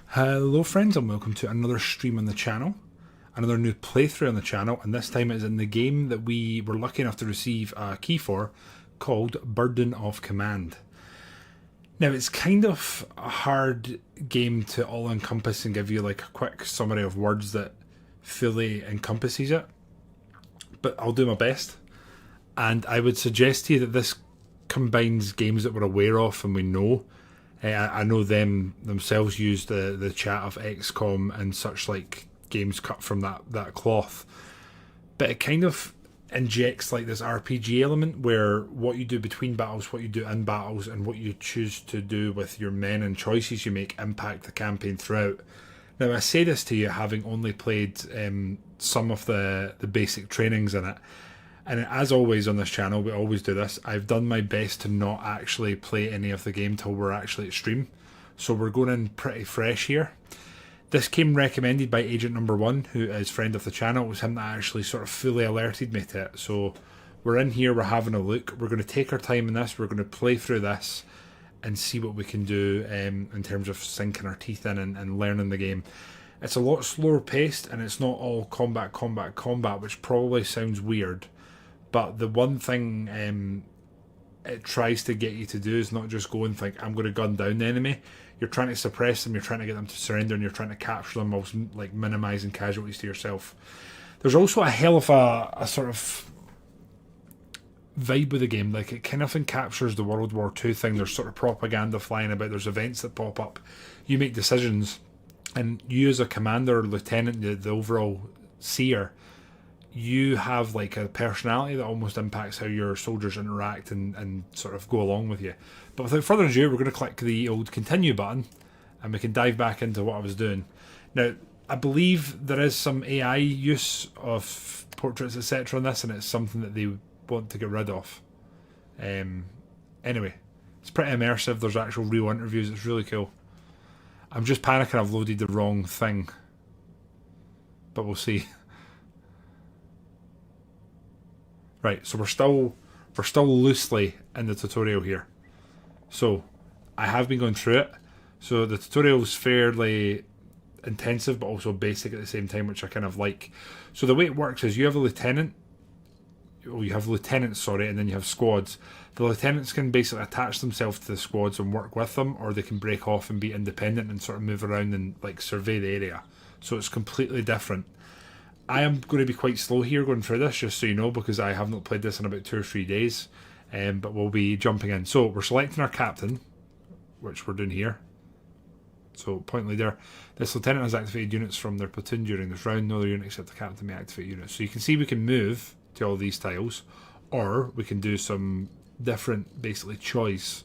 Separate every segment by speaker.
Speaker 1: Hello friends and welcome to another stream on the channel, another new playthrough on the channel, and this time it is in the game that we were lucky enough to receive a key for, called Burden of Command. Now it's kind of a hard game to all encompass and give you like a quick summary of words that fully encompasses it, but I'll do my best. And I would suggest to you that this combines games that we're aware of and we know. I know them themselves use the chat of XCOM and such like games cut from that cloth. But it kind of injects like this RPG element where what you do between battles, what you do in battles, and what you choose to do with your men and choices you make impact the campaign throughout. Now I say this to you having only played some of the basic trainings in it. And as always on this channel, we always do this. I've done my best to not actually play any of the game till we're actually at stream. So we're going in pretty fresh here. This came recommended by Agent Number 1, who is friend of the channel. It was him that actually sort of fully alerted me to it. So we're in here, we're having a look. We're going to take our time in this. We're going to play through this and see what we can do in terms of sinking our teeth in and learning the game. It's a lot slower paced and it's not all combat, which probably sounds weird. But the one thing it tries to get you to do is not just go and think, I'm going to gun down the enemy. You're trying to suppress them, you're trying to get them to surrender, and you're trying to capture them whilst like minimising casualties to yourself. There's also a hell of a sort of vibe with the game. Like, it kind of encaptures the World War II thing. There's sort of propaganda flying about. There's events that pop up. You make decisions, and you as a commander or lieutenant, the overall seer, you have like a personality that almost impacts how your soldiers interact and sort of go along with you. But without further ado, we're going to click the old continue button and we can dive back into what I was doing. Now, I believe there is some AI use of portraits, etc. on this, and it's something that they want to get rid of. Anyway, it's pretty immersive. There's actual real interviews. It's really cool. I'm just panicking I've loaded the wrong thing, but we'll see. Right, so we're still loosely in the tutorial here. So I have been going through it. So the tutorial is fairly intensive but also basic at the same time, which I kind of like. So the way it works is you have a lieutenant. Oh, you have lieutenants, sorry, and then you have squads. The lieutenants can basically attach themselves to the squads and work with them, or they can break off and be independent and sort of move around and like survey the area. So it's completely different. I am going to be quite slow here going through this, just so you know, because I have not played this in about 2 or 3 days. But we'll be jumping in. So we're selecting our captain, which we're doing here. So point leader. This lieutenant has activated units from their platoon during this round. No other unit except the captain may activate units. So you can see we can move to all these tiles, or we can do some different, basically, choice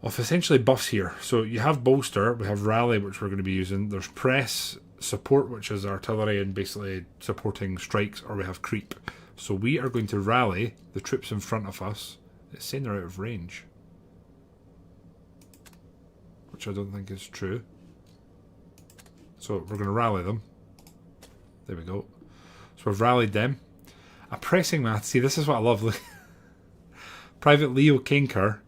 Speaker 1: of essentially buffs here. So you have bolster, we have rally, which we're going to be using. There's press, support, which is artillery and basically supporting strikes, or we have creep. So we are going to rally the troops in front of us. It's saying they're out of range, which I don't think is true. So we're going to rally them. There we go. So we've rallied them. A pressing math. See, this is what I love. Private Leo Kinker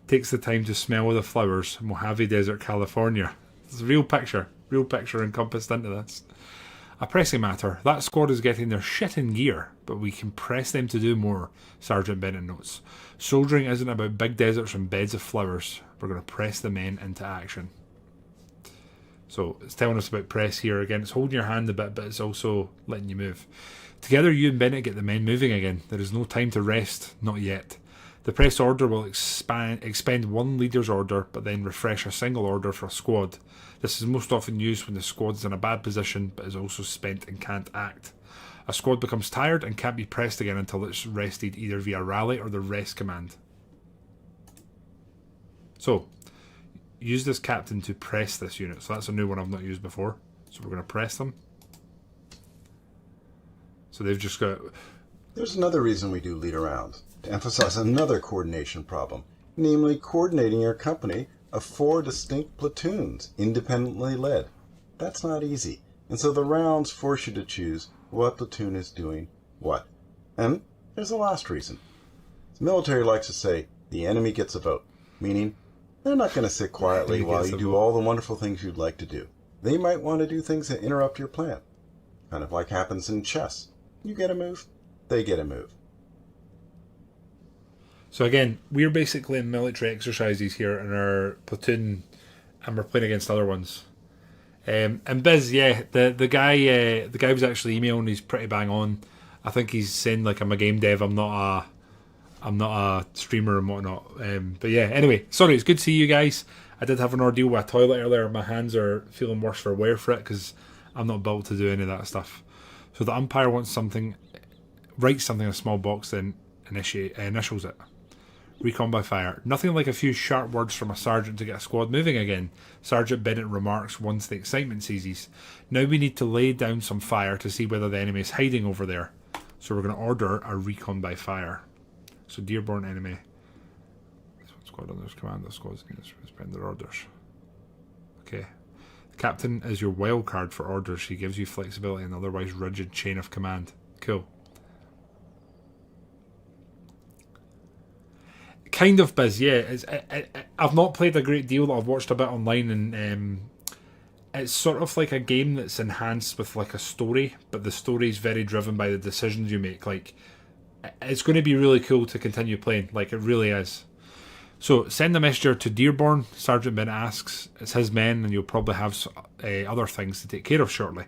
Speaker 1: takes the time to smell the flowers. Mojave Desert, California. It's a real picture encompassed into this. A pressing matter. That squad is getting their shit in gear, but we can press them to do more, Sergeant Bennett notes. Soldiering isn't about big deserts and beds of flowers. We're going to press the men into action. So it's telling us about press here. Again, it's holding your hand a bit, but it's also letting you move. Together, you and Bennett get the men moving again. There is no time to rest, not yet. The press order will expend one leader's order, but then refresh a single order for a squad. This is most often used when the squad is in a bad position, but is also spent and can't act. A squad becomes tired and can't be pressed again until it's rested either via rally or the rest command. So, use this captain to press this unit. So that's a new one I've not used before. So we're going to press them. So they've just got...
Speaker 2: There's another reason we do lead around, to emphasize another coordination problem, namely coordinating your company of 4 distinct platoons, independently led. That's not easy, and so the rounds force you to choose what platoon is doing what. And there's a last reason. The military likes to say, the enemy gets a vote, meaning They're not going to sit quietly while you do all the wonderful things you'd like to do. They might want to do things that interrupt your plan. Kind of like happens in chess. You get a move, they get a move.
Speaker 1: So again, we're basically in military exercises here in our platoon, and we're playing against other ones. And Biz, yeah, the guy was actually emailing. He's pretty bang on. I think he's saying like I'm a game dev. I'm not a streamer and whatnot. But yeah, anyway, sorry. It's good to see you guys. I did have an ordeal with a toilet earlier. My hands are feeling worse for wear for it because I'm not built to do any of that stuff. So the umpire wants something, writes something in a small box, then initials it. Recon by fire. Nothing like a few sharp words from a sergeant to get a squad moving again, Sergeant Bennett remarks once the excitement ceases. Now we need to lay down some fire to see whether the enemy is hiding over there. So we're going to order a recon by fire. So Dearborn enemy. This one squad under command. The squads need to suspend their orders. Okay. The captain is your wild card for orders. He gives you flexibility and otherwise rigid chain of command. Cool. Kind of Biz, yeah. I've not played a great deal. I've watched a bit online, and it's sort of like a game that's enhanced with like a story, but the story is very driven by the decisions you make. Like, it's going to be really cool to continue playing. Like, it really is. So, send a messenger to Dearborn. Sergeant Bennett asks. It's his men, and you'll probably have other things to take care of shortly.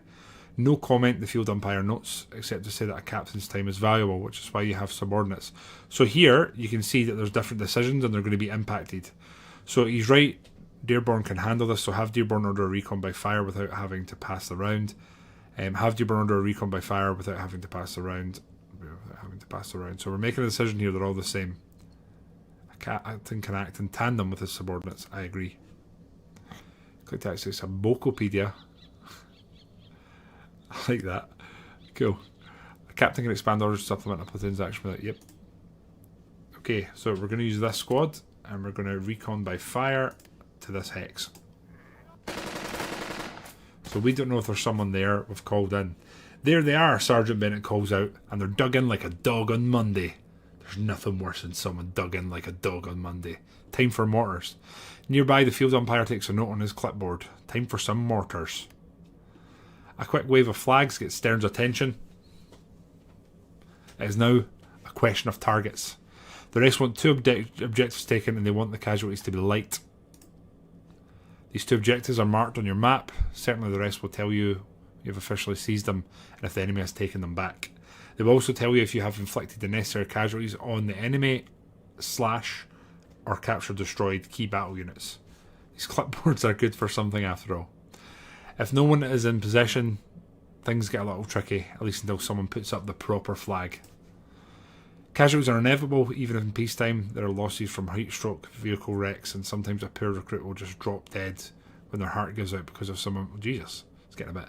Speaker 1: No comment, the field umpire notes, except to say that a captain's time is valuable, which is why you have subordinates. So here, you can see that there's different decisions and they're going to be impacted. So he's right, Dearborn can handle this, so have Dearborn order a recon by fire without having to pass the round. Have Dearborn order a recon by fire without having to pass the round. So we're making a decision here, they're all the same. A captain can act in tandem with his subordinates, I agree. Click to access a Bokopedia. I like that. Cool. A captain can expand orders to supplement a platoon's action with it. Yep. Okay, so we're going to use this squad, and we're going to recon by fire to this hex. So we don't know if there's someone there we've called in. There they are, Sergeant Bennett calls out, and they're dug in like a dog on Monday. There's nothing worse than someone dug in like a dog on Monday. Time for mortars. Nearby, the field umpire takes a note on his clipboard. Time for some mortars. A quick wave of flags gets Stern's attention. It is now a question of targets. The rest want 2 objectives taken, and they want the casualties to be light. These 2 objectives are marked on your map. Certainly the rest will tell you you've officially seized them and if the enemy has taken them back. They will also tell you if you have inflicted the necessary casualties on the enemy / or captured destroyed key battle units. These clipboards are good for something after all. If no one is in possession, things get a little tricky, at least until someone puts up the proper flag. Casualties are inevitable, even in peacetime. There are losses from heat stroke, vehicle wrecks, and sometimes a poor recruit will just drop dead when their heart gives out because of someone. Oh, Jesus, it's getting a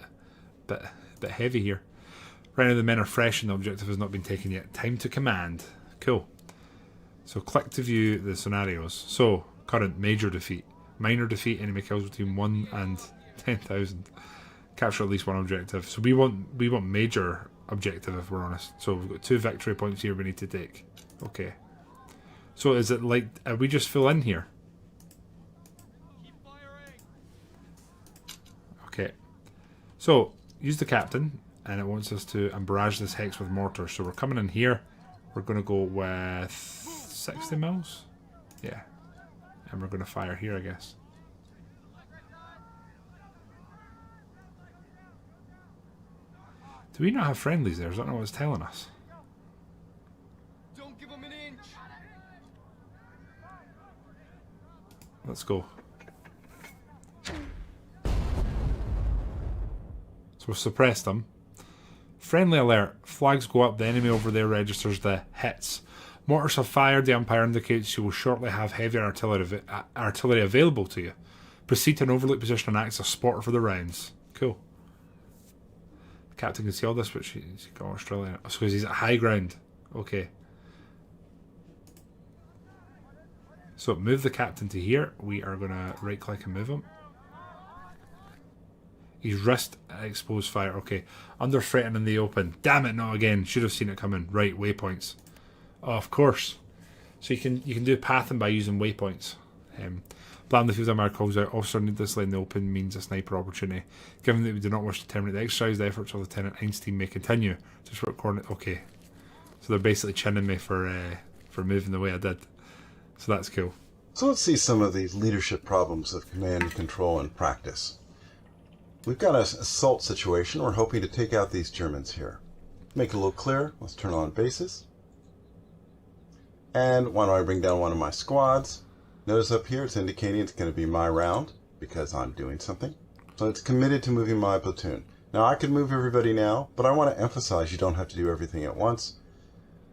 Speaker 1: bit heavy here. Right now the men are fresh and the objective has not been taken yet. Time to command. Cool. So click to view the scenarios. So, current major defeat. Minor defeat, enemy kills between 1 and 10,000. Capture at least 1 objective. So we want major objective, if we're honest. So we've got 2 victory points here we need to take. Okay. So is it like, are we just full in here? Okay. So use the captain, and it wants us to barrage this hex with mortars. So we're coming in here. We're going to go with 60 mils. Yeah. And we're going to fire here, I guess. Do we not have friendlies there? Is that not what it's telling us?
Speaker 3: Don't give him an inch.
Speaker 1: Let's go. So we've suppressed them. Friendly alert. Flags go up. The enemy over there registers the hits. Mortars have fired. The umpire indicates you will shortly have heavy artillery available to you. Proceed to an overlook position and act as a spotter for the rounds. Cool. Captain can see all this, but he's got Australia. So because he's at high ground. Okay. So move the captain to here. We are going to right click and move him. He's wrist exposed fire. Okay. Under threat and in the open. Damn it, not again. Should have seen it coming. Right, waypoints. Oh, of course. So you can do pathing by using waypoints. Blam the field umpire calls out, officer needlessly in the open means a sniper opportunity. Given that we do not wish to terminate the exercise, the efforts of Lieutenant Einstein may continue. Just work coordinate. Okay. So they're basically chinning me for moving the way I did. So that's cool.
Speaker 2: So let's see some of these leadership problems of command and control in practice. We've got an assault situation. We're hoping to take out these Germans here. Make it a little clearer. Let's turn on bases. And why don't I bring down one of my squads? Notice up here it's indicating it's going to be my round because I'm doing something. So it's committed to moving my platoon. Now I could move everybody now, but I want to emphasize you don't have to do everything at once.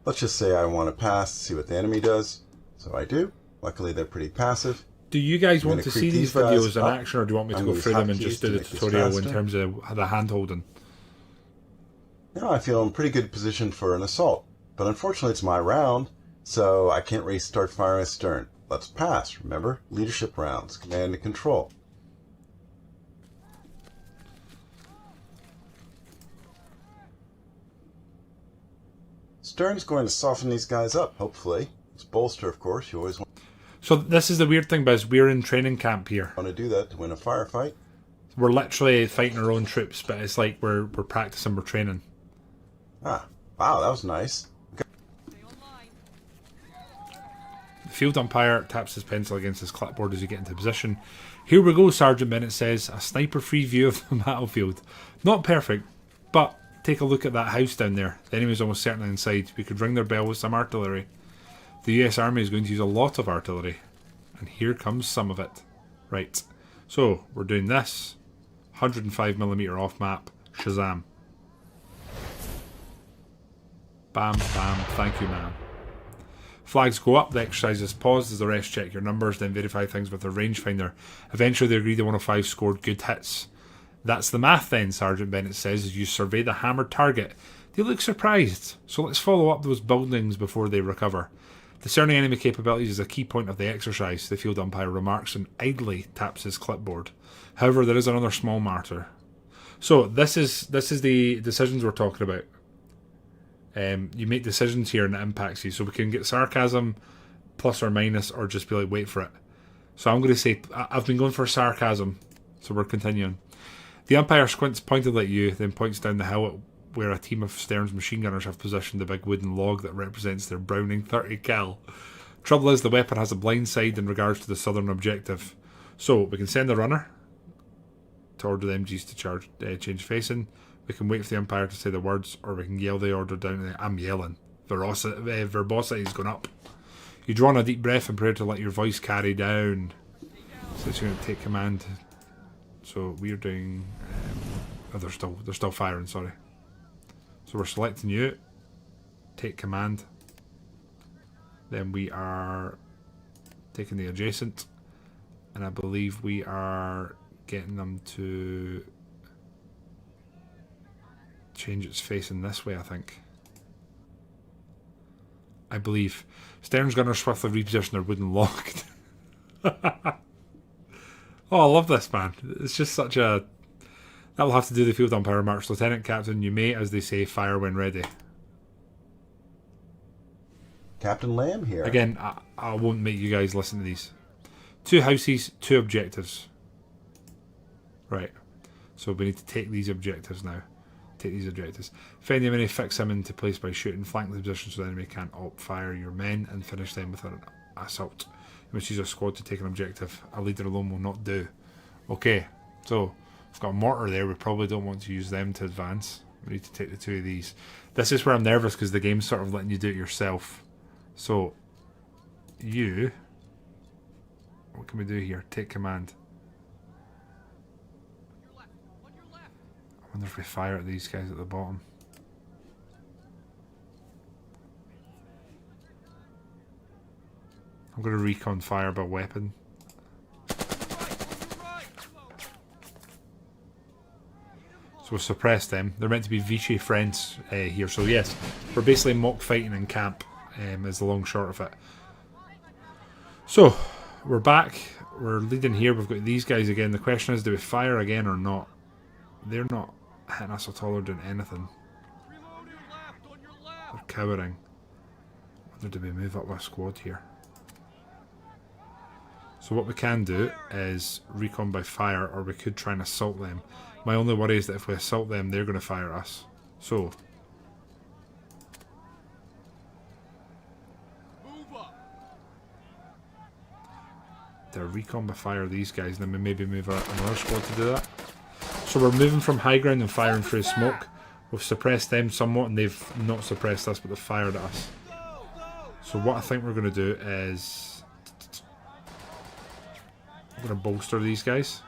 Speaker 2: Let's just say I want to pass, see what the enemy does. So I do. Luckily they're pretty passive.
Speaker 1: Do you guys want to see these videos in action, or do you want me to go through them and just do the tutorial in terms of the hand holding?
Speaker 2: Now I feel in pretty good position for an assault, but unfortunately it's my round, so I can't really start firing astern. Let's pass. Remember, leadership rounds, command and control. Stern's going to soften these guys up, hopefully. It's bolster, of course. You always want
Speaker 1: So this is the weird thing, Biz. We're in training camp here.
Speaker 2: to do that to win a firefight.
Speaker 1: We're literally fighting our own troops, but it's like we're practicing, we're training.
Speaker 2: Ah, wow, that was nice.
Speaker 1: The field umpire taps his pencil against his clipboard as you get into position. Here we go, Sergeant Bennett says. A sniper-free view of the battlefield. Not perfect, but take a look at that house down there. The enemy's almost certainly inside. We could ring their bell with some artillery. The US Army is going to use a lot of artillery. And here comes some of it. Right. So, we're doing this. 105mm off map. Shazam. Bam, bam. Thank you, man. Flags go up, the exercise is paused as the rest check your numbers, then verify things with their rangefinder. Eventually they agree the 105 scored good hits. That's the math then, Sergeant Bennett says, as you survey the hammered target. They look surprised, so let's follow up those buildings before they recover. Discerning enemy capabilities is a key point of the exercise, the field umpire remarks and idly taps his clipboard. However, there is another small matter. So, this is the decisions we're talking about. You make decisions here and it impacts you. So we can get sarcasm, plus or minus, or just be like, wait for it. So I'm going to say, I've been going for sarcasm, so we're continuing. The umpire squints pointedly at you, then points down the hill where a team of Stern's machine gunners have positioned the big wooden log that represents their Browning 30 cal. Trouble is, the weapon has a blind side in regards to the southern objective. So we can send the runner to order the MGs to change facing. We can wait for the umpire to say the words, or we can yell the order down. I'm yelling. Verbosity's going up. You draw on a deep breath and prepare to let your voice carry down. So it's going to take command. So we're doing. They're still firing. Sorry. So we're selecting you. Take command. Then we are taking the adjacent, and I believe we are getting them to change its facing this way, I think. I believe. Stern's gunners swiftly reposition their wooden log. Oh, I love this, man. It's just such a... That will have to do the field umpire remarks. Lieutenant Captain, you may, as they say, fire when ready.
Speaker 2: Captain Lamb here.
Speaker 1: Again, I won't make you guys listen to these. 2 houses, 2 objectives. Right. So we need to take these objectives now. Take these objectives. Find the enemy, fix them into place by shooting, flank the position so the enemy can't fire your men, and finish them with an assault. You must use a squad to take an objective. A leader alone will not do. Okay, so we've got a mortar there. We probably don't want to use them to advance. We need to take the 2 of these. This is where I'm nervous because the game's sort of letting you do it yourself. So, you... What can we do here? Take command. I wonder if we fire at these guys at the bottom. I'm going to recon fire by weapon. So we'll suppress them. They're meant to be Vichy friends here. So yes, we're basically mock fighting in camp is the long short of it. So, we're back. We're leading here. We've got these guys again. The question is, do we fire again or not? They're not hitting us at all or doing anything. They're cowering. I wonder, do we move up a squad here? So what we can do is recon by fire, or we could try and assault them. My only worry is that if we assault them, they're going to fire us. So they're recon by fire these guys, and then we maybe move another squad to do that. So we're moving from high ground and firing through smoke. We've suppressed them somewhat, and they've not suppressed us, but they've fired at us. So what I think we're going to do is we're going to bolster these guys.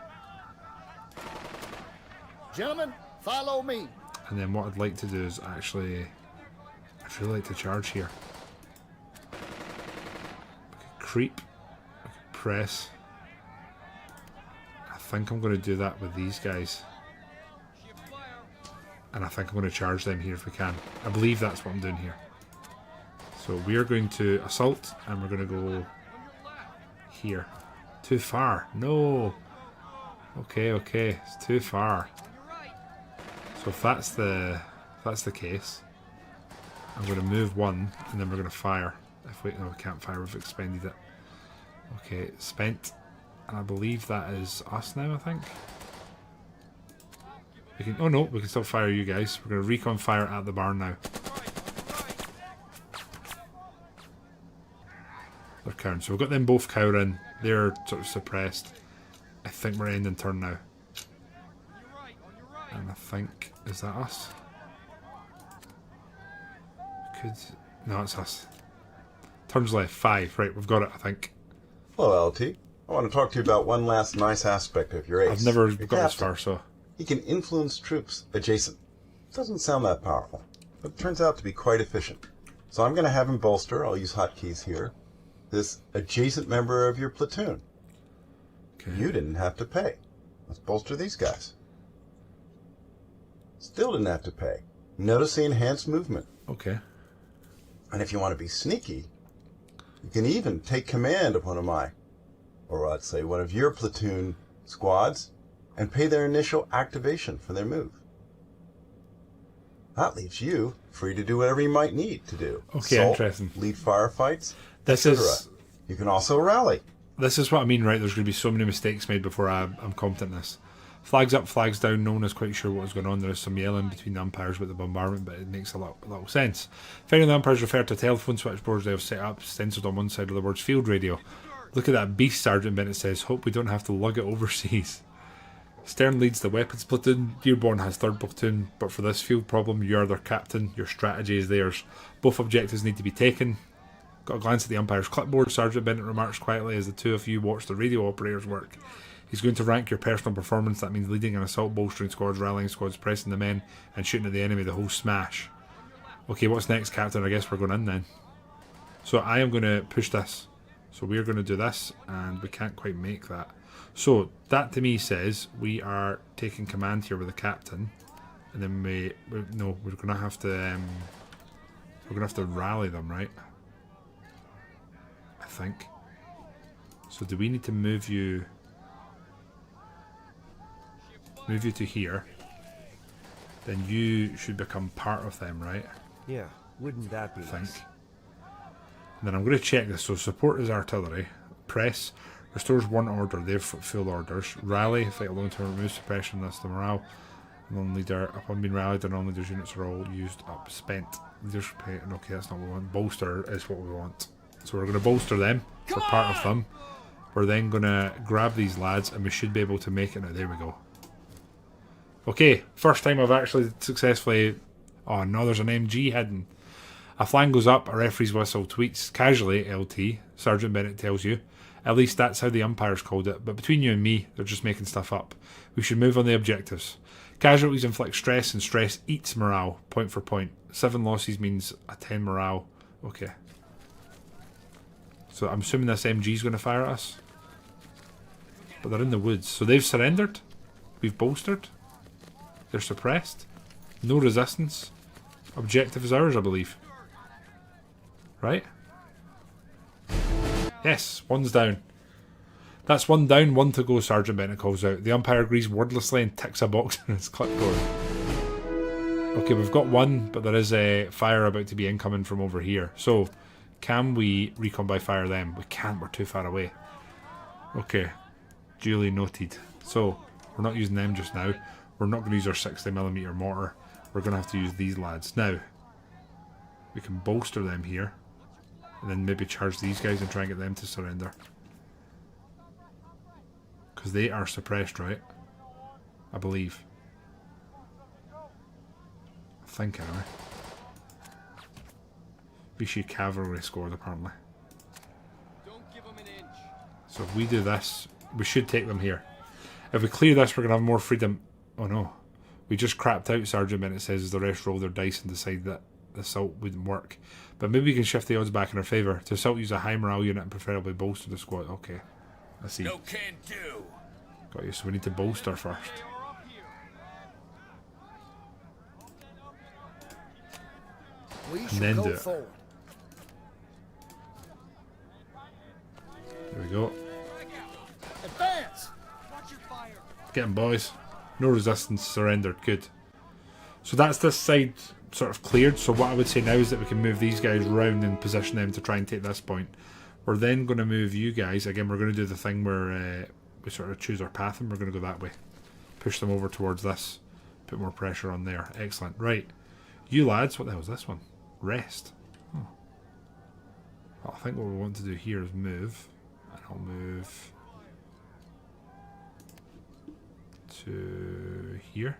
Speaker 3: Gentlemen, follow me.
Speaker 1: And then what I'd like to do is actually, I'd really like to charge here. We could creep. We could press. I think I'm going to do that with these guys. And I think I'm going to charge them here if we can. I believe that's what I'm doing here. So we are going to assault, and we're going to go here. Too far. No. Okay, okay. It's too far. So if that's the case, I'm going to move one, and then we're going to fire. If we can't fire, we've expended it. Okay, spent. And I believe that is us now, I think. We can, oh no, we can still fire you guys. We're going to recon fire at the barn now. They're cowering. So we've got them both cowering. They're sort of suppressed. I think we're ending turn now. And I think, is that us? Could, no, it's us. Turns left, 5. Right, we've got it, I think.
Speaker 2: Hello, LT. I want to talk to you about one last nice aspect of your ace.
Speaker 1: I've never
Speaker 2: Your
Speaker 1: got this
Speaker 2: captain.
Speaker 1: far, so.
Speaker 2: He can influence troops adjacent. Doesn't sound that powerful, but it turns out to be quite efficient. So I'm going to have him bolster, I'll use hotkeys here, this adjacent member of your platoon.
Speaker 1: Okay.
Speaker 2: You didn't have to pay. Let's bolster these guys. Still didn't have to pay. Notice the enhanced movement.
Speaker 1: Okay.
Speaker 2: And if you want to be sneaky, you can even take command of one of my, or I'd say one of your platoon squads, and pay their initial activation for their move. That leaves you free to do whatever you might need to do.
Speaker 1: Okay,
Speaker 2: Assault,
Speaker 1: interesting.
Speaker 2: lead firefights,
Speaker 1: This
Speaker 2: etc.
Speaker 1: is
Speaker 2: You can also rally.
Speaker 1: this is what I mean, right? There's going to be so many mistakes made before I'm competent in this. Flags up, flags down. No one is quite sure what is going on. There is some yelling between the umpires with the bombardment, but it makes a lot of sense. Finally, the umpires refer to telephone switchboards they have set up, stenciled on one side of the words field radio. Look at that beast, Sergeant Bennett says. Hope we don't have to lug it overseas. Stern leads the weapons platoon. Dearborn has third platoon, but for this field problem, you are their captain. Your strategy is theirs. Both objectives need to be taken. Got a glance at the umpire's clipboard. Sergeant Bennett remarks quietly as the two of you watch the radio operators work. He's going to rank your personal performance. That means leading an assault, bolstering squads, rallying squads, pressing the men, and shooting at the enemy, the whole smash. Okay, what's next, Captain? I guess we're going in then. So I am going to push this. So we're going to do this, and we can't quite make that. So that to me says we are taking command here with the captain, and then we're going to have to rally them, right? I think. So do we need to move you to here? Then you should become part of them, right?
Speaker 4: Yeah, wouldn't that be
Speaker 1: I think.
Speaker 4: nice?
Speaker 1: And then I'm going to check this. So support is artillery. Press restores one order. They've full orders. Rally, fight alone to remove suppression. That's the morale. Non-leader, upon being rallied, the non-leader's units are all used up. Spent. Leaders pay. Okay, that's not what we want. Bolster is what we want. So we're going to bolster them. We're part of them. We're then going to grab these lads, and we should be able to make it now. There we go. Okay, first time I've actually successfully... Oh no, there's an MG hidden. A flag goes up, a referee's whistle tweets casually, LT, Sergeant Bennett tells you. At least that's how the umpires called it, but between you and me, they're just making stuff up. We should move on the objectives. Casualties inflict stress, and stress eats morale, point for point. 7 losses means a 10 morale. Okay. So I'm assuming this MG's going to fire at us. But they're in the woods. So they've surrendered. We've bolstered. They're suppressed. No resistance. Objective is ours, I believe. Right? Yes, one's down. That's one down, one to go, Sergeant Bennett calls out. The umpire agrees wordlessly and ticks a box in his clipboard. Okay, we've got one, but there is a fire about to be incoming from over here. So, can we recon by fire them? We can't, we're too far away. Okay. Duly noted. So, we're not using them just now. We're not going to use our 60mm mortar. We're going to have to use these lads. Now, we can bolster them here. And then maybe charge these guys and try and get them to surrender. Because they are suppressed, right? I believe. I think anyway. Vichy cavalry scored apparently. So if we do this, we should take them here. If we clear this, we're going to have more freedom. Oh no. We just crapped out Sergeant and it says the rest roll their dice and decide that the assault wouldn't work. But maybe we can shift the odds back in our favour. To assault, use a high morale unit and preferably bolster the squad. Okay. I see.
Speaker 5: No can do.
Speaker 1: Got you. So we need to bolster first.
Speaker 3: We
Speaker 1: And
Speaker 3: shall
Speaker 1: then
Speaker 3: go
Speaker 1: do it.
Speaker 3: forward.
Speaker 1: There we go.
Speaker 3: Advance!
Speaker 1: Get them, boys. No resistance, surrendered. Good. So that's this side sort of cleared. So what I would say now is that we can move these guys round and position them to try and take this point. We're then going to move you guys. Again, we're going to do the thing where we sort of choose our path and we're going to go that way. Push them over towards this. Put more pressure on there. Excellent. Right. You lads, what the hell is this one? Rest. Oh. Well, I think what we want to do here is move. And I'll move to here.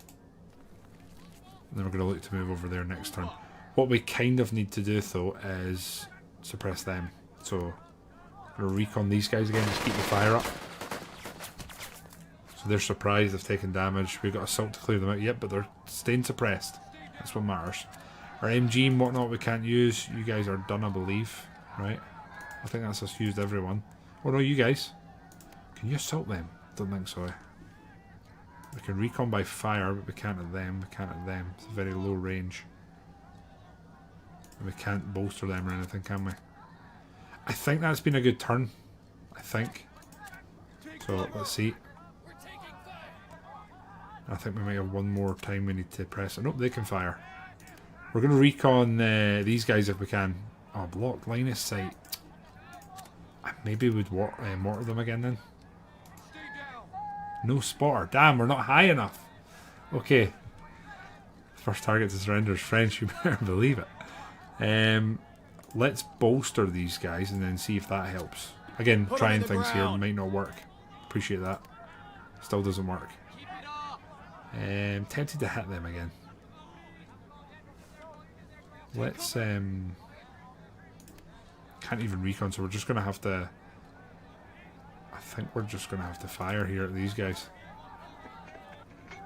Speaker 1: And then we're going to look to move over there next turn. What we kind of need to do though is suppress them. So we're going to recon these guys again, just keep the fire up. So they're surprised, they've taken damage. We've got assault to clear them out. Yep, but they're staying suppressed. That's what matters. Our MG and whatnot we can't use. You guys are done, I believe. Right? I think that's us used everyone. Oh no, you guys. Can you assault them? Don't think so. We can recon by fire, but we can't at them. We can't at them. It's a very low range. And we can't bolster them or anything, can we? I think that's been a good turn. I think. So, let's see. I think we might have one more time we need to press it. Nope, they can fire. We're going to recon these guys if we can. Oh, blocked line of sight. Maybe we'd mortar them again then. No spotter. Damn, we're not high enough. Okay. First target to surrender is French, you better believe it. Let's bolster these guys and then see if that helps. Again, trying things here might not work. Appreciate that. Still doesn't work. Tempted to hit them again. Let's can't even recon, so we're just gonna have to, I think we're just gonna have to fire here at these guys.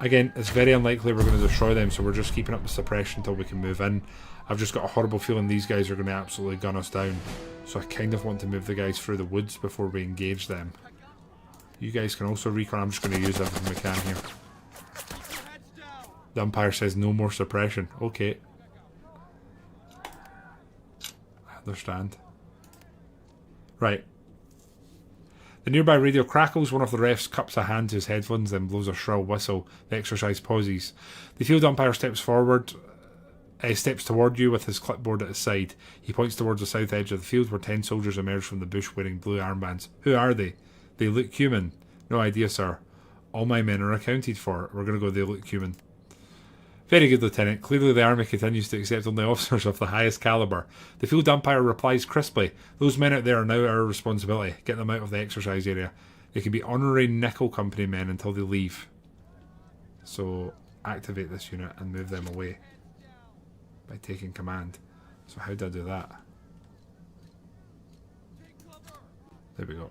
Speaker 1: Again, it's very unlikely we're going to destroy them, so we're just keeping up the suppression until we can move in. I've just got a horrible feeling these guys are going to absolutely gun us down, so I kind of want to move the guys through the woods before we engage them. You guys can also recon. I'm just going to use everything we can here. The umpire says no more suppression. Okay. I understand. Right. The nearby radio crackles. One of the refs cups a hand to his headphones, then blows a shrill whistle. The exercise pauses. The field umpire steps forward, steps toward you with his clipboard at his side. He points towards the south edge of the field where 10 soldiers emerge from the bush wearing blue armbands. Who are they? They look human. No idea, sir. All my men are accounted for. We're going to go, they look human. Very good, Lieutenant. Clearly the army continues to accept only officers of the highest calibre. The field umpire replies crisply. Those men out there are now our responsibility. Get them out of the exercise area. They can be honorary Nickel Company men until they leave. So, activate this unit and move them away by taking command. So how do I do that? There we go.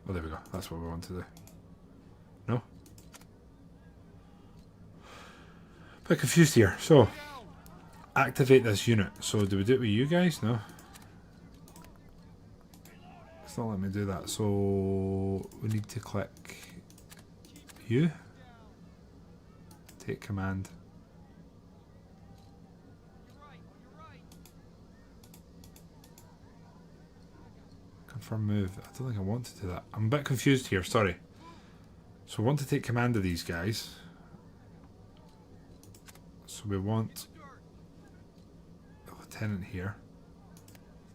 Speaker 1: Oh, there we go. That's what we want to do. No? Bit confused here. So, activate this unit. So, do we do it with you guys? No. It's not letting me do that. So, we need to click you. Take command. Confirm move. I don't think I want to do that. I'm a bit confused here, sorry. So we want to take command of these guys. So we want lieutenant here.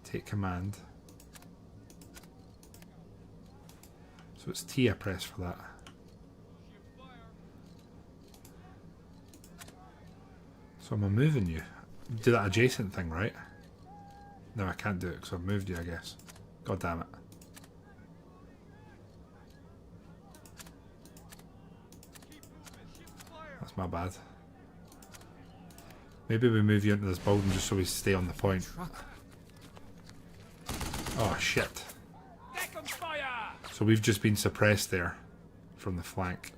Speaker 1: Take command. So it's T I press for that. So am I moving you? Do that adjacent thing, right? No, I can't do it because I've moved you, I guess. God damn it. That's my bad. Maybe we move you into this building just so we stay on the point. Oh shit. So we've just been suppressed there from the flank.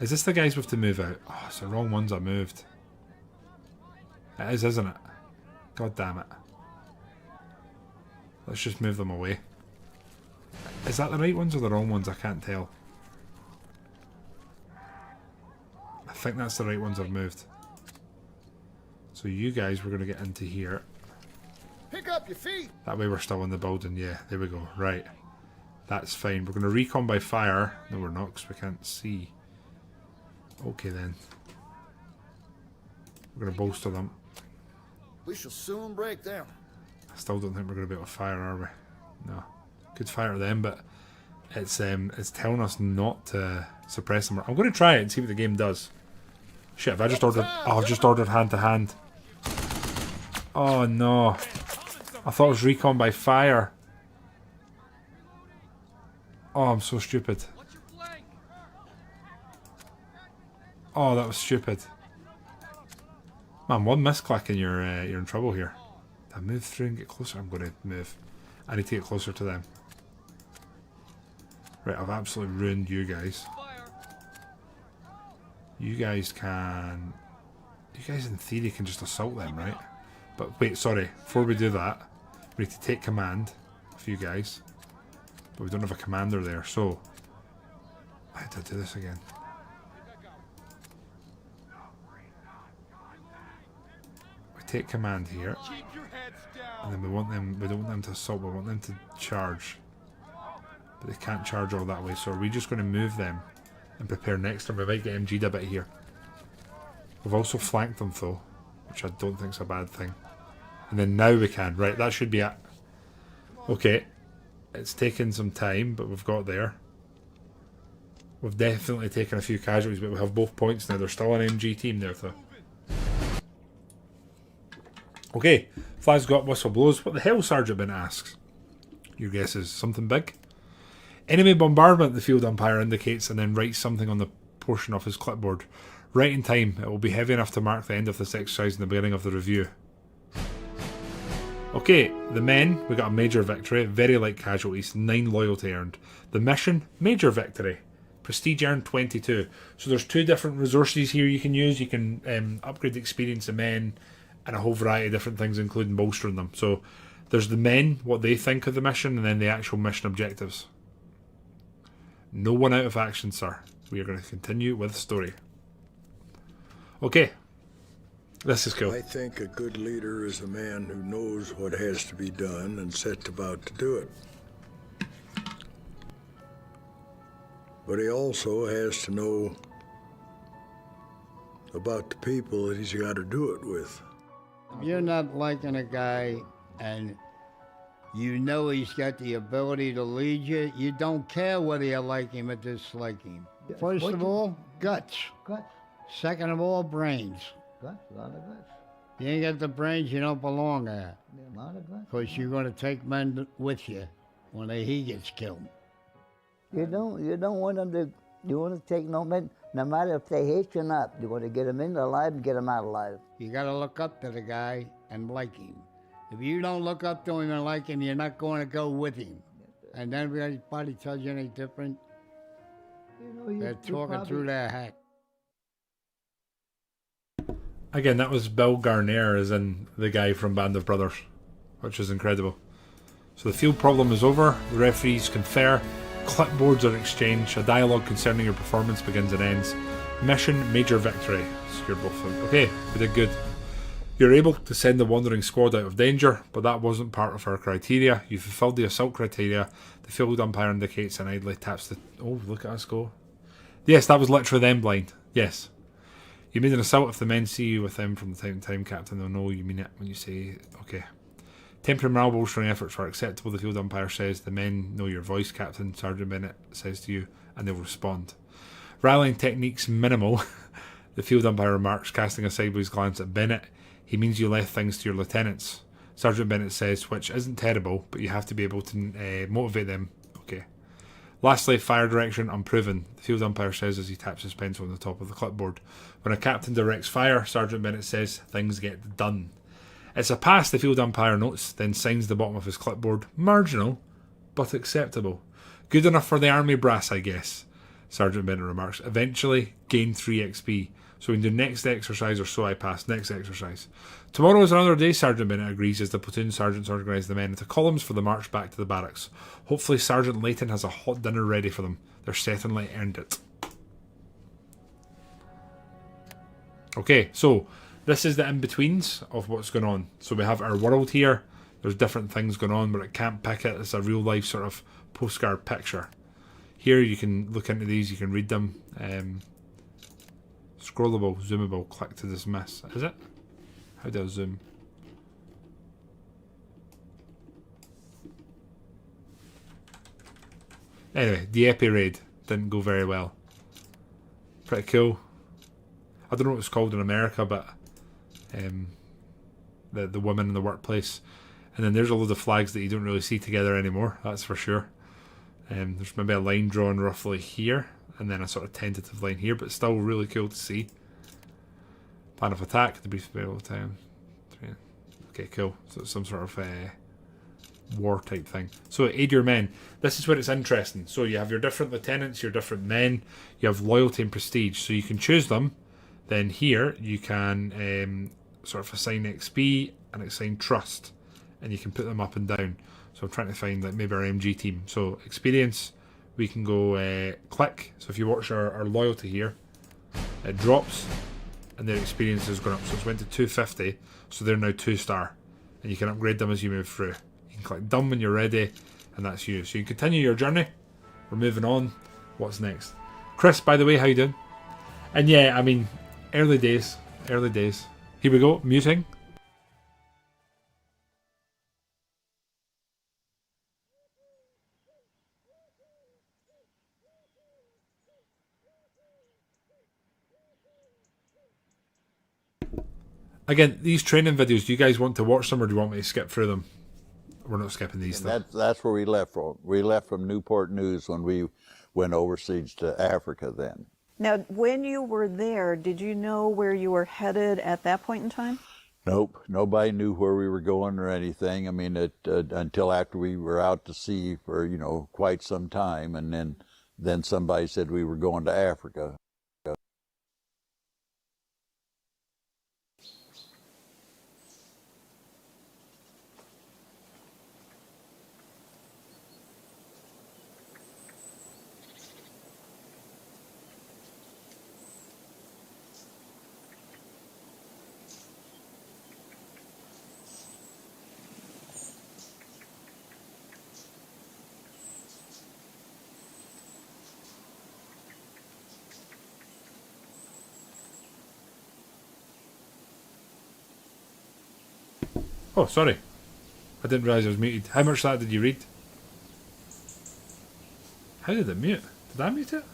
Speaker 1: Is this the guys we have to move out? Oh, it's the wrong ones I moved. It is, isn't it? God damn it. Let's just move them away. Is that the right ones or the wrong ones? I can't tell. I think that's the right ones I've moved. So you guys, we're going to get into here.
Speaker 3: Pick up your feet.
Speaker 1: That way we're still in the building. Yeah, there we go. Right. That's fine. We're going to recon by fire. No, we're not because we can't see. Okay then. We're going to bolster them.
Speaker 3: We shall soon break them.
Speaker 1: I still don't think we're going to be able to fire, are we? No. Could fire them, but it's telling us not to suppress them. I'm going to try it and see what the game does. Shit, have I just ordered... Oh, I've just ordered hand to hand. Oh no. I thought it was recon by fire. Oh, I'm so stupid. Oh, that was stupid. Man, one misclick and you're in trouble here. Did I move through and get closer? I'm going to move. I need to get closer to them. Right, I've absolutely ruined you guys. You guys can... You guys in theory can just assault them, right? But wait, sorry. Before we do that, we need to take command of you guys. But we don't have a commander there, so... I had to do this again. We take command here. And then we don't want them to assault, we want them to charge. But they can't charge all that way, so are we just going to move them and prepare next time? We might get MG'd a bit here. We've also flanked them though, which I don't think is a bad thing. And then now we can. Right, that should be it. Okay. It's taken some time, but we've got there. We've definitely taken a few casualties, but we have both points now. There's still an MG team there though. Okay, flags got whistle blows. What the hell, Sergeant Ben asks? Your guess is something big? Enemy bombardment, the field umpire indicates, and then writes something on the portion of his clipboard. Right in time, it will be heavy enough to mark the end of this exercise and the beginning of the review. Okay, the men, we got a major victory, very light casualties, 9 loyalty earned. The mission, major victory, prestige earned 22. So there's 2 different resources here you can use. You can upgrade the experience of men and a whole variety of different things, including bolstering them. So there's the men, what they think of the mission, and then the actual mission objectives. No one out of action, sir. We are going to continue with the story. Okay. This is cool.
Speaker 5: I think a good leader is a man who knows what has to be done and sets about to do it. But he also has to know about the people that he's got to do it with.
Speaker 6: You're not liking a guy and you know he's got the ability to lead you. You don't care whether you like him or dislike him. First of all, guts.
Speaker 7: Guts.
Speaker 6: Second of all, brains.
Speaker 7: Guts. A lot of guts.
Speaker 6: You ain't got the brains, you don't belong there.
Speaker 7: A lot of guts.
Speaker 6: Because you're going to take men with you when he gets killed.
Speaker 7: You don't want them to, you want to take no men, no matter if they hate you or not. You want to get them in alive and get them out alive.
Speaker 6: You got to look up to the guy and like him. If you don't look up to him and like him, you're not going to go with him. And then everybody tells you any different. They're talking through their hat.
Speaker 1: Again, that was Bill Garner, as in the guy from Band of Brothers, which is incredible. So the field problem is over. The referees confer. Clipboards are exchanged. A dialogue concerning your performance begins and ends. Mission, major victory. So you're both okay. We did good. You're able to send the wandering squad out of danger, but that wasn't part of our criteria. You fulfilled the assault criteria. The field umpire indicates and idly taps the... Oh, look at us go. Yes, that was literally them blind. Yes. You made an assault. If the men see you with them from the time to time, Captain, they'll know you mean it when you say, okay. Temporary morale bolstering efforts are acceptable, the field umpire says. The men know your voice, Captain, Sergeant Bennett says to you, and they'll respond. Rallying techniques minimal, the field umpire remarks, casting a sideways glance at Bennett. He means you left things to your lieutenants, Sergeant Bennett says, which isn't terrible, but you have to be able to motivate them. Okay. Lastly, fire direction unproven, the field umpire says as he taps his pencil on the top of the clipboard. When a captain directs fire, Sergeant Bennett says, things get done. It's a pass, the field umpire notes, then signs the bottom of his clipboard. Marginal, but acceptable. Good enough for the army brass, I guess, Sergeant Bennett remarks. Eventually, gain 3 XP. So we can do next exercise, or so I pass. Next exercise. Tomorrow is another day, Sergeant Bennett agrees, as the platoon sergeants organise the men into columns for the march back to the barracks. Hopefully Sergeant Layton has a hot dinner ready for them. They're certainly earned it. Okay, so this is the in-betweens of what's going on. So we have our world here. There's different things going on, but it can't pick it. It's a real-life sort of postcard picture. Here you can look into these, you can read them. Scrollable, zoomable, click to dismiss. Is it? How do I zoom? Anyway, the Epi raid didn't go very well. Pretty cool. I don't know what it's called in America, but the women in the workplace. And then there's a load of flags that you don't really see together anymore, that's for sure. There's maybe a line drawn roughly here, and then a sort of tentative line here, but still really cool to see. Plan of attack, the brief battle time. Okay, cool. So it's some sort of war type thing. So aid your men. This is where it's interesting. So you have your different lieutenants, your different men. You have loyalty and prestige. So you can choose them. Then here you can sort of assign XP and assign trust, and you can put them up and down. So I'm trying to find like maybe our MG team. So experience, we can go click. So if you watch our loyalty here, it drops and their experience has gone up. So it's went to 250, so they're now 2-star, and you can upgrade them as you move through. You can click done when you're ready, and that's you. So you can continue your journey. We're moving on. What's next? Chris, by the way, how you doing? And yeah, I mean, early days. Here we go, muting. Again, these training videos, do you guys want to watch them or do you want me to skip through them? We're not skipping these.
Speaker 8: That's where we left from. We left from Newport News when we went overseas to Africa then.
Speaker 9: Now, when you were there, did you know where you were headed at that point in time?
Speaker 8: Nope. Nobody knew where we were going or anything. I mean, until after we were out to sea for, quite some time. And then somebody said we were going to Africa.
Speaker 1: Oh, sorry. I didn't realise I was muted. How much of that did you read? How did it mute? Did I mute it?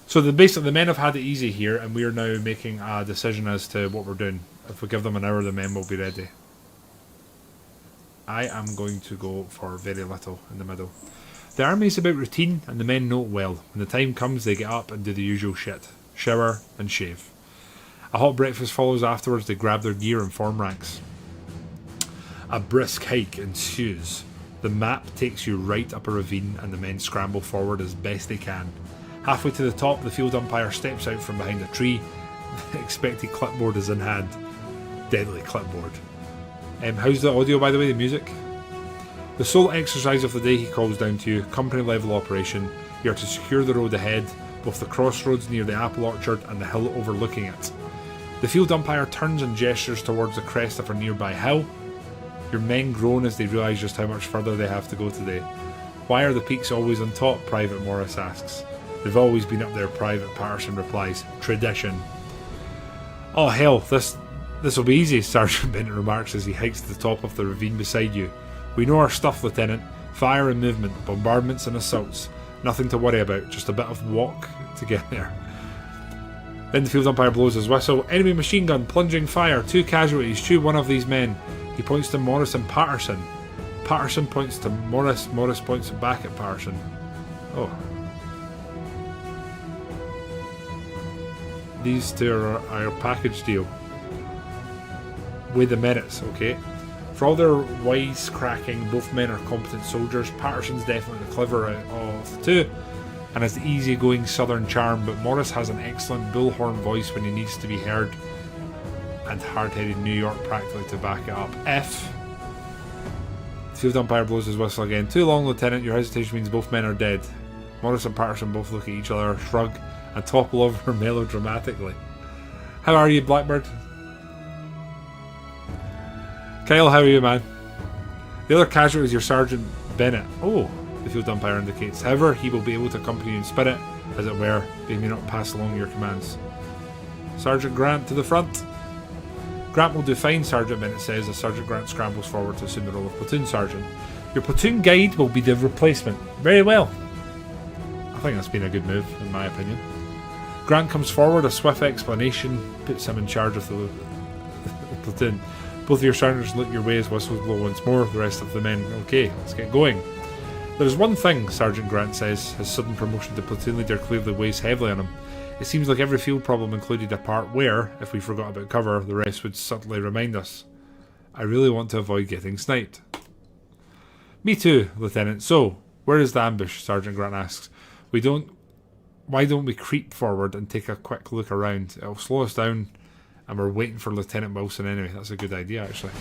Speaker 1: So basically the men have had it easy here, and we are now making a decision as to what we're doing. If we give them an hour, the men will be ready. I am going to go for very little in the middle. The army is about routine, and the men know it well. When the time comes, they get up and do the usual shit. Shower and shave. A hot breakfast follows afterwards. They grab their gear and form ranks. A brisk hike ensues. The map takes you right up a ravine, and the men scramble forward as best they can. Halfway to the top, the field umpire steps out from behind a tree. The expected clipboard is in hand. Deadly clipboard. How's the audio, by the way, the music? The sole exercise of the day he calls down to you. Company level operation. You are to secure the road ahead, both the crossroads near the apple orchard and the hill overlooking it. The field umpire turns and gestures towards the crest of a nearby hill. Your men groan as they realise just how much further they have to go today. Why are the peaks always on top? Private Morris asks. They've always been up there, Private Patterson replies. Tradition. Oh hell, this will be easy, Sergeant Benton remarks as he hikes to the top of the ravine beside you. We know our stuff, Lieutenant. Fire and movement, bombardments and assaults. Nothing to worry about, just a bit of walk to get there. Then the field umpire blows his whistle. Enemy machine gun, plunging fire, 2 casualties, shoot one of these men. He points to Morris and Patterson. Patterson points to Morris, Morris points back at Patterson. Oh. These two are our package deal. With the minutes, okay? For all their wisecracking, both men are competent soldiers. Patterson's definitely the clever out of the two and has the easygoing southern charm, but Morris has an excellent bullhorn voice when he needs to be heard and hard-headed New York practically to back it up. F. The field umpire blows his whistle again. Too long, Lieutenant. Your hesitation means both men are dead. Morris and Patterson both look at each other, shrug, and topple over melodramatically. How are you, Blackbird? Kyle, how are you, man? The other casualty is your Sergeant Bennett. Oh, the field umpire indicates. However, he will be able to accompany you in spirit, as it were, but he may not pass along your commands. Sergeant Grant to the front. Grant will do fine, Sergeant Bennett says, as Sergeant Grant scrambles forward to assume the role of platoon sergeant. Your platoon guide will be the replacement. Very well. I think that's been a good move, in my opinion. Grant comes forward, a swift explanation puts him in charge of the platoon. Both of your sergeants look your way as whistles blow once more, the rest of the men. Okay, let's get going. There's one thing, Sergeant Grant says, his sudden promotion to platoon leader clearly weighs heavily on him. It seems like every field problem included a part where, if we forgot about cover, the rest would subtly remind us. I really want to avoid getting sniped. Me too, Lieutenant. So, where is the ambush? Sergeant Grant asks. Why don't we creep forward and take a quick look around? It'll slow us down, and we're waiting for Lieutenant Wilson anyway. That's a good idea, actually.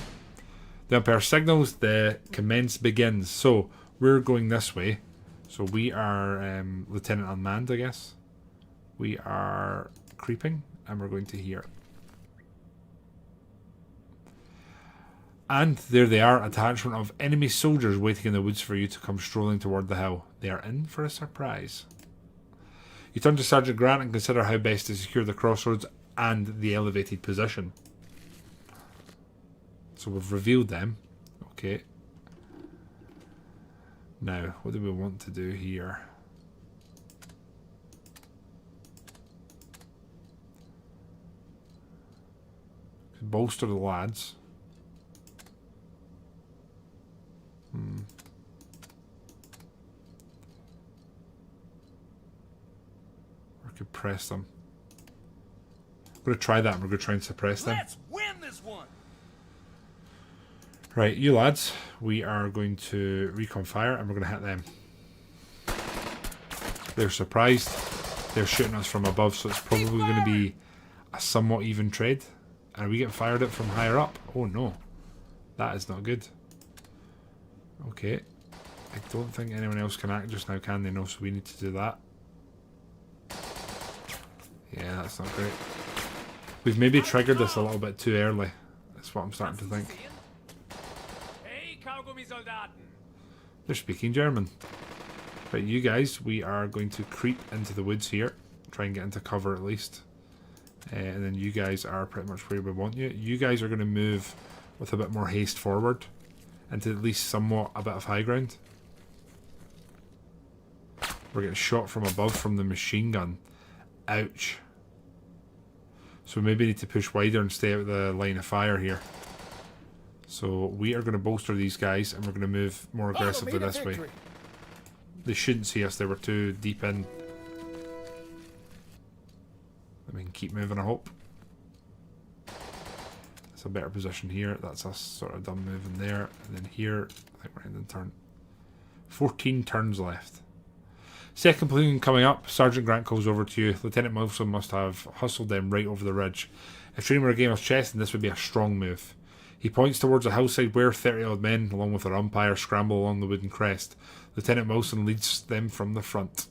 Speaker 1: The umpire signals, the commence begins. So, we're going this way. So we are Lieutenant Unmanned, I guess. We are creeping, and we're going to here. And there they are, a detachment of enemy soldiers waiting in the woods for you to come strolling toward the hill. They are in for a surprise. You turn to Sergeant Grant and consider how best to secure the crossroads and the elevated position. So we've revealed them. Okay. Now, what do we want to do here? Bolster the lads. Or could press them. I'm going to try that. We're going to try and suppress them.
Speaker 10: Let's win this one.
Speaker 1: Right, you lads, we are going to recon fire and we're going to hit them. They're surprised. They're shooting us from above, so it's probably going to be a somewhat even trade. And we get fired at from higher up. Oh no, that is not good. Okay, I don't think anyone else can act just now, can they? No, so we need to do that. Yeah, that's not great. We've maybe triggered this a little bit too early. That's what I'm starting to think. They're speaking German. Right, you guys, we are going to creep into the woods here. Try and get into cover at least. And then you guys are pretty much where we want you. You guys are going to move with a bit more haste forward. Into at least somewhat a bit of high ground. We're getting shot from above from the machine gun. Ouch. So we maybe need to push wider and stay out of the line of fire here. So we are going to bolster these guys and we're going to move more aggressively this way. They shouldn't see us, they were too deep in. We can keep moving, I hope. That's a better position here. That's us sort of done moving there. And then here, I think we're ending turn. 14 turns left. Second platoon coming up. Sergeant Grant calls over to you. Lieutenant Wilson must have hustled them right over the ridge. If training were a game of chess, then this would be a strong move. He points towards a hillside where 30-odd men, along with their umpire, scramble along the wooden crest. Lieutenant Wilson leads them from the front.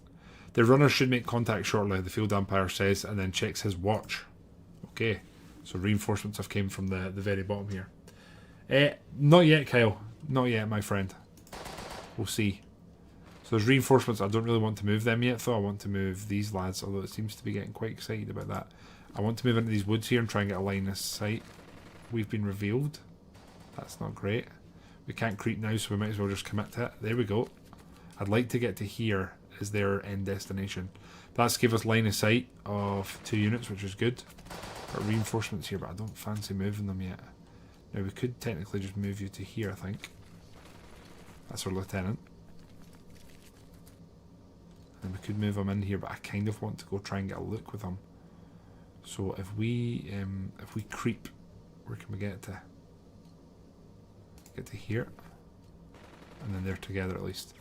Speaker 1: The runners should make contact shortly, the field umpire says, and then checks his watch. Okay, so reinforcements have came from the very bottom here. Not yet, Kyle. Not yet, my friend. We'll see. So there's reinforcements. I don't really want to move them yet, though. I want to move these lads, although it seems to be getting quite excited about that. I want to move into these woods here and try and get a line of sight. We've been revealed. That's not great. We can't creep now, so we might as well just commit to it. There we go. I'd like to get to here as their end destination. That's give us line of sight of 2 units, which is good. Got reinforcements here, but I don't fancy moving them yet. Now we could technically just move you to here, I think. That's our lieutenant. And we could move him in here, but I kind of want to go try and get a look with him. So if we creep, where can we get to? Get to here. And then they're together at least.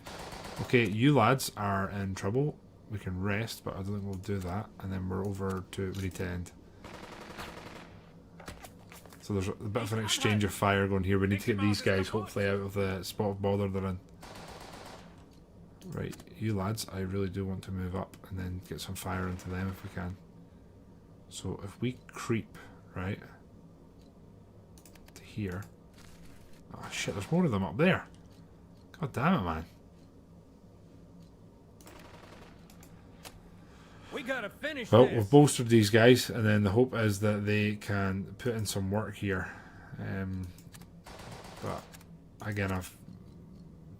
Speaker 1: Okay, you lads are in trouble. We can rest, but I don't think we'll do that. And then we're over to, we need to end. So there's a bit of an exchange of fire going here. We need to get these guys hopefully out of the spot of bother they're in. Right, you lads, I really do want to move up and then get some fire into them if we can. So if we creep, right, to here. Oh shit, there's more of them up there. God damn it, man.
Speaker 4: We gotta finish
Speaker 1: Well,
Speaker 4: this.
Speaker 1: we've bolstered these guys, and then the hope is that they can put in some work here. But again, I'm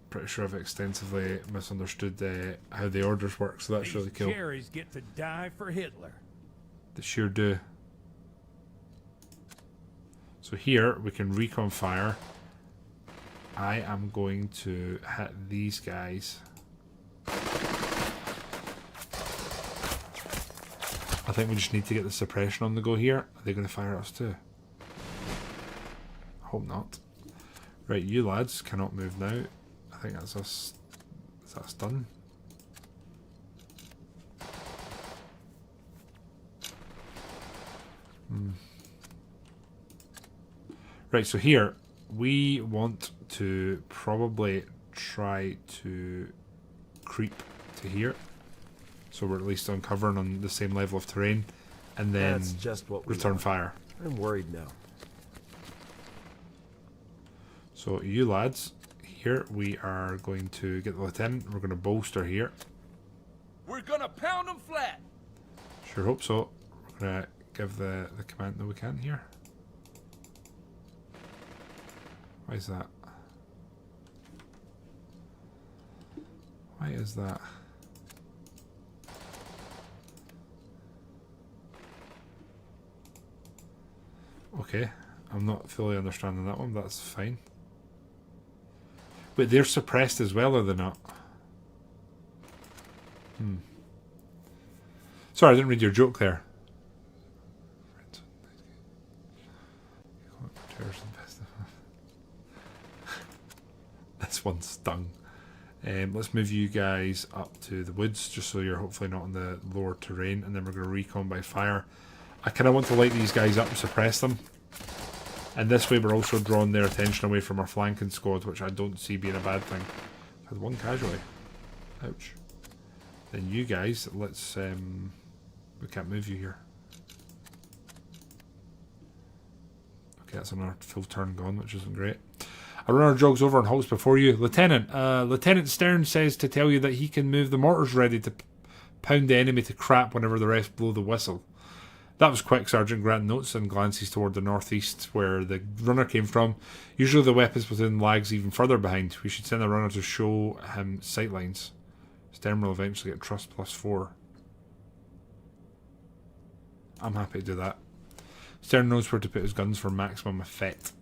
Speaker 1: pretty sure I've extensively misunderstood how the orders work, so that's really cool.
Speaker 4: Jerry's get to die for Hitler.
Speaker 1: They sure do. So here we can recon fire. I am going to hit these guys. I think we just need to get the suppression on the go here. Are they going to fire at us too? I hope not. Right, you lads cannot move now. I think that's us. Is that us done? Right, so here we want to probably try to creep to here. So we're at least on cover and on the same level of terrain, and then
Speaker 4: That's just what we
Speaker 1: return
Speaker 4: want.
Speaker 1: fire.
Speaker 4: I'm worried now.
Speaker 1: So you lads, here we are going to get the lieutenant. We're going to bolster here.
Speaker 4: We're gonna pound them flat.
Speaker 1: Sure hope so. We're going to give the command that we can here. Why is that? Why is that? Okay, I'm not fully understanding that one, but that's fine. But they're suppressed as well, are they not? Sorry, I didn't read your joke there. This one stung. Let's move you guys up to the woods, just so you're hopefully not in the lower terrain, and then we're going to recon by fire. I kind of want to light these guys up and suppress them. And this way we're also drawing their attention away from our flanking squad, which I don't see being a bad thing. Had one casualty. Ouch. Then you guys, let's... we can't move you here. Okay, that's another full turn gone, which isn't great. A runner jogs over and halts before you. Lieutenant, Lieutenant Stern says to tell you that he can move the mortars ready to pound the enemy to crap whenever the rest blow the whistle. That was quick, Sergeant Grant notes and glances toward the northeast where the runner came from. Usually the weapons platoon lags even further behind. We should send a runner to show him sightlines. Stern will eventually get trust +4. I'm happy to do that. Stern knows where to put his guns for maximum effect.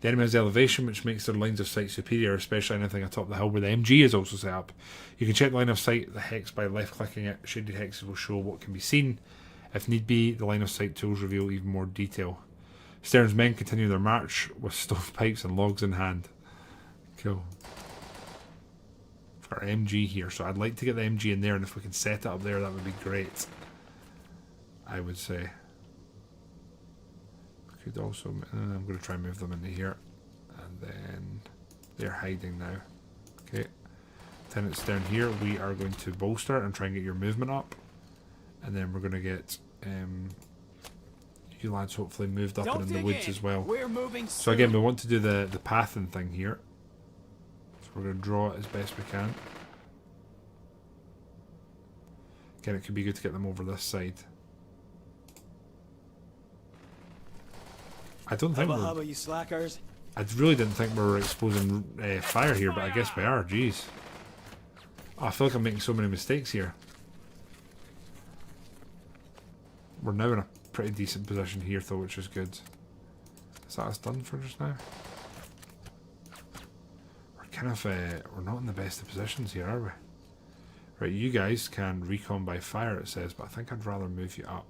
Speaker 1: The enemy has elevation, which makes their lines of sight superior, especially anything atop the hill where the MG is also set up. You can check the line of sight, the hex, by left-clicking it. Shaded hexes will show what can be seen. If need be, the line of sight tools reveal even more detail. Stern's men continue their march with stovepipes and logs in hand. Cool. For MG here, so I'd like to get the MG in there, and if we can set it up there, that would be great. I would say. We could also... I'm going to try and move them into here. And then... they're hiding now. Okay. Lieutenant Stern here, we are going to bolster and try and get your movement up. And then we're going to get you lads hopefully moved up and in the woods as well.
Speaker 4: We're moving
Speaker 1: So again, we want to do the pathing thing here. So we're going to draw it as best we can. Again, it could be good to get them over this side. I don't think we're...
Speaker 10: you slackers.
Speaker 1: I really didn't think we were exposing fire here, but I guess we are. Jeez. Oh, I feel like I'm making so many mistakes here. We're now in a pretty decent position here, though, which is good. Is that us done for just now? We're kind of... we're not in the best of positions here, are we? Right, you guys can recon by fire, it says, but I think I'd rather move you up.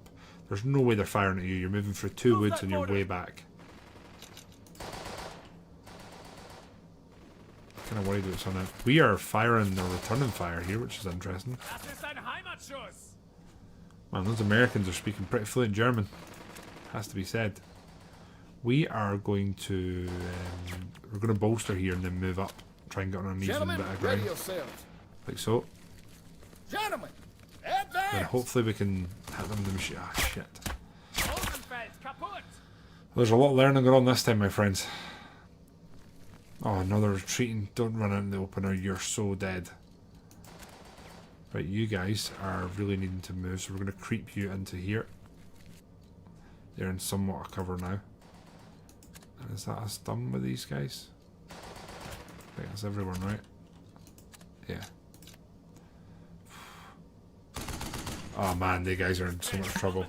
Speaker 1: There's no way they're firing at you. You're moving through two woods and you're way back. Kind of worried what's on it. We are firing the returning fire here, which is interesting. Man, those Americans are speaking pretty fluent German. Has to be said. We are going to we're going to bolster here and then move up. Try and get on an even bit of ground. Like so.
Speaker 3: Gentlemen,
Speaker 1: Then
Speaker 3: advance!
Speaker 1: hopefully we can hit them in the machine. Ah, shit. There's a lot of learning going on this time, my friends. Oh, another retreating. Don't run out in the open or you're so dead. Right, you guys are really needing to move, so we're going to creep you into here. They're in somewhat of cover now. And is that us done with these guys? I think that's everyone, right? Yeah. Oh man, the guys are in so much trouble.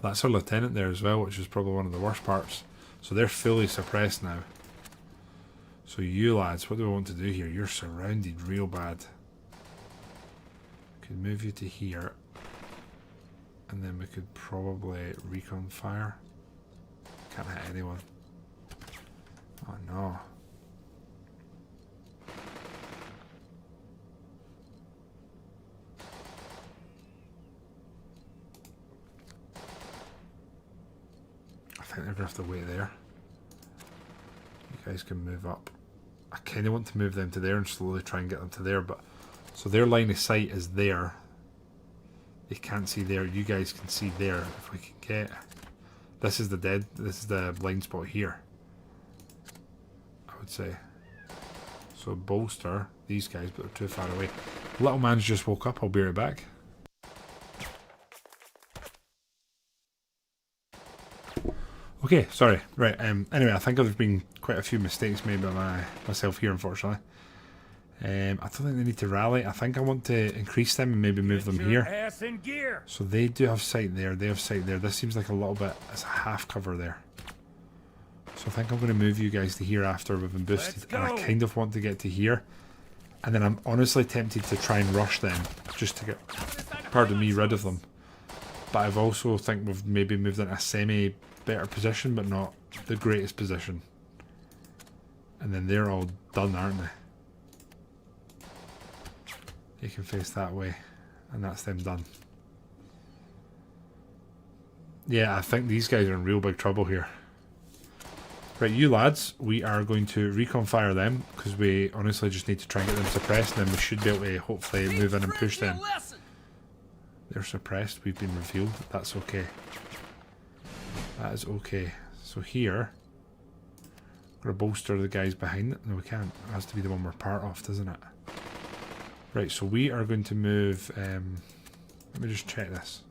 Speaker 1: That's our lieutenant there as well, which is probably one of the worst parts. So they're fully suppressed now. So you lads, what do we want to do here? You're surrounded real bad. Could move you to here. And then we could probably recon fire. Can't hit anyone. Oh no. I think they're going to have to wait there. You guys can move up. I kind of want to move them to there and slowly try and get them to there, but... So their line of sight is there. They can't see there. You guys can see there. If we can get... This is the blind spot here. I would say. So bolster these guys, but they're too far away. Little man's just woke up. I'll be right back. Okay, sorry. Right. Anyway, I think there's been quite a few mistakes made by myself here, unfortunately. I don't think they need to rally. I think I want to increase them and maybe move them here. So they do have sight there. They have sight there. This seems like a little bit. It's a half cover there. So I think I'm going to move you guys to here after we've been boosted. And I kind of want to get to here. And then I'm honestly tempted to try and rush them. Just to get, pardon me, rid of them. But I've also think we've maybe moved into a semi-better position, but not the greatest position. And then they're all done, aren't they? You can face that way, and that's them done. Yeah, I think these guys are in real big trouble here. Right, you lads, we are going to recon fire them, because we honestly just need to try and get them suppressed, and then we should be able to hopefully move in and push them. They're suppressed, we've been revealed, that's okay. That is okay. So here, we're going to bolster the guys behind it. No, we can't. It has to be the one we're part of, doesn't it? Right, so we are going to move, let me just check this.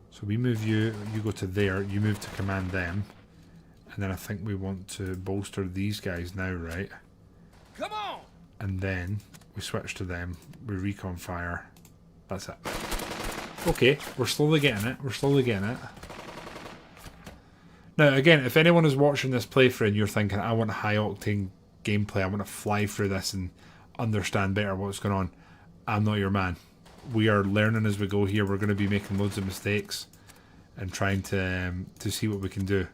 Speaker 1: So we move you, you go to there, you move to command them. And then I think we want to bolster these guys now, right?
Speaker 4: Come on!
Speaker 1: And then we switch to them, we recon fire. That's it. Okay, we're slowly getting it, we're slowly getting it. Now again, if anyone is watching this playthrough and you're thinking, I want high octane gameplay, I want to fly through this and understand better what's going on, I'm not your man. We are learning as we go here. We're going to be making loads of mistakes and trying to see what we can do.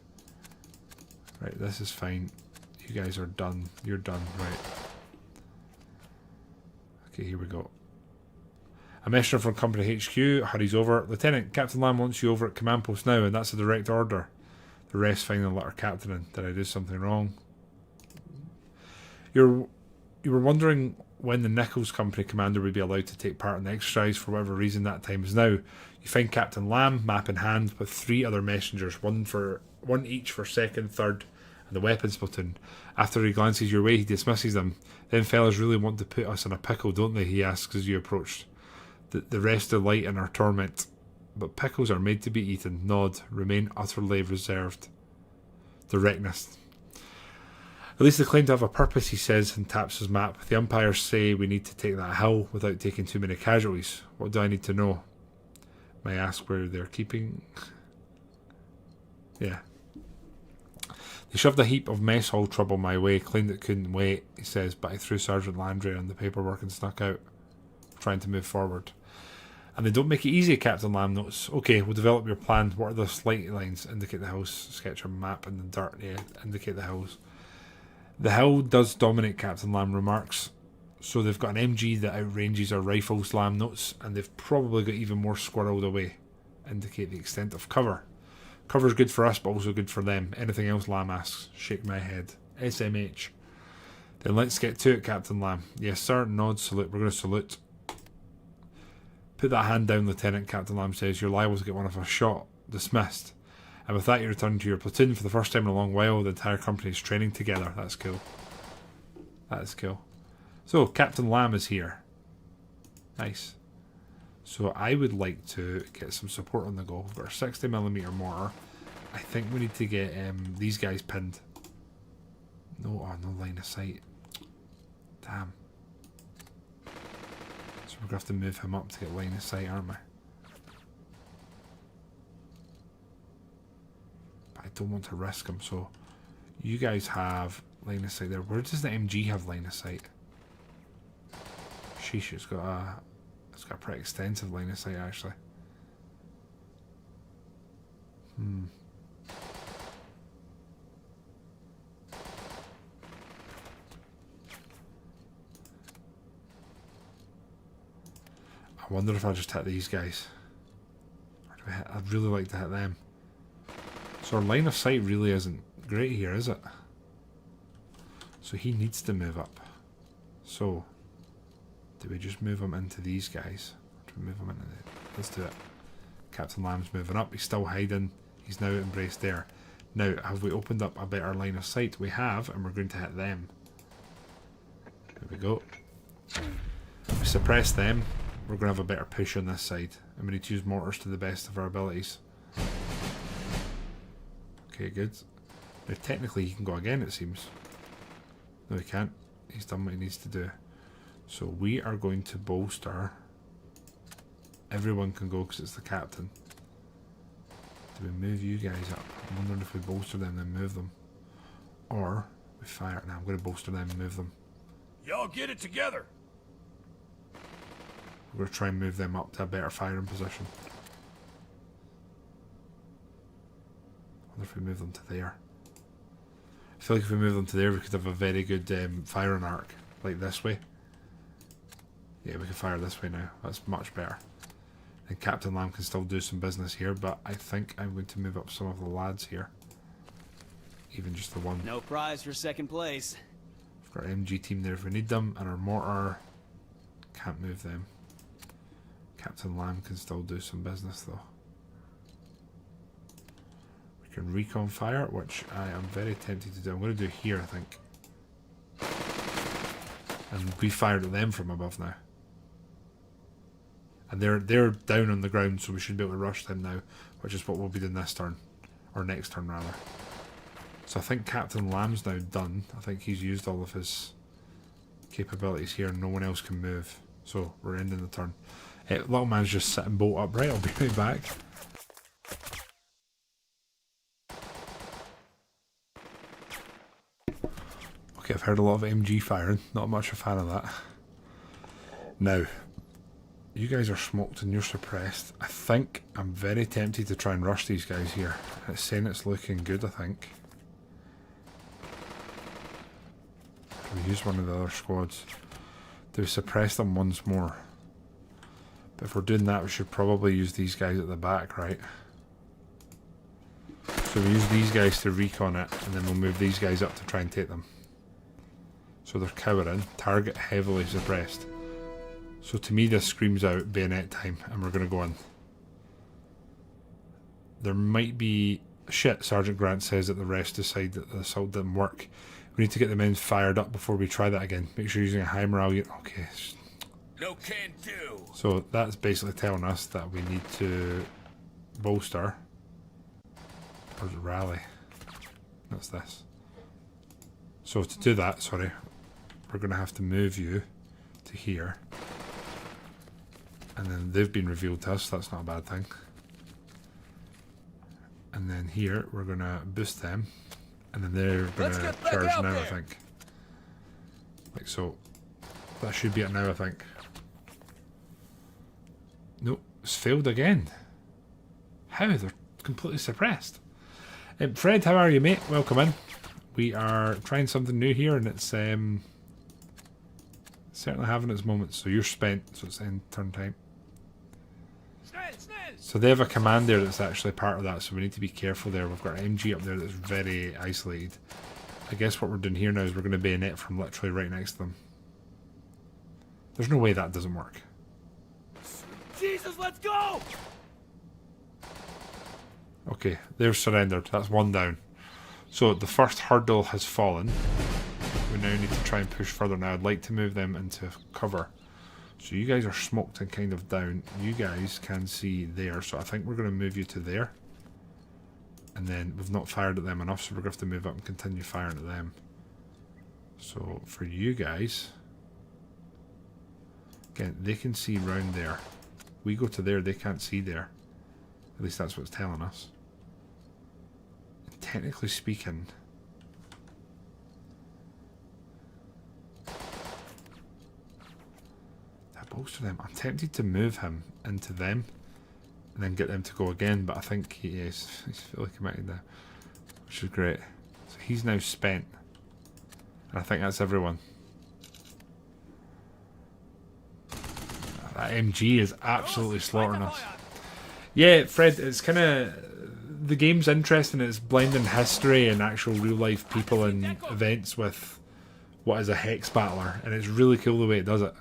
Speaker 1: Right, this is fine. You guys are done. You're done, right. Okay, here we go. A messenger from Company HQ hurries over. Lieutenant, Captain Lamb wants you over at command post now, and that's a direct order. The rest find the letter captain in. Did I do something wrong? You were wondering when the Nichols Company commander would be allowed to take part in the exercise. For whatever reason, that time is now. You find Captain Lamb, map in hand, with 3 other messengers, one each for 2nd, 3rd, and the weapons platoon. After he glances your way, he dismisses them. Them fellas really want to put us in a pickle, don't they? He asks as you approach. The rest are light in our torment, but pickles are made to be eaten. Nod, remain utterly reserved. Directness. At least they claim to have a purpose, he says, and taps his map. The umpires say we need to take that hill without taking too many casualties. What do I need to know? May I ask where they're keeping? Yeah. They shoved a heap of mess hall trouble my way, claimed it couldn't wait, he says, but I threw Sergeant Landry on the paperwork and snuck out, trying to move forward. And they don't make it easy, Captain Lamb notes. Okay, we'll develop your plan. What are the slight lines? Indicate the house. Sketch a map in the dirt. Yeah, indicate the hills. The hill does dominate, Captain Lamb remarks. So they've got an MG that outranges our rifles, Lamb notes, and they've probably got even more squirreled away. Indicate the extent of cover. Cover's good for us, but also good for them. Anything else, Lamb asks. Shake my head. SMH. Then let's get to it, Captain Lamb. Yes, sir. Nod, salute. We're going to salute. Put that hand down, Lieutenant, Captain Lamb says. You're liable to get one of us shot. Dismissed. And with that, you return to your platoon for the first time in a long while. The entire company is training together. That's cool. That is cool. So, Captain Lamb is here. Nice. So, I would like to get some support on the go. We've got our 60mm mortar. I think we need to get these guys pinned. No line of sight. Damn. So, we're going to have to move him up to get line of sight, aren't we? I don't want to risk him, so you guys have line of sight there. Where does the MG have line of sight? Sheesh, it's got a pretty extensive line of sight actually. I wonder if I just hit these guys. Or do I hit, I'd really like to hit them. So our line of sight really isn't great here, is it? So he needs to move up. So, do we just move him into these guys? Or do we move him into let's do it. Captain Lamb's moving up. He's still hiding. He's now embraced there. Now, have we opened up a better line of sight? We have, and we're going to hit them. There we go. If we suppress them, we're going to have a better push on this side. And we need to use mortars to the best of our abilities. Okay, good. Now, technically, he can go again, it seems. No, he can't. He's done what he needs to do. So, we are going to bolster. Everyone can go because it's the captain. Do we move you guys up? I'm wondering if we bolster them and move them. Or, we fire. Now, I'm going to bolster them and move them.
Speaker 4: Y'all get it together.
Speaker 1: We're going to try and move them up to a better firing position. I wonder if we move them to there. I feel like if we move them to there, we could have a very good firing arc. Like this way. Yeah, we can fire this way now. That's much better. And Captain Lamb can still do some business here, but I think I'm going to move up some of the lads here. Even just the one.
Speaker 10: No prize for second place.
Speaker 1: We've got our MG team there if we need them, and our mortar can't move them. Captain Lamb can still do some business though. We can recon fire, which I am very tempted to do. I'm going to do here, I think. And we fired at them from above now. And they're down on the ground, so we should be able to rush them now, which is what we'll be doing this turn. Or next turn, rather. So I think Captain Lamb's now done. I think he's used all of his capabilities here, and no one else can move. So we're ending the turn. Little man's just sitting bolt upright. I'll be right back. Okay, I've heard a lot of MG firing. Not much a fan of that. Now, you guys are smoked and you're suppressed. I think I'm very tempted to try and rush these guys here. It's saying it's looking good, I think. We use one of the other squads. Do we suppress them once more? But if we're doing that, we should probably use these guys at the back, right? So we use these guys to recon it, and then we'll move these guys up to try and take them. So they're cowering. Target heavily suppressed. So to me this screams out bayonet time, and we're going to go in. There might be... Shit, Sergeant Grant says that the rest decide that the assault didn't work. We need to get the men fired up before we try that again. Make sure you're using a high morale unit. Okay.
Speaker 4: No can do.
Speaker 1: So that's basically telling us that we need to bolster. Or rally. That's this. So to do that, sorry, we're going to have to move you to here. And then they've been revealed to us. That's not a bad thing. And then here, we're going to boost them. And then they're going to charge now, I think. Like so. That should be it now, I think. Nope, it's failed again. How? They're completely suppressed. Fred, how are you, mate? Welcome in. We are trying something new here, and it's certainly having its moments. So you're spent, so it's end turn time. So they have a command there that's actually part of that, so we need to be careful there. We've got an MG up there that's very isolated. I guess what we're doing here now is we're going to bayonet from literally right next to them. There's no way that doesn't work.
Speaker 4: Jesus, let's go!
Speaker 1: Okay, they've surrendered. That's one down. So the first hurdle has fallen. We now need to try and push further now. I'd like to move them into cover. So you guys are smoked and kind of down. You guys can see there. So I think we're going to move you to there. And then we've not fired at them enough, so we're going to have to move up and continue firing at them. So for you guys, again, they can see round there. We go to there, they can't see there. At least that's what it's telling us. And technically speaking, bolster them. I'm tempted to move him into them and then get them to go again, but I think he's fully committed now, which is great. So he's now spent, and I think that's everyone. That MG is absolutely slaughtering us. Yeah, Fred, it's kind of... The game's interesting. It's blending history and actual real-life people and events with what is a hex battler, and it's really cool the way it does it.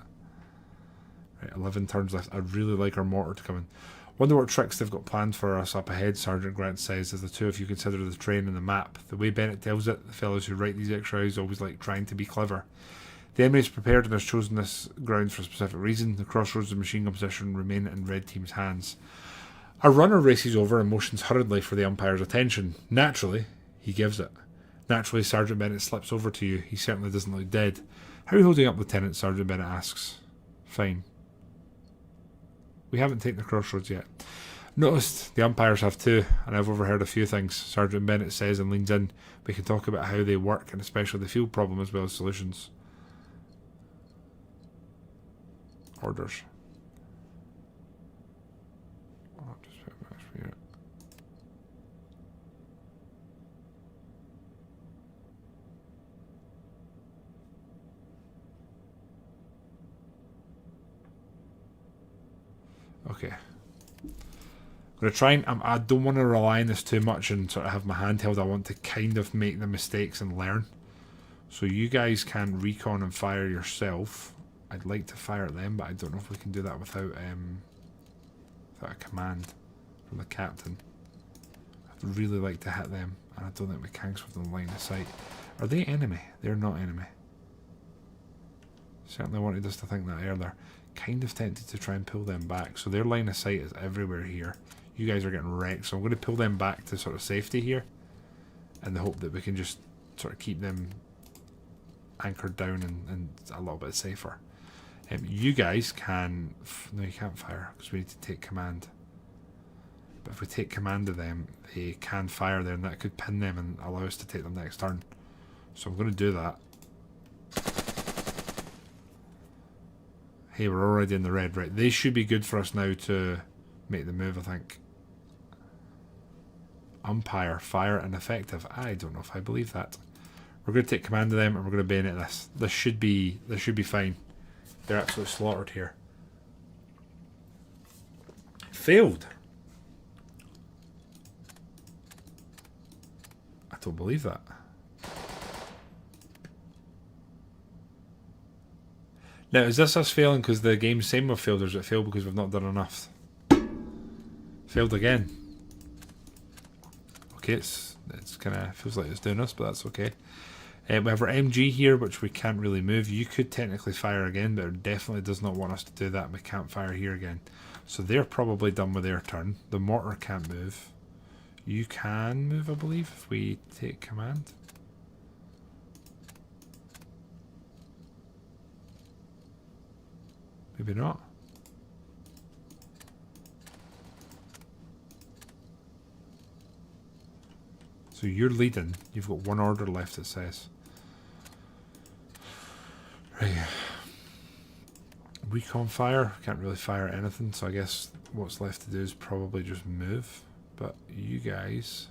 Speaker 1: Right, 11 turns left. I'd really like our mortar to come in. Wonder what tricks they've got planned for us up ahead, Sergeant Grant says, as the two of you consider the terrain and the map. The way Bennett tells it, the fellows who write these extras always like trying to be clever. The enemy is prepared and has chosen this ground for a specific reason. The crossroads of machine gun position remain in red team's hands. A runner races over and motions hurriedly for the umpire's attention. Naturally, he gives it. Naturally, Sergeant Bennett slips over to you. He certainly doesn't look dead. How are you holding up, Lieutenant? Sergeant Bennett asks. Fine. We haven't taken the crossroads yet. Noticed the umpires have too, and I've overheard a few things. Sergeant Bennett says and leans in. We can talk about how they work, and especially the field problem as well as solutions. Orders. I'll just put this for you. Okay. I'm going to try and... I don't want to rely on this too much and sort of have my handheld. I want to kind of make the mistakes and learn. So you guys can recon and fire yourself. I'd like to fire at them, but I don't know if we can do that without a command from the captain. I'd really like to hit them, and I don't think we can because we're in the line of sight. Are they enemy? They're not enemy. Certainly wanted us to think that earlier. Kind of tempted to try and pull them back. So their line of sight is everywhere here. You guys are getting wrecked, so I'm going to pull them back to sort of safety here, in the hope that we can just sort of keep them anchored down and a little bit safer. You guys can... No, you can't fire because we need to take command. But if we take command of them, they can fire there, and that could pin them and allow us to take them next turn. So I'm going to do that. Hey, we're already in the red. Right, they should be good for us now to make the move, I think. Umpire, fire, and effective. I don't know if I believe that. We're going to take command of them, and we're going to bayonet this. This should be fine. They're absolutely slaughtered here. Failed. I don't believe that. Now, is this us failing because the game's saying we've failed, or is it failed because we've not done enough? Failed again. Okay, it's kind of feels like it's doing us, but that's okay. We have our MG here, which we can't really move. You could technically fire again, but it definitely does not want us to do that. We can't fire here again. So they're probably done with their turn. The mortar can't move. You can move, I believe, if we take command. Maybe not. So you're leading. You've got one order left, it says. Right. Recon fire. Can't really fire anything, so I guess what's left to do is probably just move. But you guys...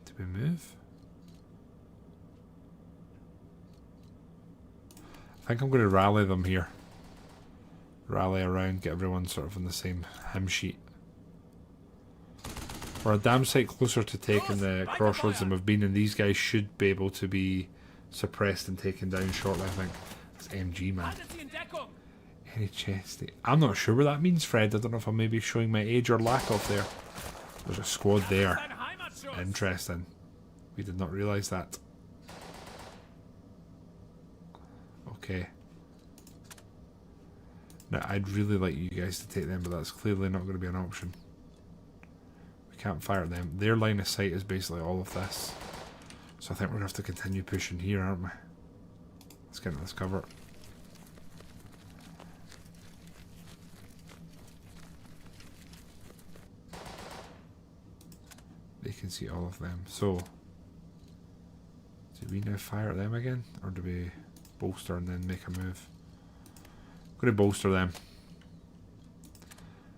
Speaker 1: Did we move? I think I'm going to rally them here. Rally around, get everyone sort of on the same hymn sheet. We're a damn sight closer to taking the crossroads than we've been, and these guys should be able to be suppressed and taken down shortly, I think. It's MG, man. Any chest? I'm not sure what that means, Fred. I don't know if I'm maybe showing my age or lack of there. There's a squad there. Interesting. We did not realise that. Okay. Now, I'd really like you guys to take them, but that's clearly not going to be an option. We can't fire them. Their line of sight is basically all of this. So I think we're going to have to continue pushing here, aren't we? Let's get into this cover. They can see all of them. So, do we now fire at them again? Or do we bolster and then make a move? I'm going to bolster them.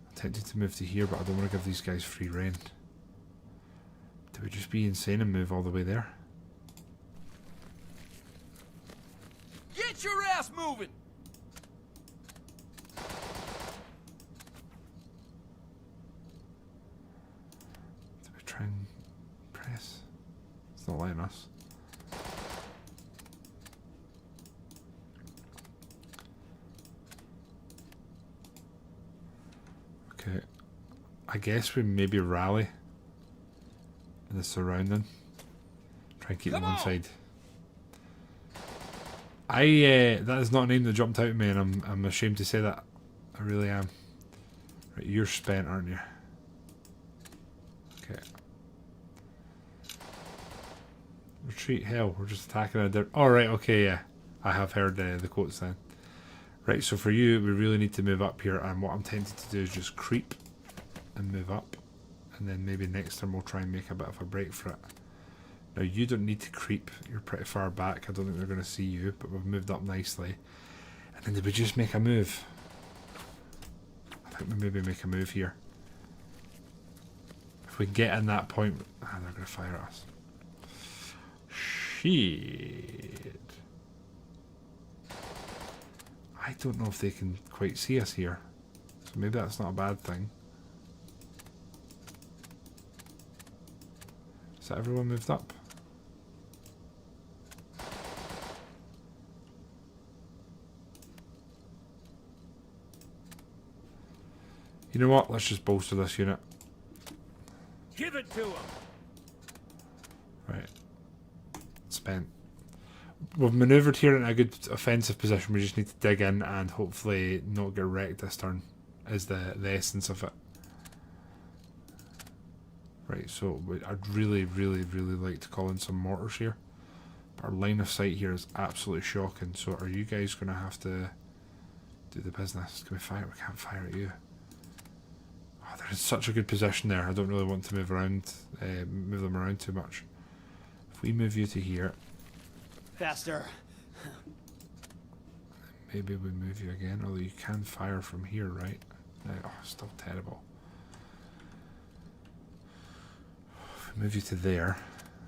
Speaker 1: I'm tempted to move to here, but I don't want to give these guys free rein. Do we just be insane and move all the way there?
Speaker 4: Get your ass moving!
Speaker 1: Do we try and press? It's not letting us. Okay, I guess we maybe rally in the surrounding. Try and keep them on side. That is not a name that jumped out at me, and I'm ashamed to say that. I really am. Right, you're spent, aren't you? Okay. Retreat, hell, we're just attacking a different... Oh, right, okay, yeah. I have heard the quotes then. Right, so for you, we really need to move up here, and what I'm tempted to do is just creep and move up, and then maybe next turn we'll try and make a bit of a break for it. Now, you don't need to creep, you're pretty far back, I don't think they're going to see you, but we've moved up nicely. And then did we just make a move? I think we maybe make a move here. If we get in that point... Ah, they're going to fire at us. Shit. I don't know if they can quite see us here. So maybe that's not a bad thing. Is that everyone moved up? You know what? Let's just bolster this unit.
Speaker 4: Give it to him!
Speaker 1: Right. Spent. We've manoeuvred here in a good offensive position. We just need to dig in and hopefully not get wrecked this turn, is the essence of it. Right, so I'd really, really, really like to call in some mortars here. But our line of sight here is absolutely shocking. So are you guys going to have to do the business? Can we fire? We can't fire at you. Oh, they're in such a good position there. I don't really want to move them around too much. If we move you to here...
Speaker 10: Faster.
Speaker 1: Maybe we move you again, although you can fire from here, right? No, oh, still terrible. If we move you to there,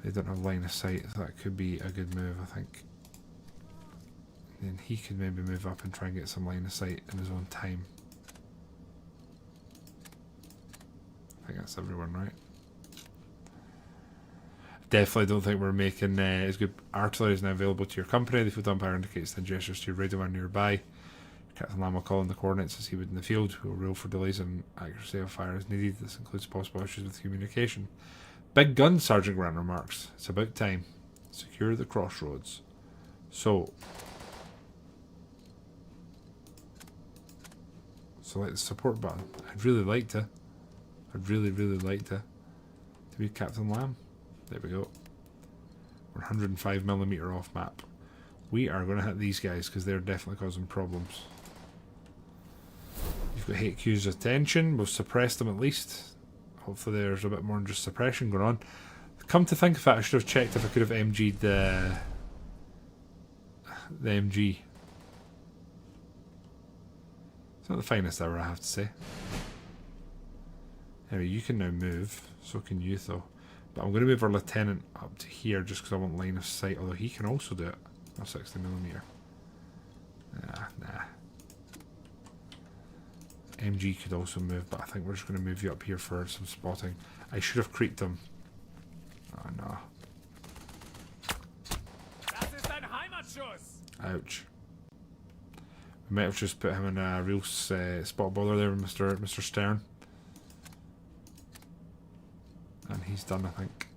Speaker 1: they don't have line of sight, so that could be a good move, I think. And then he could maybe move up and try and get some line of sight in his own time. I think that's everyone, right? definitely don't think we're making as good. Artillery is now available to your company. The field umpire indicates the gestures to your radio man nearby. Captain Lamb will call in the coordinates as he would in the field. We will rule for delays and accuracy of fire as needed. This includes possible issues with communication. Big gun, Sergeant Grant remarks. It's about time. Secure the crossroads. So, select the support button. I'd really like to. I'd really like to be Captain Lamb. There we go. We're 105mm off map. We are going to hit these guys because they're definitely causing problems. You've got HQ's attention. We'll suppress them at least. Hopefully there's a bit more than just suppression going on. Come to think of it, I should have checked if I could have MG'd the MG. It's not the finest ever, I have to say. Anyway, you can now move. So can you, though. But I'm going to move our lieutenant up to here just because I want line of sight. Although he can also do it. Oh, 60mm. Nah. MG could also move, but I think we're just going to move you up here for some spotting. I should have creeped him. Oh, no. Ouch. We might have just put him in a real spot bother there with Mr. Stern. And he's done, I think.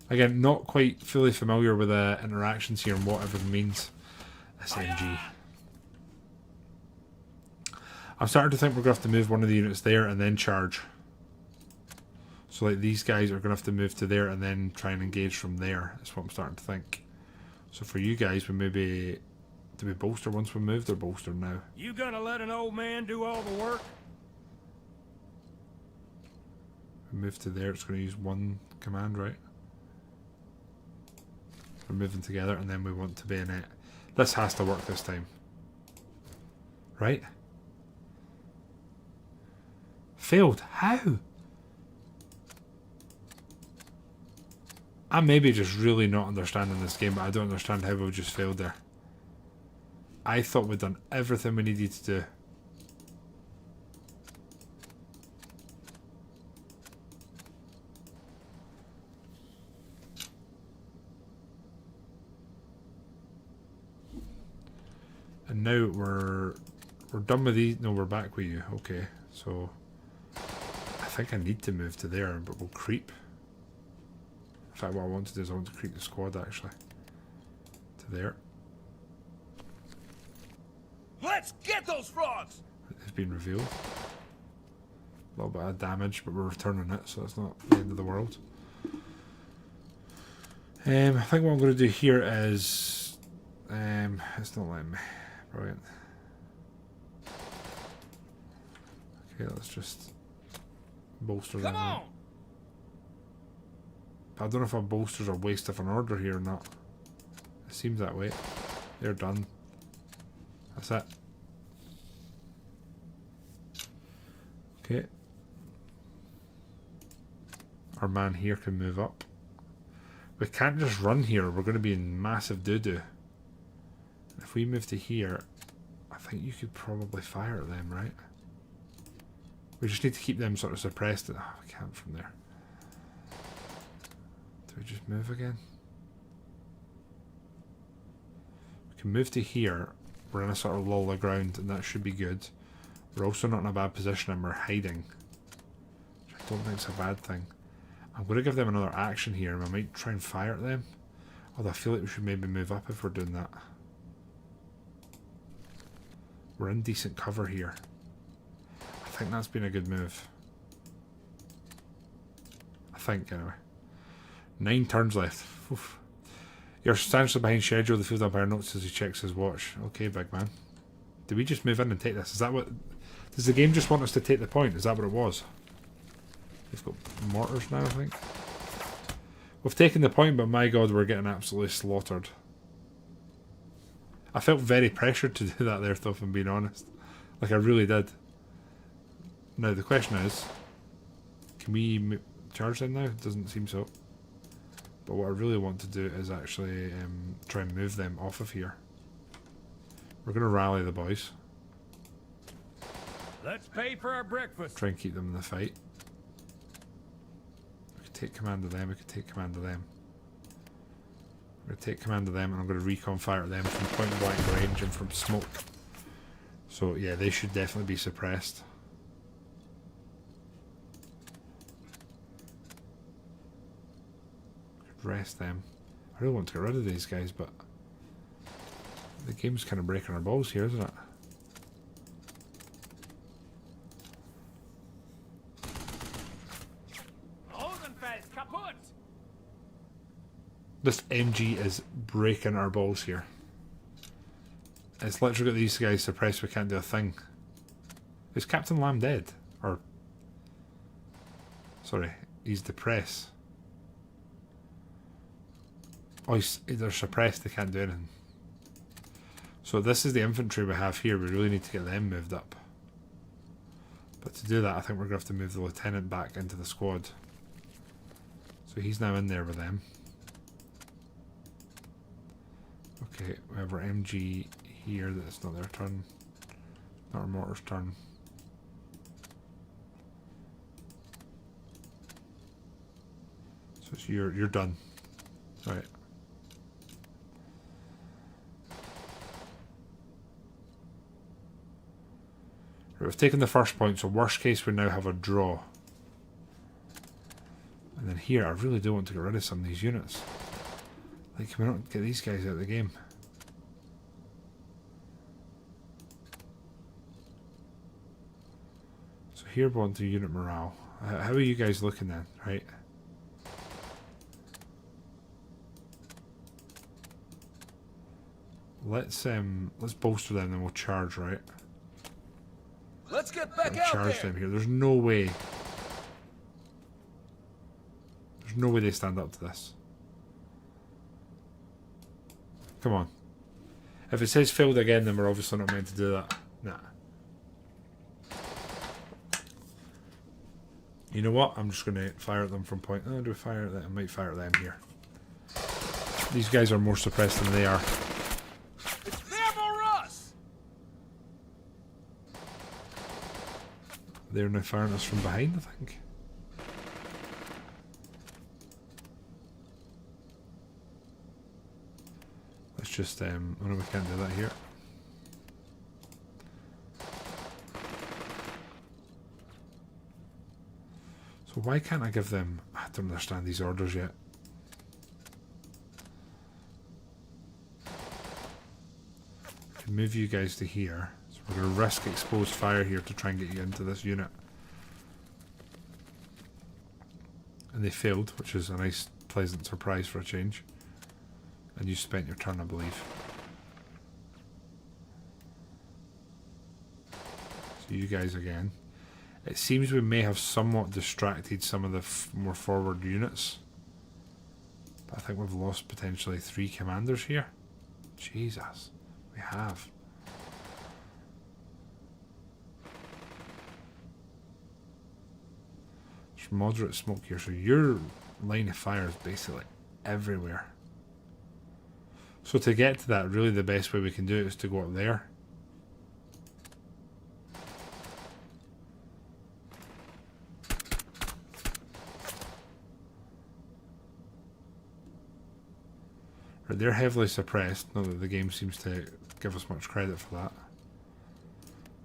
Speaker 1: Again, not quite fully familiar with the interactions here and what everything means. SMG. I'm starting to think we're going to have to move one of the units there and then charge. So like these guys are going to have to move to there and then try and engage from there. That's what I'm starting to think. So for you guys, we maybe... Do we bolster once we move? They're bolstered now.
Speaker 4: You gonna let an old man do all the work?
Speaker 1: We move to there, it's going to use one command, right? We're moving together and then we want to bayonet. This has to work this time. Right? Failed. How? I may be just really not understanding this game, but I don't understand how we've just failed there. I thought we'd done everything we needed to do. And now we're done with these. No, we're back with you. Okay, so I think I need to move to there, but we'll creep. In fact, what I want to do is I want to creep the squad actually to there.
Speaker 4: Let's get those frauds!
Speaker 1: It's been revealed. A little bit of damage, but we're returning it, so it's not the end of the world. I think what I'm going to do here is... it's not letting me. Brilliant. Okay, let's just bolster them.
Speaker 4: Come on!
Speaker 1: I don't know if our bolsters are a waste of an order here or not. It seems that way. They're done. That's it. Okay. Our man here can move up. We can't just run here. We're going to be in massive doo-doo. If we move to here, I think you could probably fire at them, right? We just need to keep them sort of suppressed. Oh, we can't from there. Do we just move again? We can move to here. We're in a sort of lull of ground, and that should be good. We're also not in a bad position, and we're hiding. Which I don't think is a bad thing. I'm going to give them another action here, and we might try and fire at them. Although I feel like we should maybe move up if we're doing that. We're in decent cover here. I think that's been a good move. I think, anyway. 9 turns left. Oof. You're substantially behind schedule, the field umpire notes as he checks his watch. Okay, big man. Did we just move in and take this? Is that what... Does the game just want us to take the point? Is that what it was? We've got mortars now, I think. We've taken the point, but my god, we're getting absolutely slaughtered. I felt very pressured to do that there, though, if I'm being honest. Like, I really did. Now, the question is... Can we charge them now? It doesn't seem so. But what I really want to do is actually try and move them off of here. We're going to rally the boys.
Speaker 4: Let's pay for our breakfast.
Speaker 1: Try and keep them in the fight. We could take command of them. We could take command of them. I'm going to take command of them, and I'm going to recon fire at them from point blank range and from smoke. So yeah, they should definitely be suppressed. Could rest them. I really want to get rid of these guys, but the game's kind of breaking our balls here, isn't it? This MG is breaking our balls here. It's literally got these guys suppressed, we can't do a thing. Is Captain Lamb dead? Or... Sorry, he's depressed. Oh, they're suppressed, they can't do anything. So this is the infantry we have here, we really need to get them moved up. But to do that, I think we're going to have to move the lieutenant back into the squad. So he's now in there with them. Okay, we have our MG here, that's not their turn. Not our mortar's turn. So it's you're done. Right. We've taken the first point, so worst case we now have a draw. And then here, I really do want to get rid of some of these units. Like, can we not get these guys out of the game? So here we want to unit morale. How are you guys looking then, right? Let's bolster them, then we'll charge, right?
Speaker 4: Let's get back
Speaker 1: We'll
Speaker 4: out
Speaker 1: charge
Speaker 4: there.
Speaker 1: them here. There's no way. There's no way they stand up to this. Come on. If it says failed again, then we're obviously not meant to do that. Nah. You know what? I'm just going to fire at them from point... Oh, do we fire at them? I might fire at them here. These guys are more suppressed than they are.
Speaker 4: It's them or us.
Speaker 1: They're now firing us from behind, I think. Let's just... oh no, we can't do that here. So why can't I give them... I don't understand these orders yet. I can move you guys to here. So we're going to risk exposed fire here to try and get you into this unit. And they failed, which is a nice, pleasant surprise for a change. And you spent your turn, I believe. So you guys again. It seems we may have somewhat distracted some of the more forward units. But I think we've lost potentially 3 commanders here. Jesus, we have. There's moderate smoke here, so your line of fire is basically everywhere. So to get to that, really the best way we can do it is to go up there. Right, they're heavily suppressed, not that the game seems to give us much credit for that.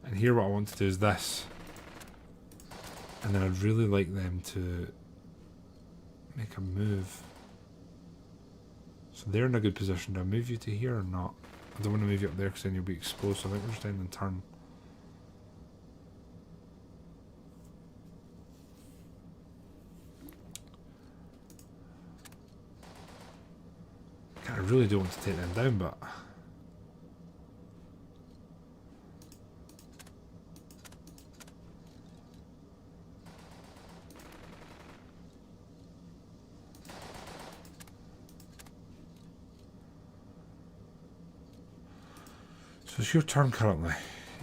Speaker 1: And here what I want to do is this. And then I'd really like them to make a move. So they're in a good position. Do I move you to here or not? I don't want to move you up there because then you'll be exposed, so I think we're just ending turn. I really do want to take them down, but... So it's your turn currently.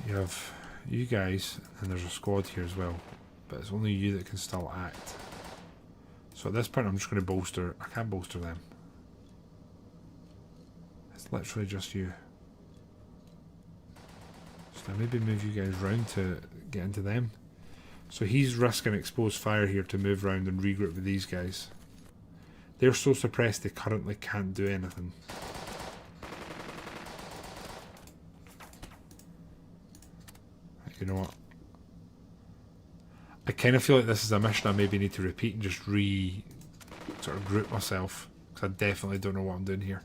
Speaker 1: You have you guys, and there's a squad here as well, but it's only you that can still act. So at this point I'm just going to bolster. I can't bolster them. It's literally just you. So I maybe move you guys round to get into them. So he's risking exposed fire here to move around and regroup with these guys. They're so suppressed they currently can't do anything. You know what? I kind of feel like this is a mission I maybe need to repeat and just sort of group myself, because I definitely don't know what I'm doing here.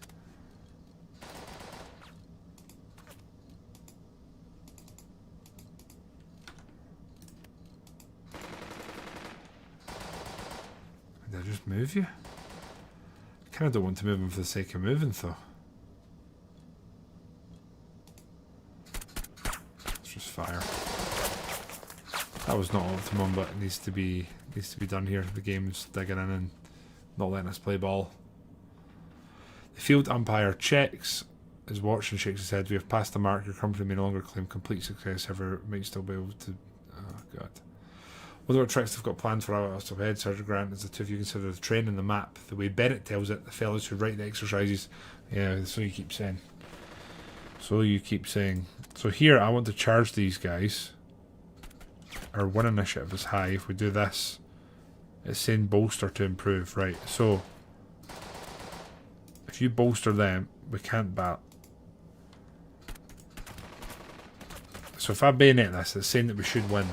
Speaker 1: Did I just move you? I kind of don't want to move him for the sake of moving though. Let's just fire. That was not optimum, but it needs to be done here. The game's digging in and not letting us play ball. The field umpire checks his watch and shakes his head. We have passed the mark. Your company may no longer claim complete success, however, it might still be able to. Oh god. Wonder what tricks they've got planned for us up ahead, Sergeant Grant. As the two of you consider the terrain and the map, the way Bennett tells it, the fellows who write the exercises. Yeah, so you keep saying. So you keep saying. So here, I want to charge these guys. Our win initiative is high. If we do this, it's saying bolster to improve, right? So if you bolster them, we can't bat. So if I bayonet this, it's saying that we should win.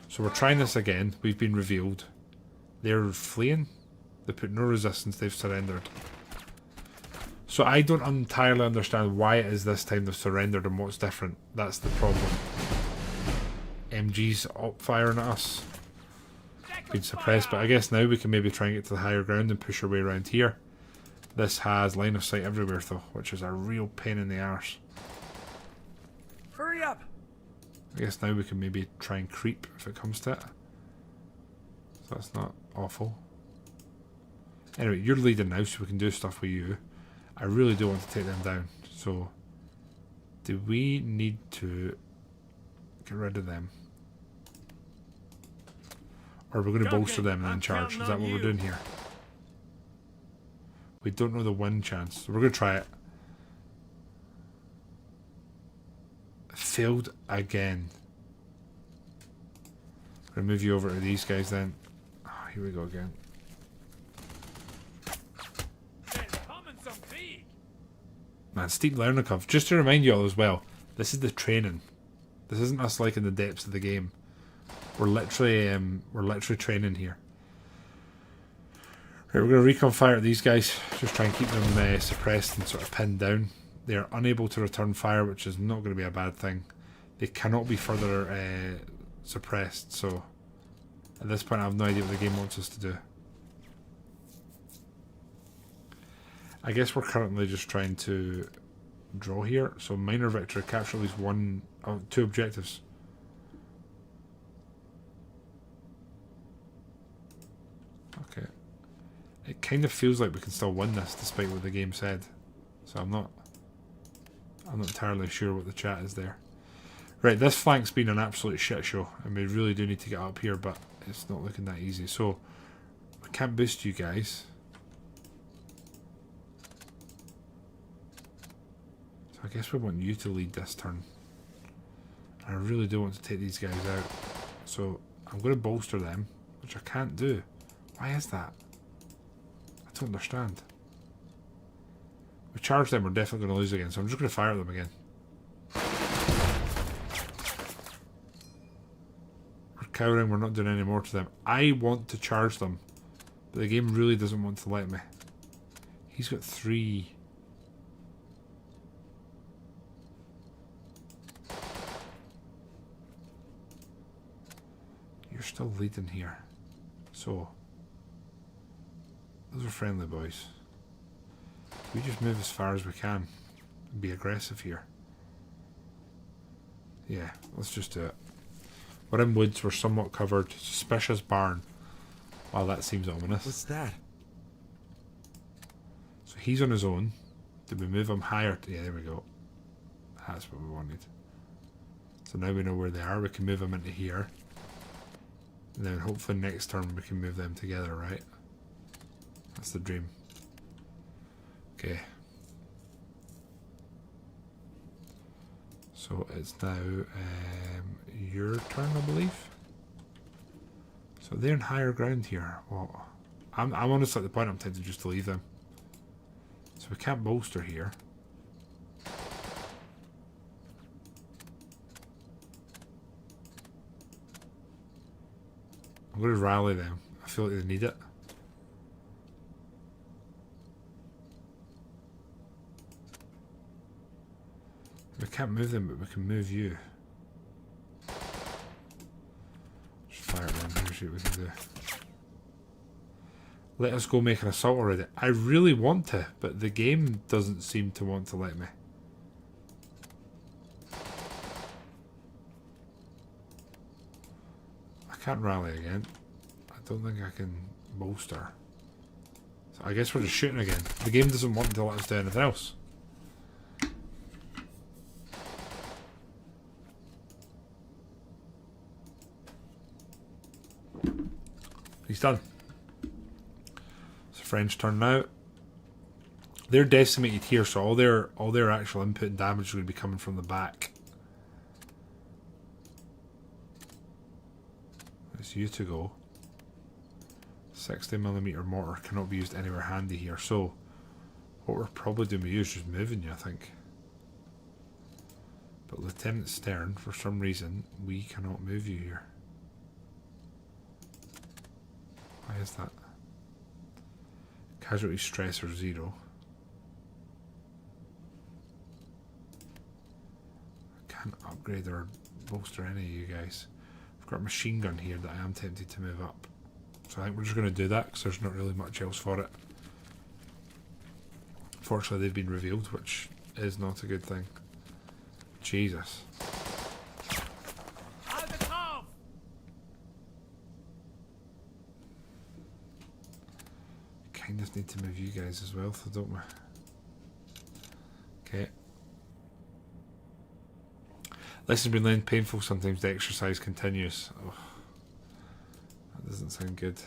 Speaker 1: So we're trying this again. We've been revealed. They're fleeing. They put no resistance. They've surrendered. So I don't entirely understand why it is this time they've surrendered and what's different. That's the problem. MG's up firing at us. Been suppressed, but I guess now we can maybe try and get to the higher ground and push our way around here. This has line of sight everywhere though, which is a real pain in the arse.
Speaker 4: Hurry up!
Speaker 1: I guess now we can maybe try and creep if it comes to it. So that's not awful. Anyway, you're leading now, so we can do stuff with you. I really do want to take them down. So, do we need to get rid of them? Or we're going to bolster them and then charge. Is that what we're doing here? We don't know the win chance. So we're going to try it. Failed again. I'll move you over to these guys then. Oh, here we go again. Man, steep learning curve. Just to remind you all as well, this is the training. This isn't us like in the depths of the game. We're literally training here. Right, we're going to recon fire at these guys. Just try and keep them suppressed and sort of pinned down. They are unable to return fire, which is not going to be a bad thing. They cannot be further suppressed, so at this point I have no idea what the game wants us to do. I guess we're currently just trying to draw here. So minor victory, capture at least two objectives. Okay. It kind of feels like we can still win this despite what the game said. So I'm not entirely sure what the chat is there. Right, this flank's been an absolute shit show, and we really do need to get up here, but it's not looking that easy. So we can't boost you guys. So I guess we want you to lead this turn. I really do want to take these guys out. So I'm going to bolster them, which I can't do. Why is that? I don't understand. We charge them, we're definitely going to lose again, so I'm just going to fire at them again. We're cowering, we're not doing any more to them. I want to charge them, but the game really doesn't want to let me. He's got 3. You're still leading here. So, those are friendly boys. We just move as far as we can and be aggressive here. Yeah, let's just do it. We're in woods, we're somewhat covered. Suspicious barn. Wow, that seems ominous.
Speaker 4: What's that?
Speaker 1: So he's on his own. Did we move him higher? Yeah, there we go. That's what we wanted. So now we know where they are. We can move them into here. And then hopefully next turn we can move them together, right? That's the dream. Okay. So it's now your turn, I believe. So they're in higher ground here. Well, I'm honestly at the point I'm tempted just to leave them. So we can't bolster here. I'm going to rally them. I feel like they need it. We can't move them, but we can move you. Just fire at them. Here's what we can do. Let us go make an assault already. I really want to, but the game doesn't seem to want to let me. I can't rally again. I don't think I can bolster. So I guess we're just shooting again. The game doesn't want to let us do anything else. He's done. It's the French turn now. They're decimated here, so all their actual input and damage is going to be coming from the back. It's you to go. 60mm mortar cannot be used anywhere handy here, so what we're probably doing with you is just moving you, I think. But Lieutenant Stern, for some reason, we cannot move you here. Why is that? Casualty stress or 0. I can't upgrade or bolster any of you guys. I've got a machine gun here that I am tempted to move up. So I think we're just going to do that because there's not really much else for it. Fortunately, they've been revealed, which is not a good thing. Jesus. Kind of need to move you guys as well, though, don't we? Okay. Lesson been learned, painful sometimes, the exercise continues. Oh, that doesn't sound good.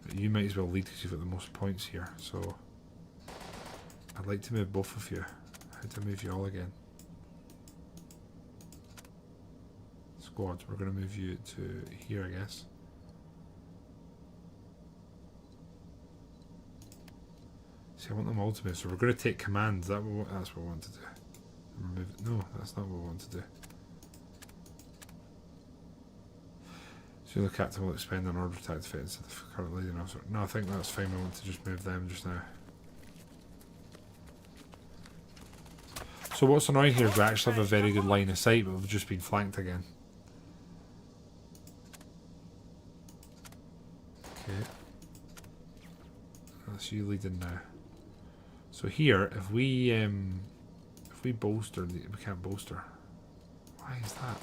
Speaker 1: But you might as well lead because you've got the most points here, so I'd like to move both of you. How to move you all again? Squad, we're going to move you to here, I guess. See, I want them all to move, so we're going to take commands. That's what we want to do. No, that's not what we want to do. So the captain will expend an order to activate instead of current leading officer. No, I think that's fine. We want to just move them just now. So what's annoying here is we actually have a very good line of sight, but we've just been flanked again. Okay. That's you leading now. So here, if we bolster, we can't bolster. Why is that?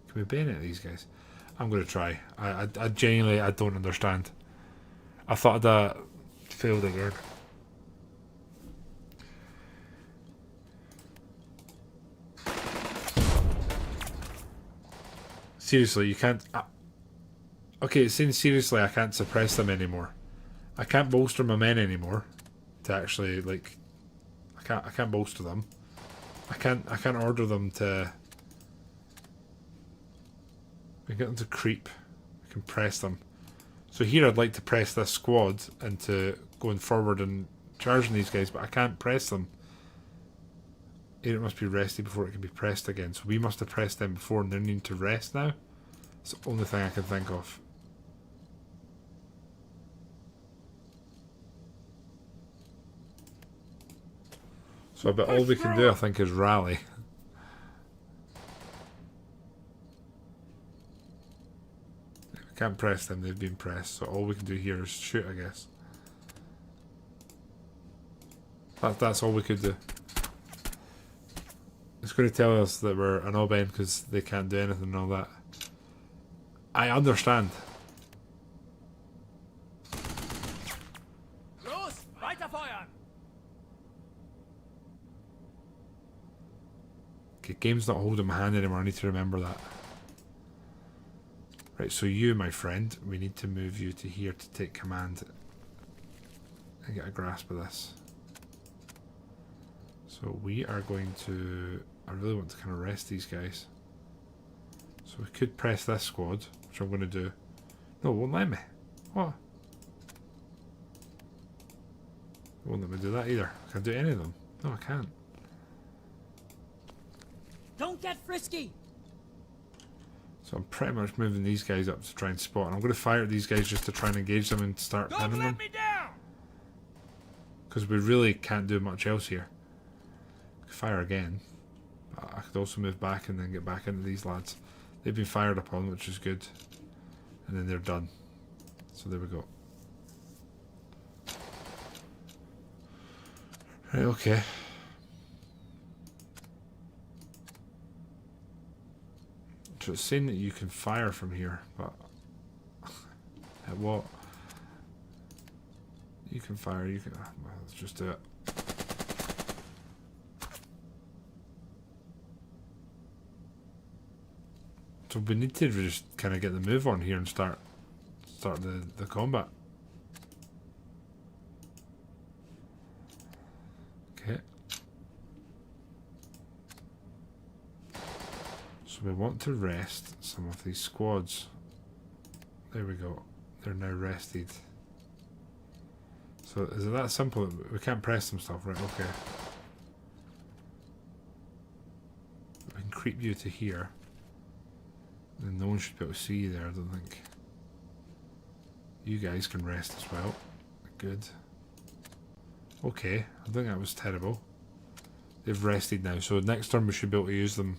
Speaker 1: Can we bayonet these guys? I'm going to try. I genuinely, I don't understand. I thought that failed again. Seriously, you can't... okay, saying seriously, I can't suppress them anymore. I can't bolster my men anymore. To actually, like... I can't bolster them. I can't order them to... We can get them to creep. We can press them. So here I'd like to press this squad into going forward and charging these guys, but I can't press them. It must be rested before it can be pressed again. So we must have pressed them before and they're needing to rest now. It's the only thing I can think of. So about all we can do, I think, is rally. We can't press them, they've been pressed. So all we can do here is shoot, I guess. That's all we could do. It's going to tell us that we're an all-bend because they can't do anything and all that. I understand.
Speaker 4: Los, weiterfeuern!
Speaker 1: Okay, game's not holding my hand anymore, I need to remember that. Right, so you, my friend, we need to move you to here to take command and get a grasp of this. So So we are going to... I really want to kind of rest these guys. So we could press this squad, which I'm going to do. No, it won't let me. What? It won't let me do that either. Can I do any of them? No, I can't.
Speaker 4: Don't get frisky.
Speaker 1: So I'm pretty much moving these guys up to try and spot. And I'm going to fire at these guys just to try and engage them and start pinning them.
Speaker 4: Me down.
Speaker 1: Because we really can't do much else here. I could fire again. But I could also move back and then get back into these lads. They've been fired upon, which is good. And then they're done. So there we go. Right, okay. So it's saying that you can fire from here, but at what? You can fire, you can... Well, let's just do it. So we need to just kind of get the move on here and start the combat. Okay. So we want to rest some of these squads. There we go. They're now rested. So is it that simple? We can't press some stuff, right? Okay. We can creep you to here. And no one should be able to see you there, I don't think. You guys can rest as well. Good. Okay, I think that was terrible. They've rested now, so next turn we should be able to use them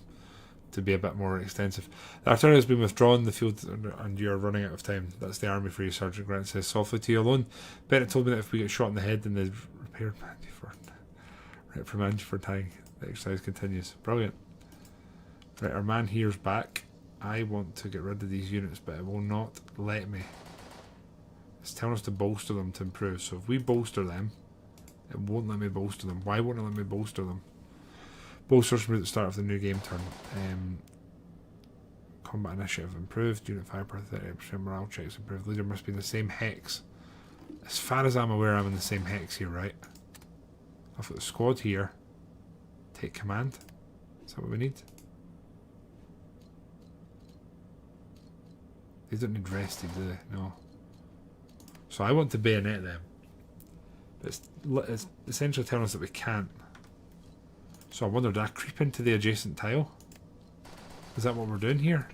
Speaker 1: to be a bit more extensive. The artillery has been withdrawn the field and you're running out of time. That's the army for you, Sergeant Grant says softly to you alone. Bennett told me that if we get shot in the head then the reprimand for tying. The exercise continues. Brilliant. Right, our man here's back. I want to get rid of these units, but it will not let me. It's telling us to bolster them to improve. So if we bolster them, it won't let me bolster them. Why won't it let me bolster them? Bolsters from at the start of the new game turn. Combat initiative improved. Unit fire per 30%. Morale checks improved. Leader must be in the same hex. As far as I'm aware, I'm in the same hex here, right? I've got the squad here. Take command. Is that what we need? They don't need rested, do they? No. So I want to bayonet them. But it's essentially telling us that we can't. So I wonder, did I creep into the adjacent tile? Is that what we're doing here?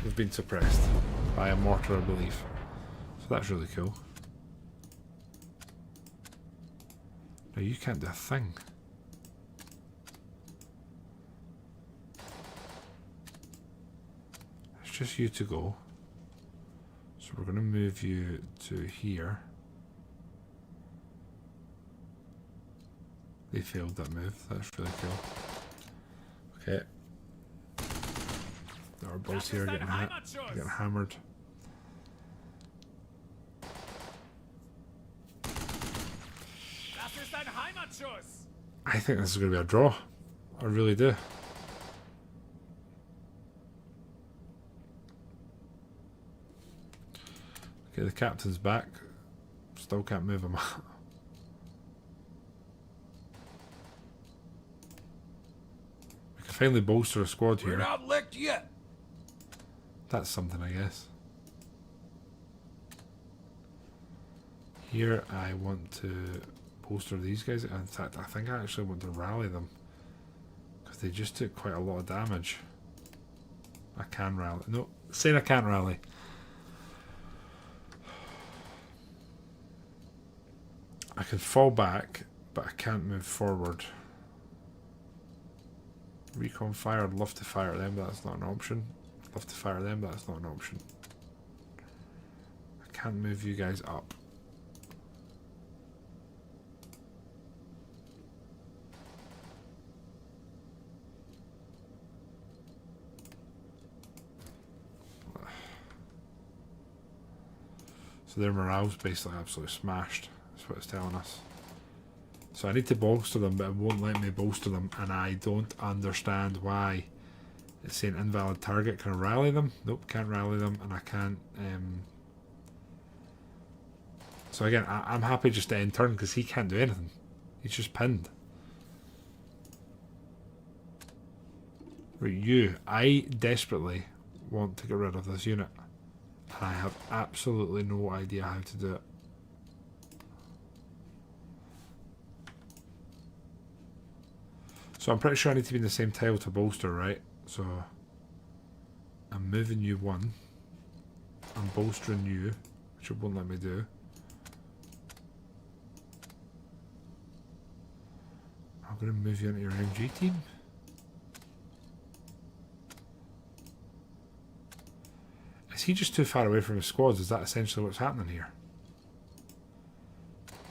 Speaker 1: We've been suppressed by a mortar, I believe. So that's really cool. Now you can't do a thing. It's just you to go. So we're going to move you to here. They failed that move. That's really cool. Okay. Our boys here are getting hammered. I think this is going to be a draw. I really do. Okay, the captain's back. Still can't move him. We can finally bolster a squad here.
Speaker 4: We're not licked yet.
Speaker 1: That's something, I guess. Here I want to bolster these guys. In fact, I think I actually want to rally them. Because they just took quite a lot of damage. I can rally. No, saying I can't rally. I can fall back, but I can't move forward. Recon fire, I'd love to fire them, but that's not an option. I'd love to fire them, but that's not an option. I can't move you guys up. So their morale's basically absolutely smashed. That's what it's telling us. So I need to bolster them, but it won't let me bolster them, and I don't understand why. It's saying invalid target. Can I rally them? Nope, can't rally them, and I can't. So again, I'm happy just to end turn because he can't do anything. He's just pinned. Right, you. I desperately want to get rid of this unit. And I have absolutely no idea how to do it. So I'm pretty sure I need to be in the same tile to bolster, right? So I'm moving you one. I'm bolstering you, which it won't let me do. I'm going to move you into your MG team. Is he just too far away from his squads? Is that essentially what's happening here?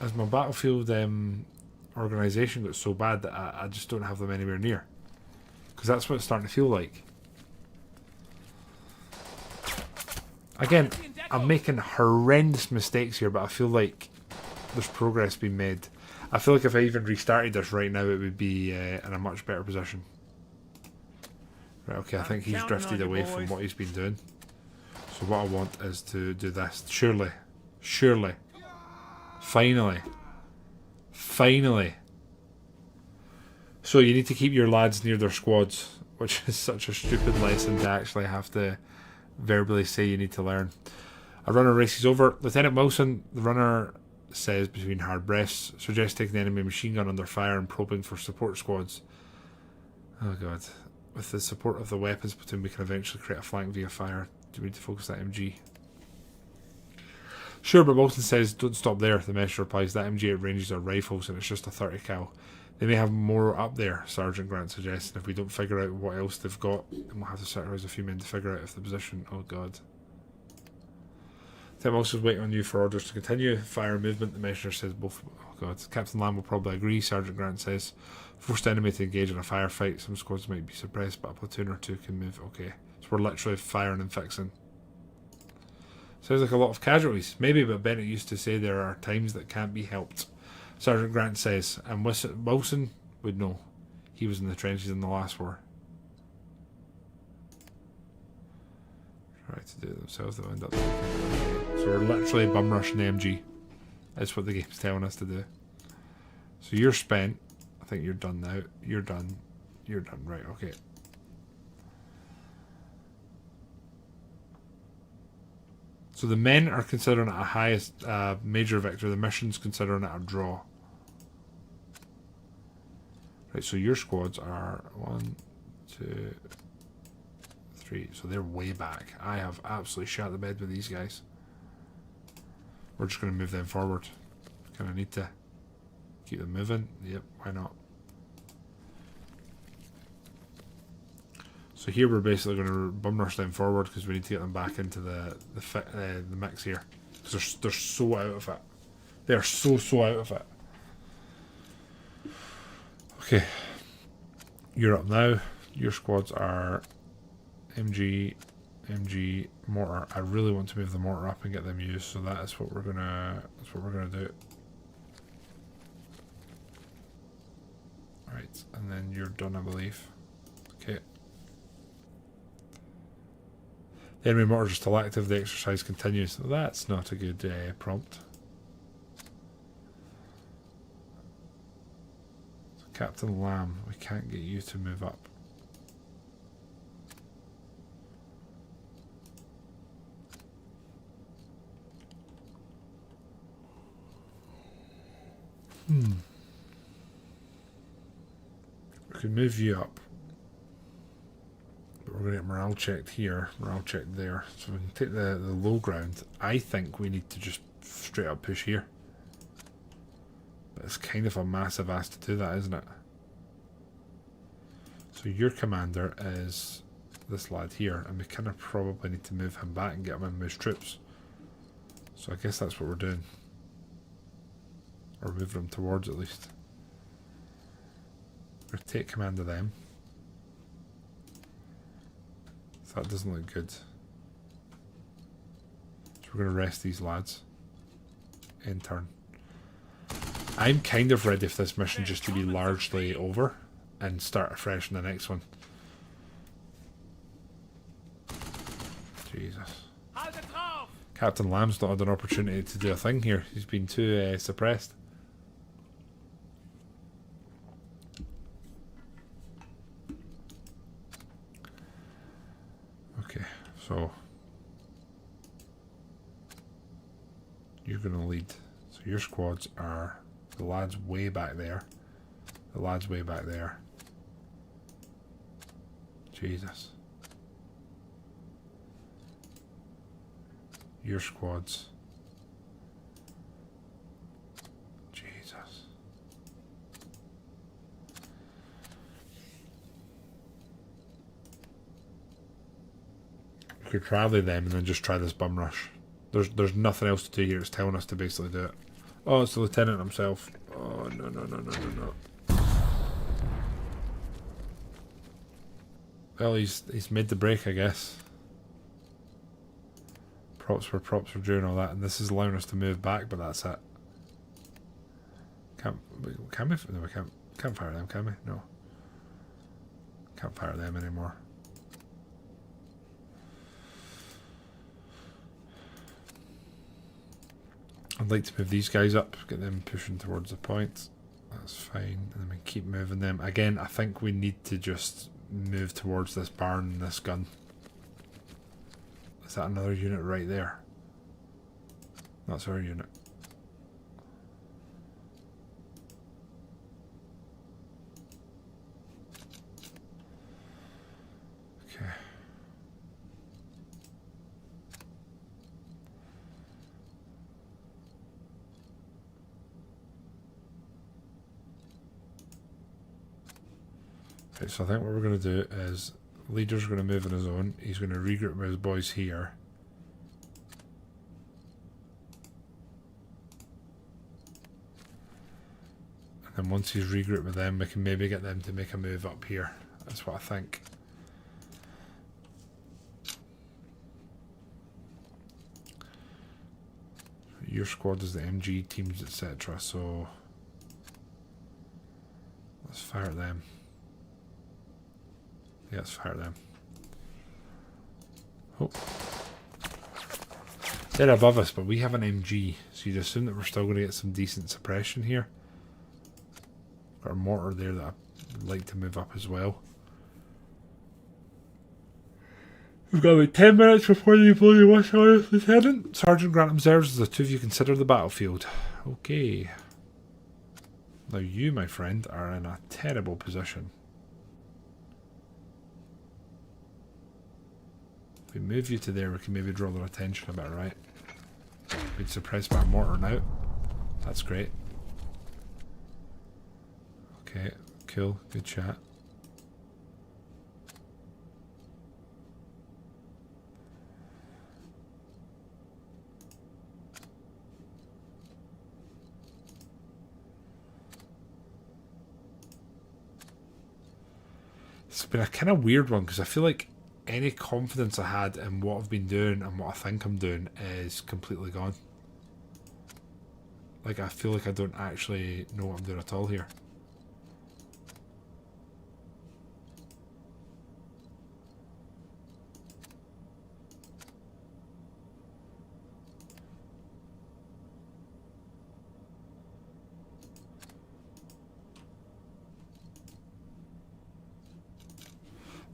Speaker 1: As my battlefield organisation got so bad that I just don't have them anywhere near. Because that's what it's starting to feel like. Again, I'm making horrendous mistakes here, but I feel like there's progress being made. I feel like if I even restarted this right now, it would be in a much better position. Right, okay, I think he's drifted away from what he's been doing. So what I want is to do this. Surely. Surely. Finally. Finally. So you need to keep your lads near their squads, which is such a stupid lesson to actually have to verbally say you need to learn. A runner races over. Lieutenant Wilson, the runner says between hard breaths, suggests taking the enemy machine gun under fire and probing for support squads. Oh god. With the support of the weapons platoon, we can eventually create a flank via fire. Do we need to focus that MG? Sure, but Wilson says don't stop there. The messenger replies that MG at ranges are rifles and it's just a 30 cal. They may have more up there, Sergeant Grant suggests, and if we don't figure out what else they've got, then we'll have to sacrifice a few men to figure out if the position... Oh god. Tim Wilson's waiting on you for orders to continue. Fire movement, the messenger says both... Oh god. Captain Lamb will probably agree, Sergeant Grant says. Forced enemy to engage in a firefight. Some squads might be suppressed, but a platoon or two can move. Okay. So we're literally firing and fixing. Sounds like a lot of casualties. Maybe, but Bennett used to say there are times that can't be helped. Sergeant Grant says, and Wilson would know. He was in the trenches in the last war. Try to do it themselves, they'll end up taking it. So we're literally bum rushing the MG. That's what the game's telling us to do. So you're spent. I think you're done now. You're done. You're done. Right, okay. So the men are considering it a highest major victory. The mission's considering it a draw. Right, so your squads are 1, 2, 3. So they're way back. I have absolutely shot the bed with these guys. We're just going to move them forward. Kind of need to keep them moving. Yep, why not? So here we're basically going to bum rush them forward because we need to get them back into the mix here. Because they're so out of it. They're so out of it. Okay. You're up now. Your squads are MG, mortar. I really want to move the mortar up and get them used, so that is what we're gonna do. Right, and then you're done, I believe. Okay. The enemy mortars are still active, the exercise continues. That's not a good prompt. So Captain Lamb, we can't get you to move up. We can move you up. But we're going to get morale checked here, morale checked there. So we can take the low ground. I think we need to just straight up push here. But it's kind of a massive ask to do that, isn't it? So your commander is this lad here, and we kind of probably need to move him back and get him in with his troops. So I guess that's what we're doing. Or move them towards at least. We're going to take command of them. So that doesn't look good. So we're going to rest these lads. In turn. I'm kind of ready for this mission just to be largely over and start afresh in the next one. Jesus. Captain Lamb's not had an opportunity to do a thing here. He's been too suppressed. You're going to lead. So your squads are the lads way back there. The lads way back there. Jesus. Your squads. Jesus. We could rally them and then just try this bum rush. There's nothing else to do here. It's telling us to basically do it. Oh, it's the lieutenant himself. Oh, no, no, no, no, no, no. Well, he's made the break, I guess. Props for doing all that, and this is allowing us to move back, but that's it. Can we? No, we can't fire them, can we? No. Can't fire them anymore. I'd like to move these guys up, get them pushing towards the point. That's fine, and then we keep moving them. Again, I think we need to just move towards this barn and this gun. Is that another unit right there? That's our unit. Okay. Okay, so I think what we're going to do is leader's going to move on his own. He's going to regroup with his boys here. And then once he's regrouped with them, we can maybe get them to make a move up here. That's what I think. Your squad is the MG teams, etc. So let's fire at them. Yeah, let's fire them. Oh. They're above us, but we have an MG, so you'd assume that we're still going to get some decent suppression here. Got a mortar there that I'd like to move up as well. We've got about 10 minutes before the bloody wish on us, Lieutenant. Sergeant Grant observes as the two of you consider the battlefield. Okay. Now you, my friend, are in a terrible position. If we move you to there, we can maybe draw their attention a bit, right? We'd suppress by a mortar now. That's great. Okay, cool. Good chat. It's been a kind of weird one because I feel like any confidence I had in what I've been doing and what I think I'm doing is completely gone. Like, I feel like I don't actually know what I'm doing at all here.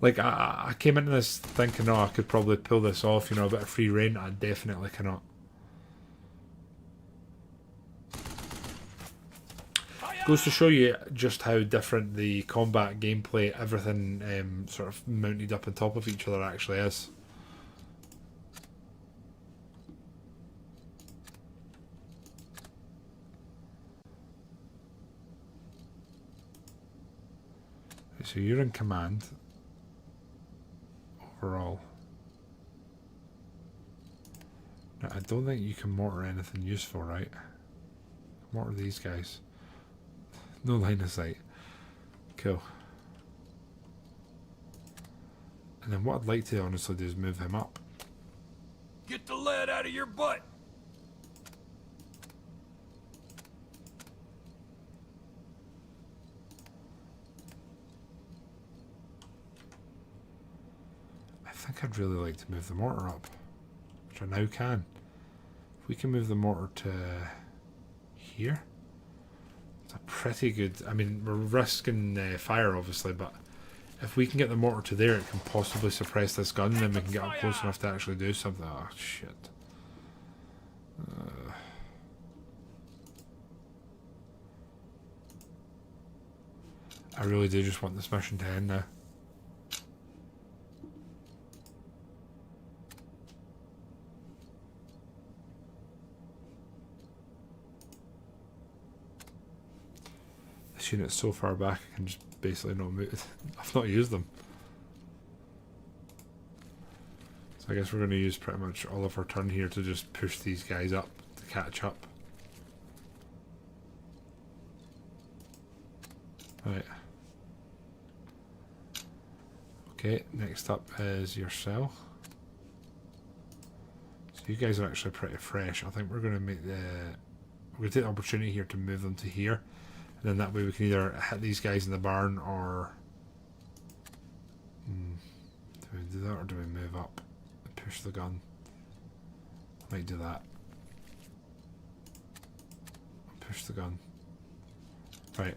Speaker 1: Like, I came into this thinking, oh, I could probably pull this off, you know, a bit of free reign. I definitely cannot. Goes to show you just how different the combat, gameplay, everything sort of mounted up on top of each other actually is. So you're in command. Overall. Now, I don't think you can mortar anything useful, right? Mortar these guys. No line of sight. Cool. And then what I'd like to honestly do is move him up.
Speaker 4: Get the lead out of your butt.
Speaker 1: I think I'd really like to move the mortar up, which I now can. If we can move the mortar to here, it's a pretty good. I mean, we're risking fire obviously, but if we can get the mortar to there, it can possibly suppress this gun, and then we can get up close enough to actually do something. Oh shit! I really do just want this mission to end now. This unit's so far back I can just basically not move. I've not used them. So I guess we're going to use pretty much all of our turn here to just push these guys up, to catch up. Right. Okay, next up is yourself. So you guys are actually pretty fresh. I think we're going to make we're going to take the opportunity here to move them to here. And then that way we can either hit these guys in the barn or... do we do that or do we move up and push the gun? Might do that. Push the gun. Right.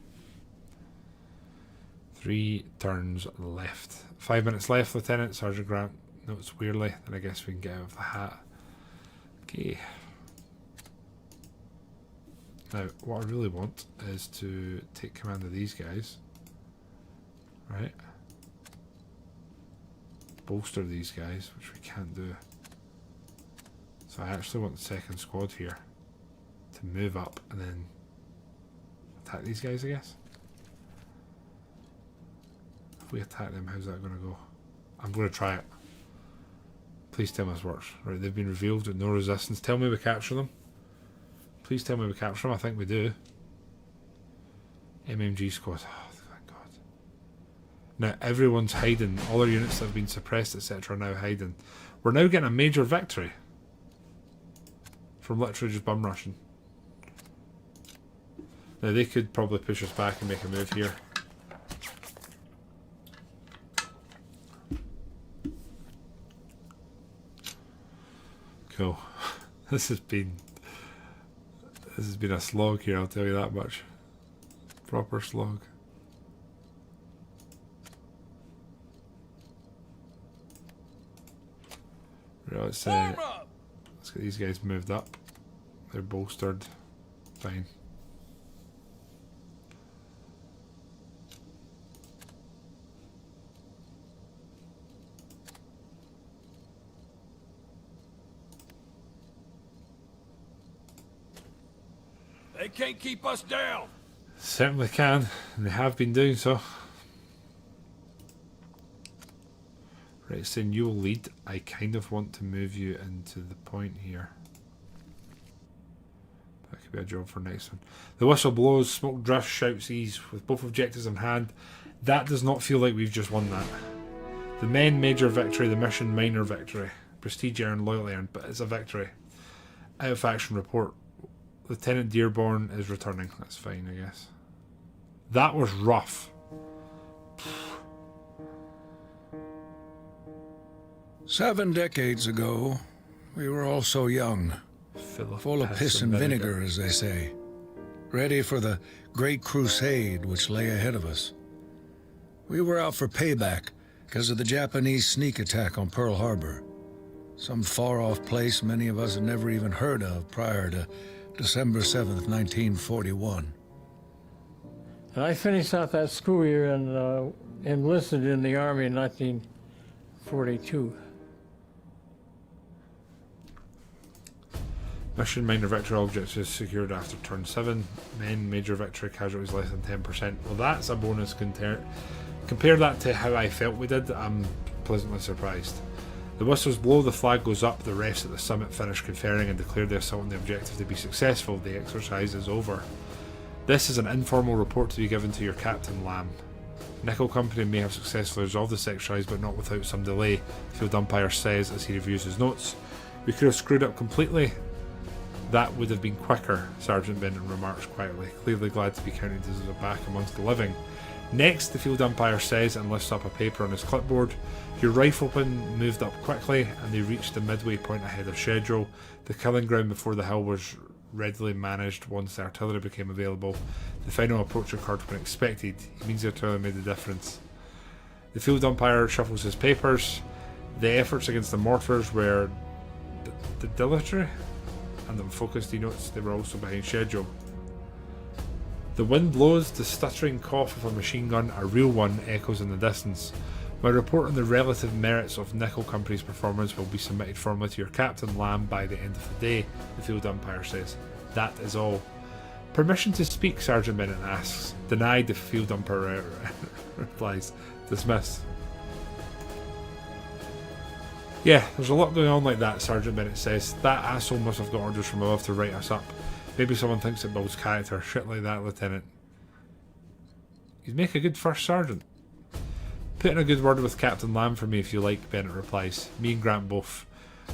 Speaker 1: 3 turns left. 5 minutes left, Lieutenant. Sergeant Grant notes weirdly. Then I guess we can get out of the hat. Okay. Now, what I really want is to take command of these guys. Right. Bolster these guys, which we can't do. So I actually want the second squad here to move up and then attack these guys, I guess. If we attack them, how's that going to go? I'm going to try it. Please tell me this works. Right, they've been revealed with no resistance. Tell me we capture them. Please tell me we capture them. I think we do. MMG squad. Oh, thank God. Now everyone's hiding. All our units that have been suppressed, etc. are now hiding. We're now getting a major victory. From literally just bum rushing. Now they could probably push us back and make a move here. Cool. This has been a slog here, I'll tell you that much. Proper slog. Right, let's get these guys moved up. They're bolstered. Fine.
Speaker 4: They can't keep us down.
Speaker 1: Certainly can, and they have been doing so. Right, saying you will lead. I kind of want to move you into the point here. That could be a job for next one. The whistle blows, smoke drifts, shouts ease. With both objectives in hand, that does not feel like we've just won that. The men major victory, the mission minor victory. Prestige earned, loyalty earned, but it's a victory. Out of action report. Lieutenant Dearborn is returning. That's fine, I guess. That was rough.
Speaker 5: "7 decades ago, we were all so young. Full of piss and vinegar, as they say. Ready for the great crusade which lay ahead of us. We were out for payback because of the Japanese sneak attack on Pearl Harbor. Some far-off place many of us had never even heard of prior to December 7th, 1941.
Speaker 11: I finished out that school year and enlisted in the Army in 1942.
Speaker 1: Mission minor victory objects is secured after turn 7. Men major victory casualties less than 10%. Well, that's a bonus. Compare that to how I felt we did. I'm pleasantly surprised. The whistles blow, the flag goes up, the refs at the summit finish conferring and declare the assault on the objective to be successful. The exercise is over. This is an informal report to be given to your Captain Lamb. Nickel Company may have successfully resolved this exercise, but not without some delay, Field Umpire says as he reviews his notes. We could have screwed up completely. That would have been quicker, Sergeant Benton remarks quietly, clearly glad to be counted as back amongst the living. Next, the Field Umpire says and lifts up a paper on his clipboard. Your riflemen moved up quickly and they reached the midway point ahead of schedule. The killing ground before the hill was readily managed once the artillery became available. The final approach occurred when expected. He means the artillery made the difference. The Field Umpire shuffles his papers. The efforts against the mortars were dilatory and unfocused. He notes they were also behind schedule. The wind blows, the stuttering cough of a machine gun, a real one, echoes in the distance. My report on the relative merits of Nickel Company's performance will be submitted formally to your Captain Lamb by the end of the day, the field umpire says. That is all. Permission to speak, Sergeant Bennett asks. Denied, the field umpire replies. Dismissed. Yeah, there's a lot going on like that, Sergeant Bennett says. That asshole must have got orders from above to write us up. Maybe someone thinks it builds character. Shit like that, Lieutenant. You'd make a good first sergeant. Put in a good word with Captain Lamb for me if you like, Bennett replies. Me and Grant both.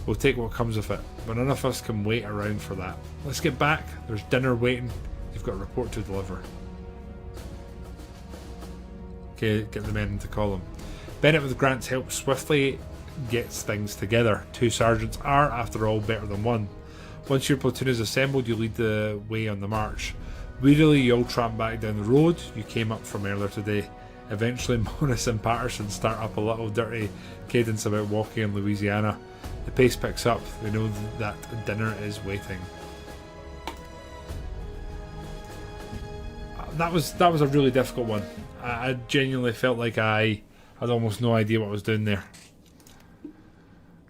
Speaker 1: We'll take what comes of it, but none of us can wait around for that. Let's get back. There's dinner waiting. You've got a report to deliver. Okay, get the men into column. Bennett, with Grant's help, swiftly gets things together. 2 sergeants are, after all, better than 1. Once your platoon is assembled, you lead the way on the march. Wearily, you all tramp back down the road you came up from earlier today. Eventually, Morris and Patterson start up a little dirty cadence about walking in Louisiana. The pace picks up. They know that dinner is waiting. That was a really difficult one. I genuinely felt like I had almost no idea what I was doing there.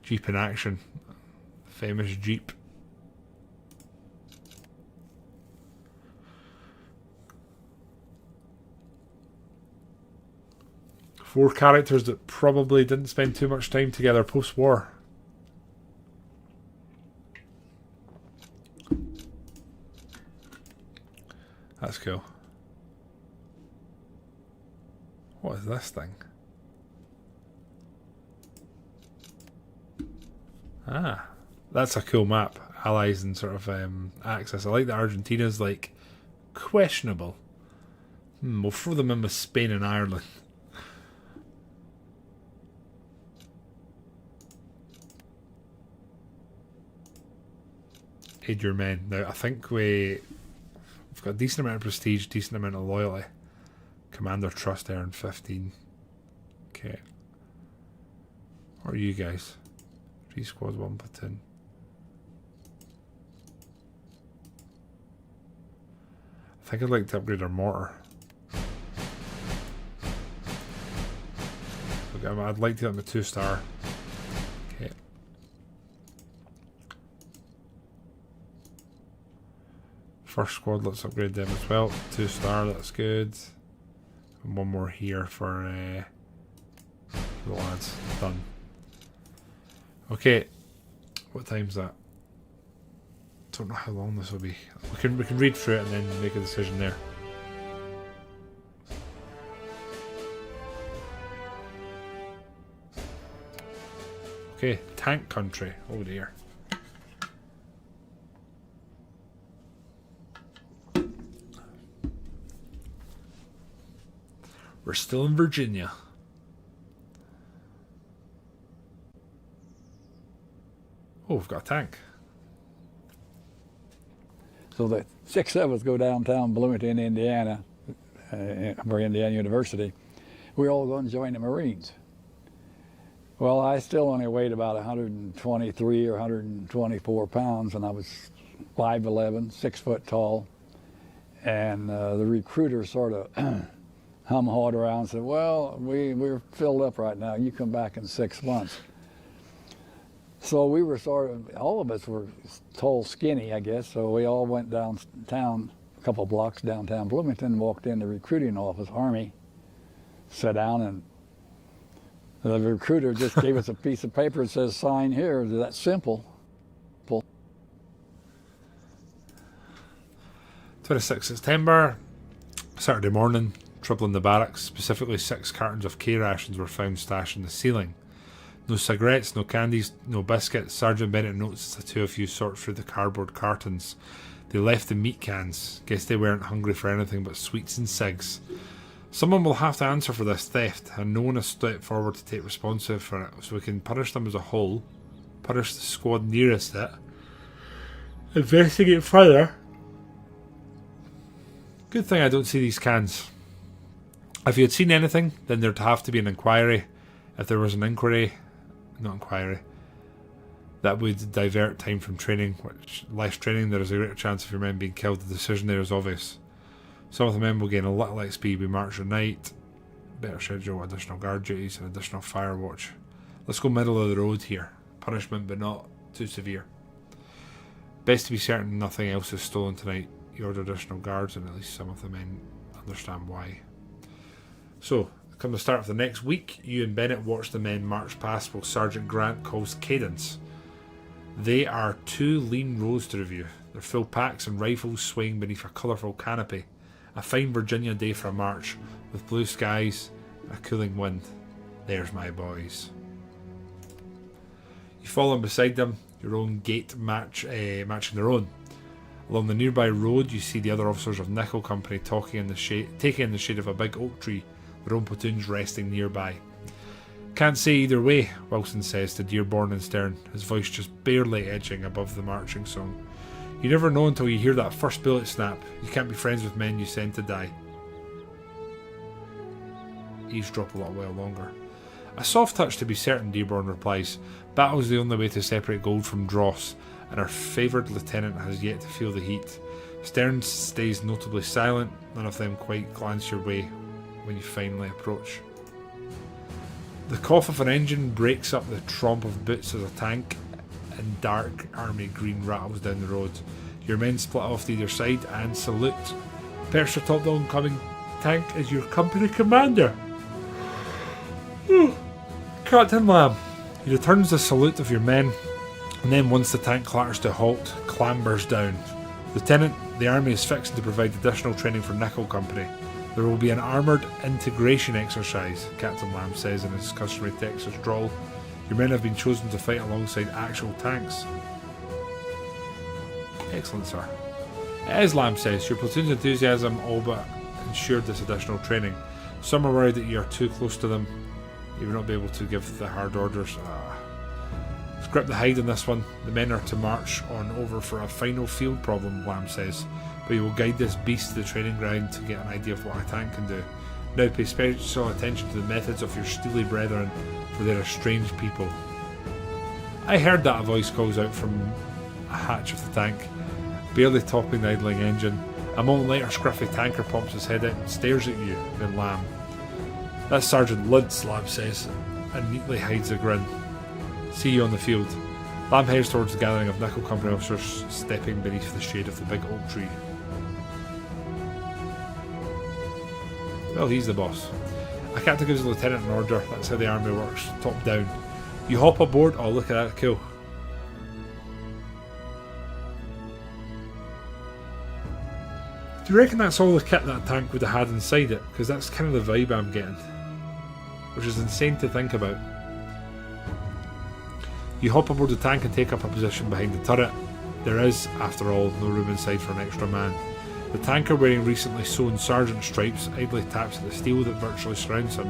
Speaker 1: Jeep in action. Famous Jeep. Four characters that probably didn't spend too much time together post-war. That's cool. What is this thing? Ah, that's a cool map. Allies and sort of Axis. I like that Argentina's like questionable. We'll throw them in with Spain and Ireland. Aid your men. Now I think we've got a decent amount of prestige, decent amount of loyalty. Commander trust earned 15. Okay. What are you guys? 3 squads, 1 platoon. I think I'd like to upgrade our mortar. Okay, I'd like to get them a 2-star. Okay. First squad, let's upgrade them as well. 2-star, that's good. And 1 more here for the lads. Done. Okay. What time's that? Don't know how long this will be. We can read through it and then make a decision there. Okay, tank country. Oh dear. We're still in Virginia. Oh, we've got a tank.
Speaker 12: So the 6 of us go downtown Bloomington, Indiana, for Indiana University. We're all going to join the Marines. Well, I still only weighed about 123 or 124 pounds, and I was 5'11", 6 foot tall. And the recruiter sort of hum-hawed around and said, well, we're filled up right now. You come back in 6 months. So we were sort of, all of us were tall, skinny, I guess, so we all went downtown, a couple blocks downtown Bloomington, walked in the recruiting office, Army, sat down, and the recruiter just gave us a piece of paper that says, sign here. That's simple.
Speaker 1: 26th September, Saturday morning, trouble in the barracks. Specifically, 6 cartons of K rations were found stashed in the ceiling. No cigarettes, no candies, no biscuits. Sergeant Bennett noticed the 2 of you sort through the cardboard cartons. They left the meat cans. Guess they weren't hungry for anything but sweets and cigs. Someone will have to answer for this theft, and no one has stepped forward to take responsibility for it, so we can punish them as a whole, punish the squad nearest it, investigate further. Good thing I don't see these cans. If you had seen anything, then there'd have to be an inquiry. If there was an inquiry, that would divert time from training, which less training, there is a greater chance of your men being killed. The decision there is obvious. Some of the men will gain a little XP. We march at night. Better schedule additional guard duties and additional fire watch. Let's go middle of the road here. Punishment, but not too severe. Best to be certain nothing else is stolen tonight. You order additional guards, and at least some of the men understand why. So, come the start of the next week, you and Bennett watch the men march past what Sergeant Grant calls cadence. They are 2 lean rows to review. Their full packs and rifles swaying beneath a colourful canopy. A fine Virginia day for a march, with blue skies and a cooling wind. There's my boys. You follow in beside them, your own gait matching their own. Along the nearby road, you see the other officers of Nickel Company taking in the shade of a big oak tree, their own platoons resting nearby. Can't say either way, Wilson says to Dearborn and Stern, his voice just barely edging above the marching song. You never know until you hear that first bullet snap. You can't be friends with men you send to die. Eavesdrop a little while longer. A soft touch to be certain, Dearborn replies. Battle's the only way to separate gold from dross, and our favoured lieutenant has yet to feel the heat. Stern stays notably silent. None of them quite glance your way when you finally approach. The cough of an engine breaks up the tromp of boots as a tank in dark army green rattles down the road. Your men split off to either side and salute. Perched atop the oncoming tank is your company commander, Captain Lamb. He returns the salute of your men, and then once the tank clatters to a halt, clambers down. Lieutenant, the army is fixing to provide additional training for Nickel Company. There will be an armoured integration exercise, Captain Lamb says in his customary Texas drawl. Your men have been chosen to fight alongside actual tanks. Excellent, sir. As Lamb says, your platoon's enthusiasm all but ensured this additional training. Some are worried that you are too close to them. You will not be able to give the hard orders. Grip the hide on this one. The men are to march on over for a final field problem, Lamb says, but you will guide this beast to the training ground to get an idea of what a tank can do. Now pay special attention to the methods of your steely brethren, for they are strange people. I heard that, a voice calls out from a hatch of the tank, barely topping the idling engine. A moment later, scruffy tanker pops his head out and stares at you, then Lamb. That's Sergeant Luds, Lamb says, and neatly hides a grin. See you on the field. Lamb heads towards the gathering of Nickel Company officers stepping beneath the shade of the big oak tree. Well, he's the boss. A captain gives the lieutenant an order. That's how the army works, top down. You hop aboard. Oh, look at that, cool. Do you reckon that's all the kit that tank would have had inside it? Because that's kind of the vibe I'm getting, which is insane to think about. You hop aboard the tank and take up a position behind the turret. There is, after all, no room inside for an extra man. The tanker, wearing recently sewn sergeant stripes, idly taps at the steel that virtually surrounds him.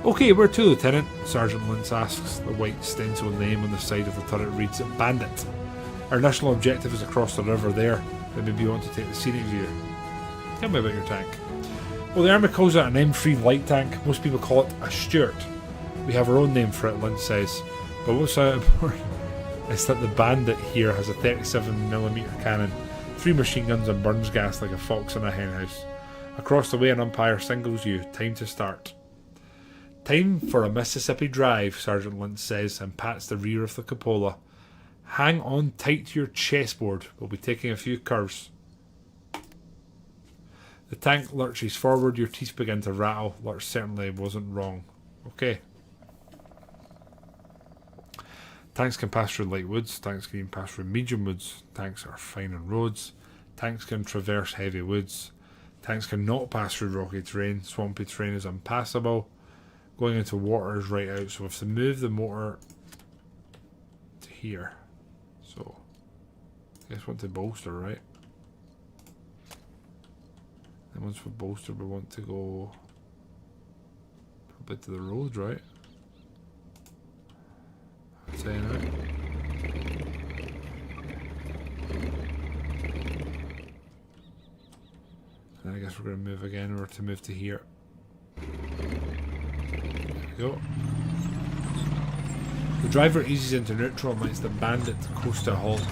Speaker 1: Okay, where to, Lieutenant? Sergeant Lintz asks. The white stencil name on the side of the turret reads Bandit. Our national objective is across the river there, but maybe you want to take the scenic view. Tell me about your tank. Well, the army calls it an M3 light tank. Most people call it a Stuart. We have our own name for it, Lintz says. But what's important is that the Bandit here has a 37mm cannon, 3 machine guns and burns gas like a fox in a henhouse. Across the way an umpire signals you, time to start. Time for a Mississippi drive, Sergeant Lintz says, and pats the rear of the cupola. Hang on tight to your chessboard, we'll be taking a few curves. The tank lurches forward, your teeth begin to rattle. Lurch certainly wasn't wrong. Okay. Tanks can pass through light woods, tanks can even pass through medium woods, tanks are fine on roads, tanks can traverse heavy woods, tanks can not pass through rocky terrain, swampy terrain is impassable, going into water is right out, so we have to move the motor to here. So, I guess we want to bolster, right? And once we bolster, we want to go probably to the road, right? Saying that. And I guess we're going to move again, or to move to here. There we go. The driver eases into neutral and lets the Bandit coast to a halt.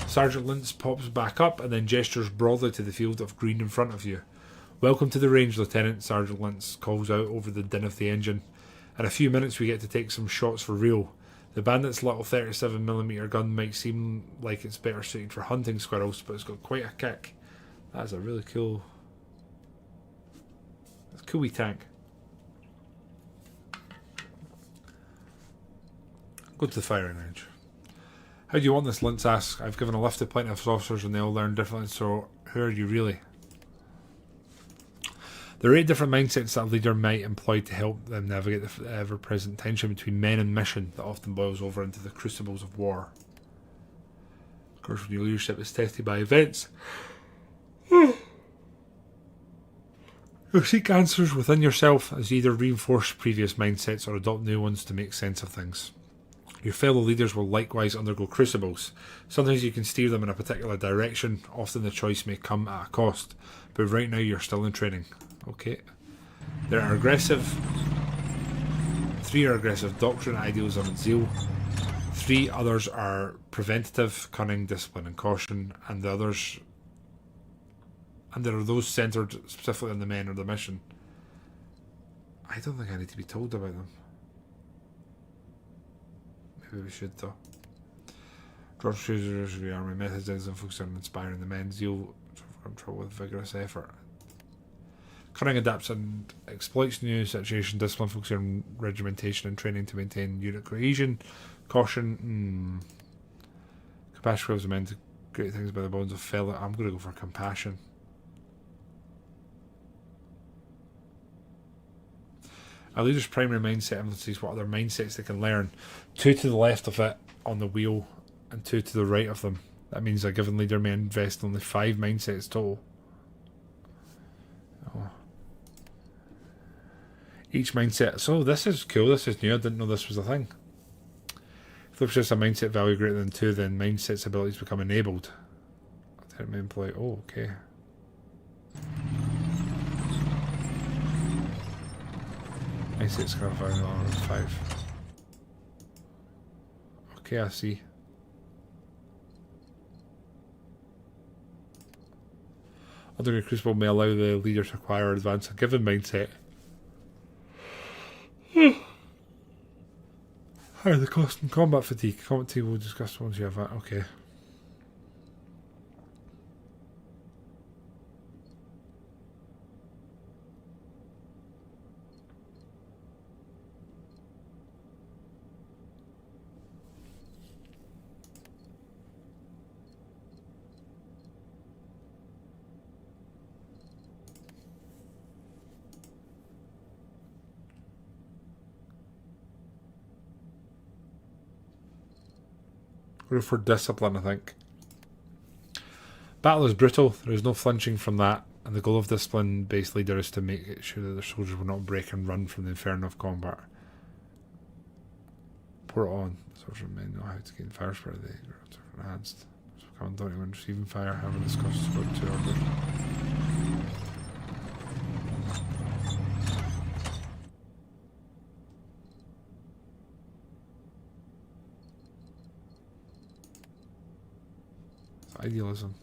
Speaker 1: Sergeant Lintz pops back up and then gestures broadly to the field of green in front of you. Welcome to the range, Lieutenant, Sergeant Lintz calls out over the din of the engine. In a few minutes we get to take some shots for real. The Bandit's little 37mm gun might seem like it's better suited for hunting squirrels, but it's got quite a kick. That's a really cool... That's a cool wee tank. Go to the firing range. How do you want this, Lintz asks. I've given a lift to plenty of officers and they all learn differently, so who are you really? There are 8 different mindsets that a leader might employ to help them navigate the ever-present tension between men and mission that often boils over into the crucibles of war. Of course, when your leadership is tested by events, you'll seek answers within yourself as you either reinforce previous mindsets or adopt new ones to make sense of things. Your fellow leaders will likewise undergo crucibles. Sometimes you can steer them in a particular direction, often the choice may come at a cost, but right now you're still in training. Okay. There are aggressive. 3 are aggressive: doctrine, idealism, and zeal. 3 others are preventative: cunning, discipline, and caution. And the others, and there are those centered specifically on the men or the mission. I don't think I need to be told about them. Maybe we should though. Drop shooters, rearming methods, and focus on inspiring the men. Zeal, control with vigorous effort. Cunning adapts and exploits new situation. Discipline focuses on regimentation and training to maintain unit cohesion. Caution. Compassion wills the men to great things by the bones of fellow. I'm going to go for compassion. A leader's primary mindset influences what other mindsets they can learn. 2 to the left of it on the wheel and 2 to the right of them. That means a given leader may invest only 5 mindsets total. Oh. Each mindset. So this is cool. This is new. I didn't know this was a thing. If there's just a mindset value greater than 2, then mindset's abilities become enabled. Employee. Oh, okay. Mindset's kind of 5. Okay, I see. Underground Crucible may allow the leader to acquire or advance a given mindset. Higher the cost and combat fatigue. Combat fatigue we'll discuss once you have that. Okay. Go for discipline, I think. Battle is brutal. There is no flinching from that, and the goal of discipline-based leader is to make sure that their soldiers will not break and run from the inferno of combat. Pour it on. Soldiers and men know how to gain fire spray. They are enhanced. So command don't when receiving fire. However, this costs about 2 orders. Idealism.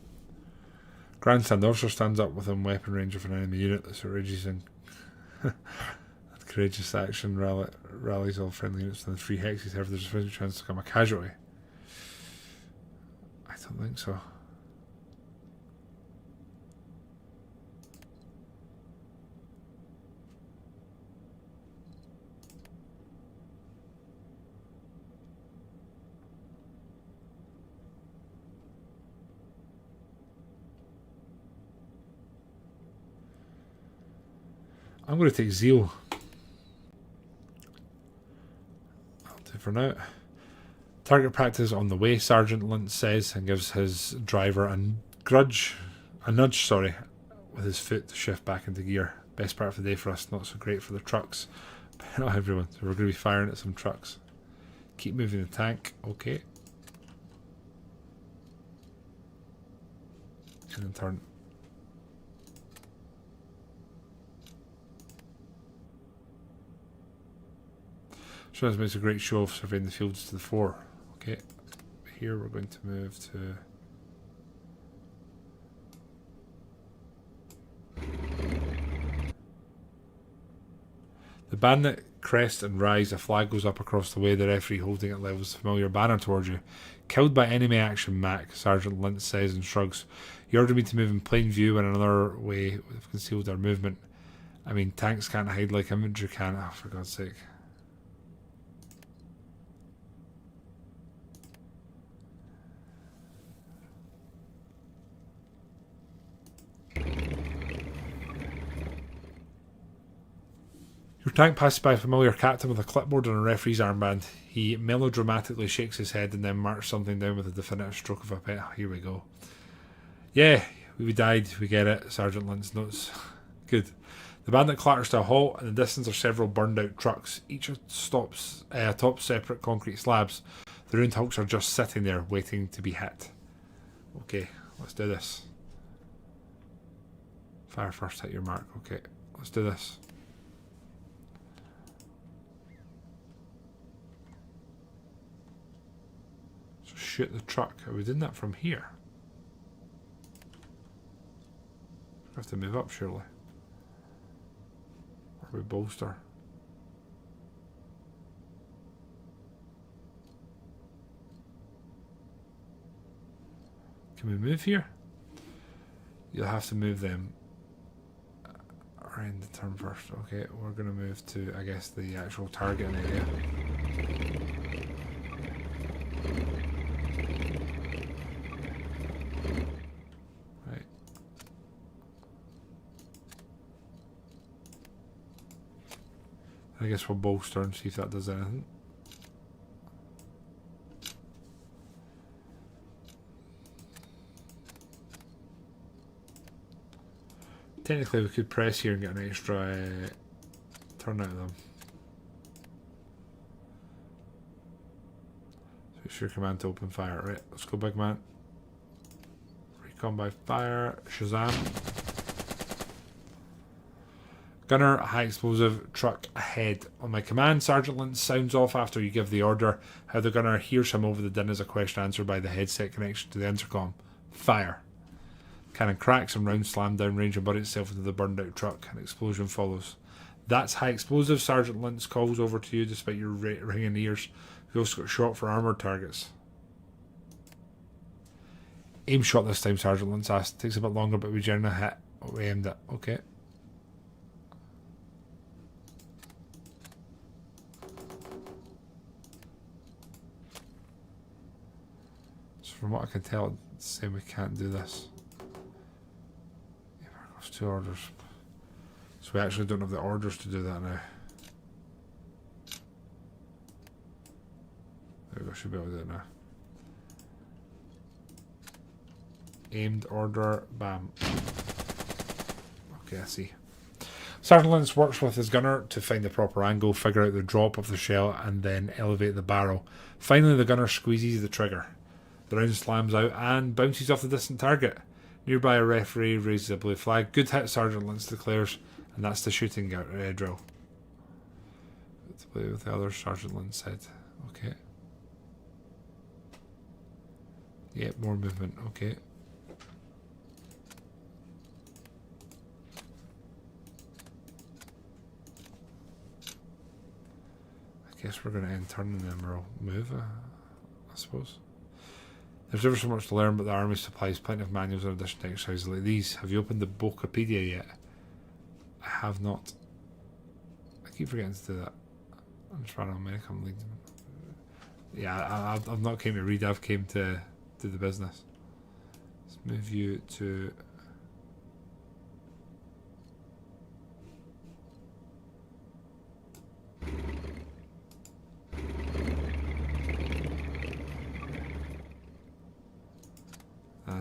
Speaker 1: Grandstand. The officer stands up within weapon range of an enemy unit that's outrageous and courageous action rallies all friendly units within 3 hexes. However, there's a sufficient chance to become a casualty. I don't think so. I'm going to take zeal. I'll do for now. Target practice on the way, Sergeant Lintz says, and gives his driver a nudge, with his foot to shift back into gear. Best part of the day for us, not so great for the trucks, but not everyone. So we're going to be firing at some trucks. Keep moving the tank, okay. And then turn. Shows makes a great show of surveying the fields to the fore. Okay, here we're going to move to The bandit crest and rise, a flag goes up across the way, the referee holding it levels the familiar banner towards you. Killed by enemy action, Mac, Sergeant Lynch says and shrugs. You ordered me to move in plain view and another way we've concealed our movement. I mean, tanks can't hide like infantry can. Oh, for God's sake. Your tank passes by a familiar captain with a clipboard and a referee's armband. He melodramatically shakes his head and then marks something down with a definitive stroke of a pen. Here we go. Yeah, we died. We get it. Sergeant Lynch notes. Good. The bandit clatters to a halt. In the distance are several burned out trucks. Each stops atop separate concrete slabs. The ruined hulks are just sitting there waiting to be hit. Okay, let's do this. Fire first, hit your mark. Okay, let's do this. So shoot the truck. Are we doing that from here? We have to move up, surely. Or we bolster. Can we move here? You'll have to move them around the turn first. Okay, we're going to move to, I guess, the actual targeting area. Right. I guess we'll bolster and see if that does anything. Technically we could press here and get an extra turn out of them. So it's your command to open fire. Right, let's go big man. Recon by fire. Shazam. Gunner, high explosive, truck ahead. On my command, Sergeant Lynch sounds off after you give the order. How the gunner hears him over the din is a question answered by the headset connection to the intercom. Fire. Cannon cracks and rounds slam downrange and bury itself into the burned out truck. An explosion follows. That's high explosive, Sergeant Lynch calls over to you despite your ringing ears. We also got shot for armoured targets. Aim shot this time, Sergeant Lynch asked. Takes a bit longer, but we generally hit what we aimed at. Okay. So from what I can tell, it's saying we can't do this. Two orders. So we actually don't have the orders to do that now. There we go, should be able to do it now. Aimed order, bam. Okay, I see. Sergeant Lynch works with his gunner to find the proper angle, figure out the drop of the shell, and then elevate the barrel. Finally, the gunner squeezes the trigger. The round slams out and bounces off the distant target. Nearby, a referee raises a blue flag. Good hit, Sergeant Lynch declares, and that's the shooting drill. To play with the others, Sergeant Lynch said. Okay. Yep, more movement. Okay. I guess we're going to end turn and then we'll move, I suppose. There's ever so much to learn, but the army supplies plenty of manuals in addition to exercises like these. Have you opened the Bokopedia yet? I have not. I keep forgetting to do that. I'm just running on American League. Yeah, I've not came to read, I've came to do the business. Let's move you to...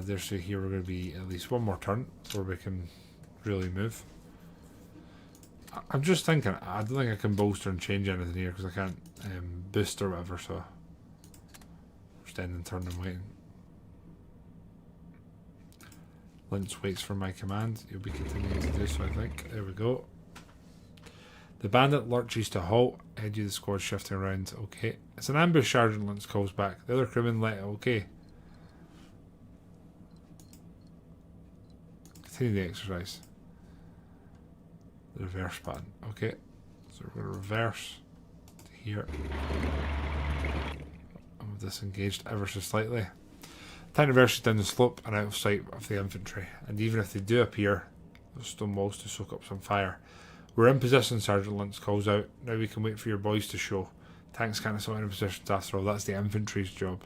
Speaker 1: there's here we're going to be at least one more turn where we can really move. I'm just thinking, I don't think I can bolster and change anything here because I can't boost or whatever, so just end and turn and waiting. Lynch waits for my command. You'll be continuing to do so, I think. There we go. The bandit lurches to halt. Head you the squad shifting around. Okay. It's an ambush, Sergeant Lynch calls back. The other crewmen let it. Okay. Continue the exercise. The reverse button. Okay. So we're going to reverse to here. And we've disengaged ever so slightly. Time to reverse down the slope and out of sight of the infantry. And even if they do appear, there's stone walls to soak up some fire. We're in position, Sergeant Lynch calls out. Now we can wait for your boys to show. Tanks can't assault any positions after all. That's the infantry's job.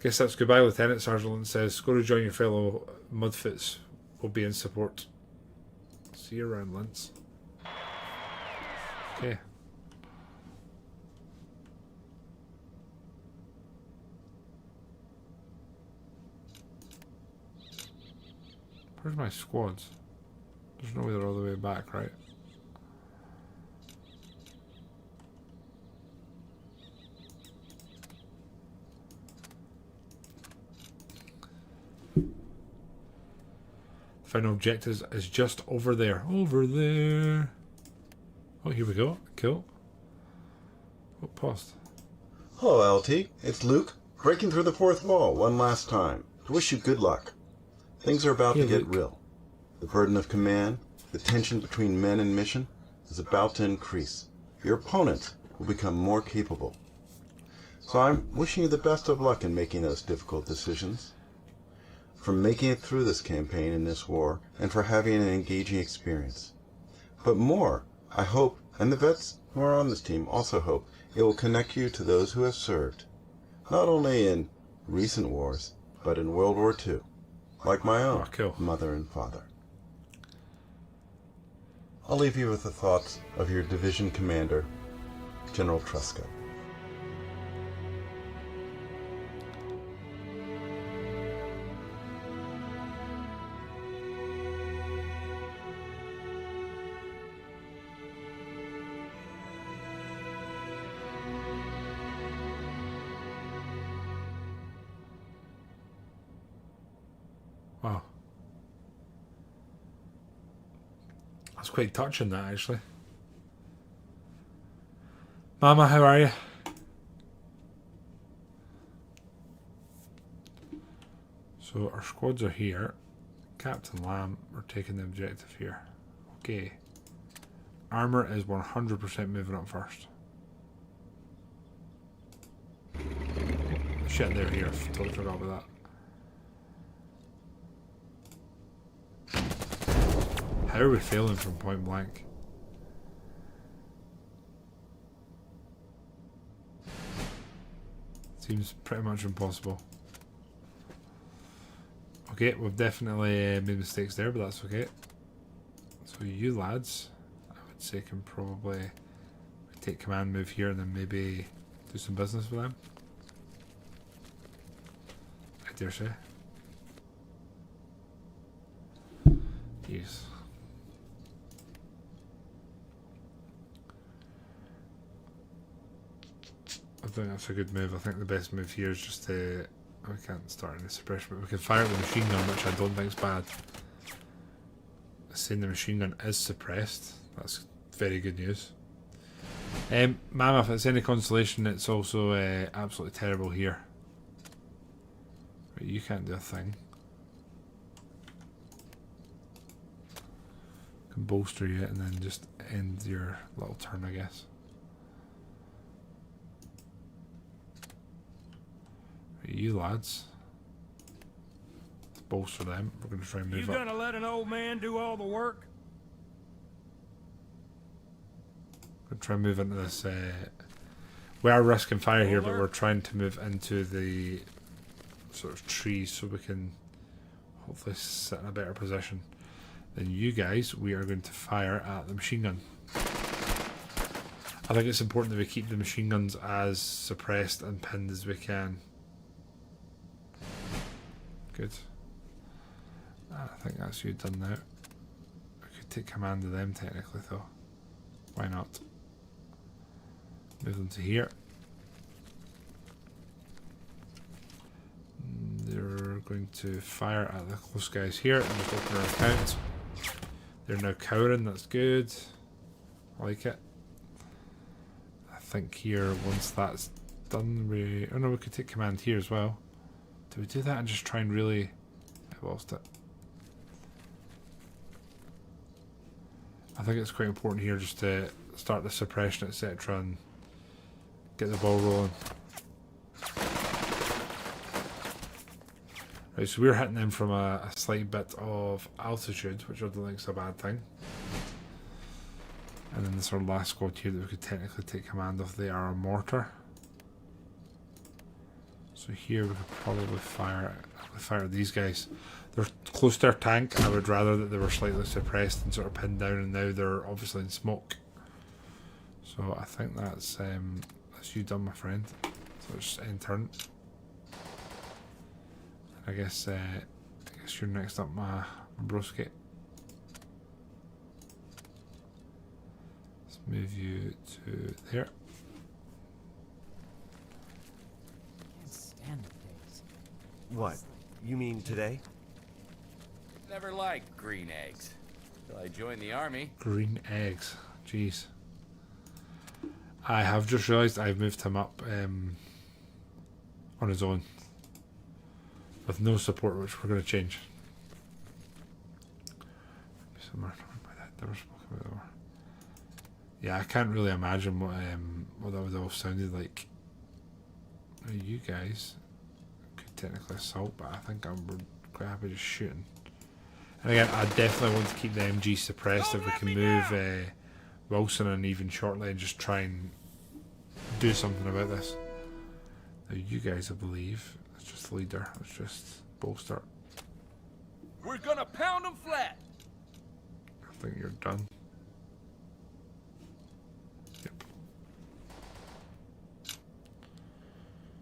Speaker 1: Guess that's goodbye, Lieutenant. Sergeant Lynch says. Go rejoin your fellow Mudfits. We'll be in support. See you around, Lynch. Okay. Where's my squads? There's no way they're all the way back, right? Final objective is just over there. Over there. Oh, here we go. Cool. Oh, paused.
Speaker 2: Hello, LT. It's Luke, breaking through the fourth wall one last time to wish you good luck. Things are about to get real. The burden of command, the tension between men and mission, is about to increase. Your opponent will become more capable. So I'm wishing you the best of luck in making those difficult decisions. For making it through this campaign in this war, and for having an engaging experience. But more, I hope, and the vets who are on this team also hope, it will connect you to those who have served, not only in recent wars, but in World War II, like my own mother and father. I'll leave you with the thoughts of your division commander, General Truscott.
Speaker 1: Wow. That's quite touching, that, actually. Mama, how are you? So our squads are here. Captain Lamb, we're taking the objective here. Okay. Armour is 100% moving up first. Shit, they're here. Totally forgot about that. How are we failing from point blank? Seems pretty much impossible. Okay, we've definitely made mistakes there, but that's okay. So you lads, I would say, can probably take command, move here, and then maybe do some business with them. I dare say. Yes. I think that's a good move. I think the best move here is just to... We can't start any suppression, but we can fire the machine gun, which I don't think is bad. Saying the machine gun is suppressed. That's very good news. Mama, if it's any consolation, it's also absolutely terrible here. Right, you can't do a thing. Can bolster you and then just end your little turn, I guess. You lads, let's bolster them. We're going to try and move up.
Speaker 4: You gonna let an old man do all the work?
Speaker 1: We're going to try and move into this. We are risking fire here, but we're trying to move into the sort of trees so we can hopefully sit in a better position. Then you guys, we are going to fire at the machine gun. I think it's important that we keep the machine guns as suppressed and pinned as we can. Good. I think that's you done now. I could take command of them technically though. Why not? Move them to here. They're going to fire at the close guys here and just open our account. They're now cowering, that's good. I like it. I think here, once that's done, we... Oh no, we could take command here as well. Do we do that and just try and really... I lost it. I think it's quite important here just to start the suppression, etc., and get the ball rolling. Right, so we're hitting them from a slight bit of altitude, which I don't think is a bad thing. And then this our last squad here that we could technically take command of, they are a mortar. So here we could probably fire at these guys. They're close to our tank. I would rather that they were slightly suppressed and sort of pinned down, and now they're obviously in smoke. So I think that's you done, my friend. So it's end turn. I guess you're next up, my broski. Let's move you to there.
Speaker 13: Can't stand the days.
Speaker 14: What? You mean today?
Speaker 15: Never liked green eggs. Till I joined the army.
Speaker 1: Green eggs. Jeez. I have just realised I've moved him up on his own. With no support, which we're going to change. Yeah, I can't really imagine what that would have sounded like. You guys could technically assault, but I think we're quite happy just shooting. And again, I definitely want to keep the MG suppressed if we can move Wilson and even shortly and just try and do something about this. Now you guys, I believe, it's just leader. Let's just bolster.
Speaker 15: We're gonna pound them flat.
Speaker 1: I think you're done. Yep.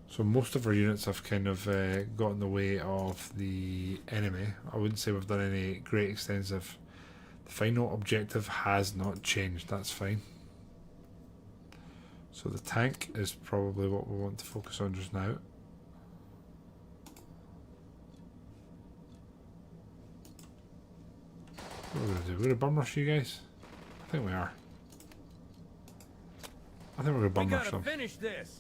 Speaker 1: So most of our units have kind of got in the way of the enemy. I wouldn't say we've done any great extensive. The final objective has not changed. That's fine. So the tank is probably what we want to focus on just now. What are we going to do? We're going to bum rush you guys? I think we are. I think we're going to bum rush them.
Speaker 4: Finish this.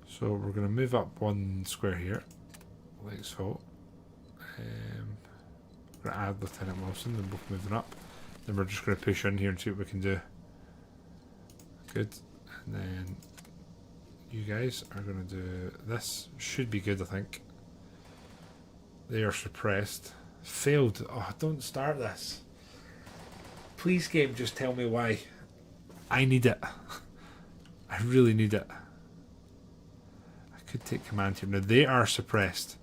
Speaker 1: So we're going to move up one square here, like so. We're going to add Lieutenant Wilson, they're both moving up. Then we're just going to push in here and see what we can do. Good. And then you guys are going to do this. Should be good, I think. They are suppressed. Failed. Oh, don't start this. Please, game, just tell me why. I need it. I really need it. I could take command here. Now, they are suppressed.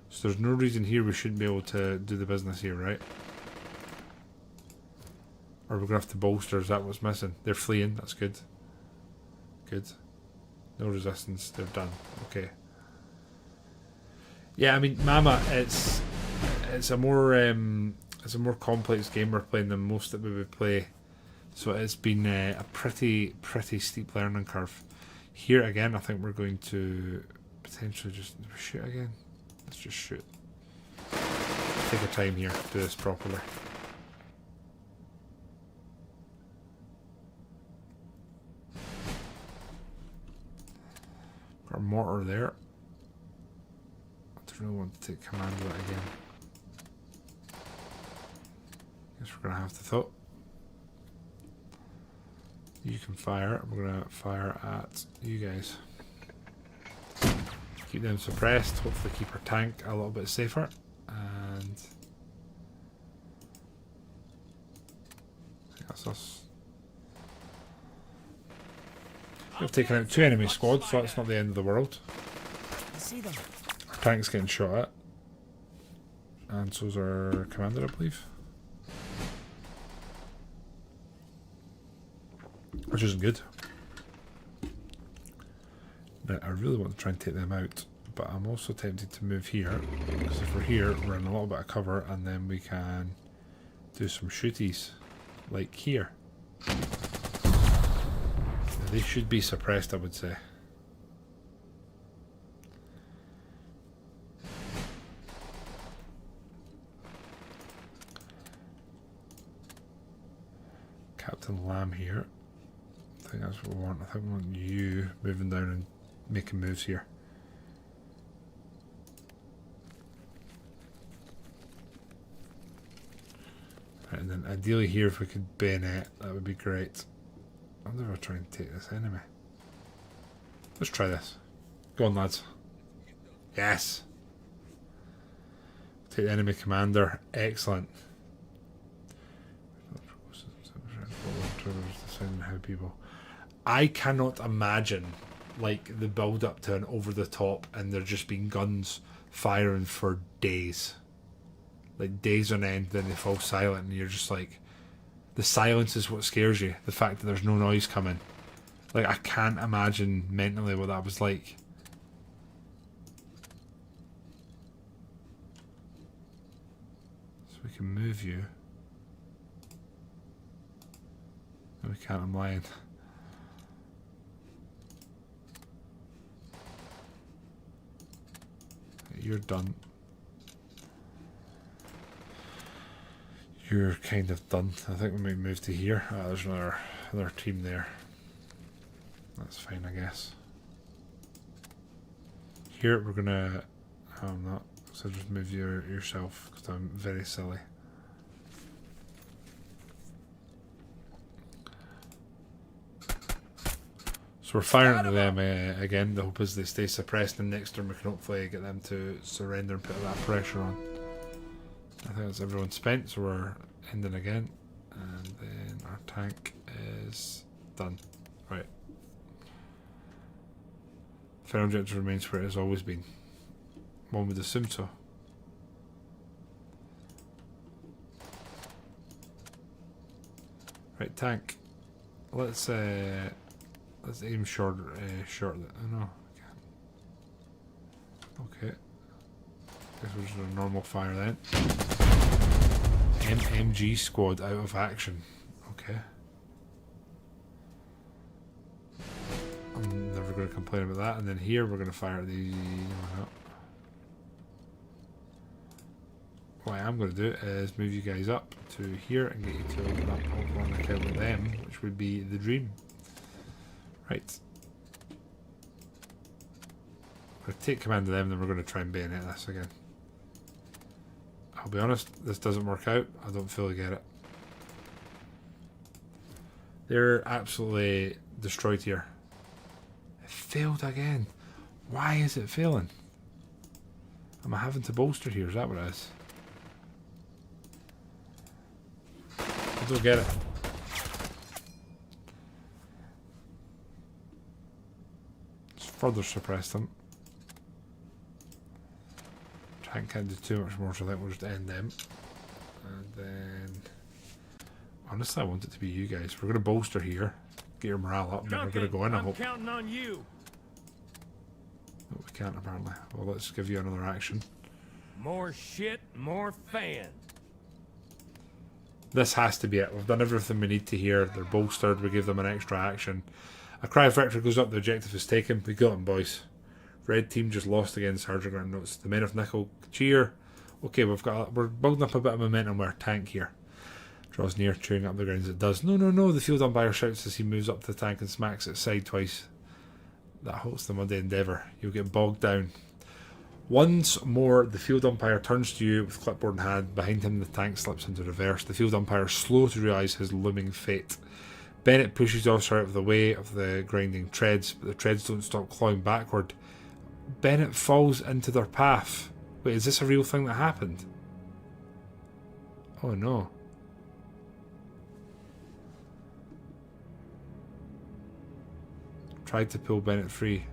Speaker 1: So there's no reason here we shouldn't be able to do the business here, right? Or we're going to have to bolster. Is that what's missing? They're fleeing. That's good. Good. No resistance. They're done. Okay. Yeah, I mean, Mama, it's a more complex game we're playing than most that we would play. So it's been a pretty steep learning curve. Here again, I think we're going to potentially just shoot again. Let's just shoot. Take our time here. Do this properly. Got a mortar there. I don't really want to take command of it again. Guess we're gonna have to thought. You can fire. We're gonna fire at you guys. Keep them suppressed. Hopefully keep our tank a little bit safer. And I think that's us. We've taken out 2 enemy squads, so that's not the end of the world.
Speaker 13: I see them.
Speaker 1: Our tank's getting shot at. And so's our commander, I believe. Which isn't good. Now, I really want to try and take them out, but I'm also tempted to move here, because if we're here, we're in a little bit of cover, and then we can do some shooties, like here. Now, they should be suppressed, I would say. Captain Lamb here. I think that's what we want. I think we want you moving down and making moves here. Right, And then ideally here, if we could bayonet, that would be great. I wonder if I'll try and take this enemy. Let's try this. Go on, lads. Yes! Take the enemy commander. Excellent. People. I cannot imagine like the build up to an over the top and there just being guns firing for days. Like days on end, then they fall silent and you're just like, the silence is what scares you. The fact that there's no noise coming. Like I can't imagine mentally what that was like. So we can move you. No, we can't, I'm lying. You're done. You're kind of done. I think we might move to here. There's another team there. That's fine, I guess. Here we're gonna. I'm not. So just move yourself because I'm very silly. So we're firing to them again. The hope is they stay suppressed, and next turn we can hopefully get them to surrender and put that pressure on. I think that's everyone spent, so we're ending again. And then our tank is done. Right. Final objective remains where it has always been. One would assume so. Right, tank. Let's aim short. Oh no, okay. Guess we're just a normal fire then. MMG squad out of action. Okay. I'm never going to complain about that. And then here we're going to fire the. What I am going to do is move you guys up to here and get you to open up over on the account with them, which would be the dream. Right. We'll take command of them, then we're going to try and bayonet this again. I'll be honest, this doesn't work out. I don't fully get it. They're absolutely destroyed here. It failed again. Why is it failing? Am I having to bolster here? Is that what it is? I don't get it. Let's further suppress them. Tank can't do too much more, so I think we'll just end them. And then... honestly, I want it to be you guys. We're going to bolster here. Get your morale up, and then we're going to go in, I hope.
Speaker 4: I'm counting on you.
Speaker 1: No, we can't, apparently. Well, let's give you another action.
Speaker 4: More shit, more fan.
Speaker 1: This has to be it. We've done everything we need to here. They're bolstered. We give them an extra action. A cry of victory goes up. The objective is taken. We got them, boys. Red team just lost against Sergeant Grant notes. The men of Nickel cheer. Okay, we're building up a bit of momentum with our tank here. Draws near, chewing up the ground as it does. No, no, no. The field umpire shouts as he moves up to the tank and smacks its side twice. That halts the muddy endeavour. You'll get bogged down. Once more, the field umpire turns to you with clipboard in hand. Behind him, the tank slips into reverse. The field umpire is slow to realise his looming fate. Bennett pushes the officer out of the way of the grinding treads, but the treads don't stop clawing backward. Bennett falls into their path. Wait, is this a real thing that happened? Oh no. Tried to pull Bennett free.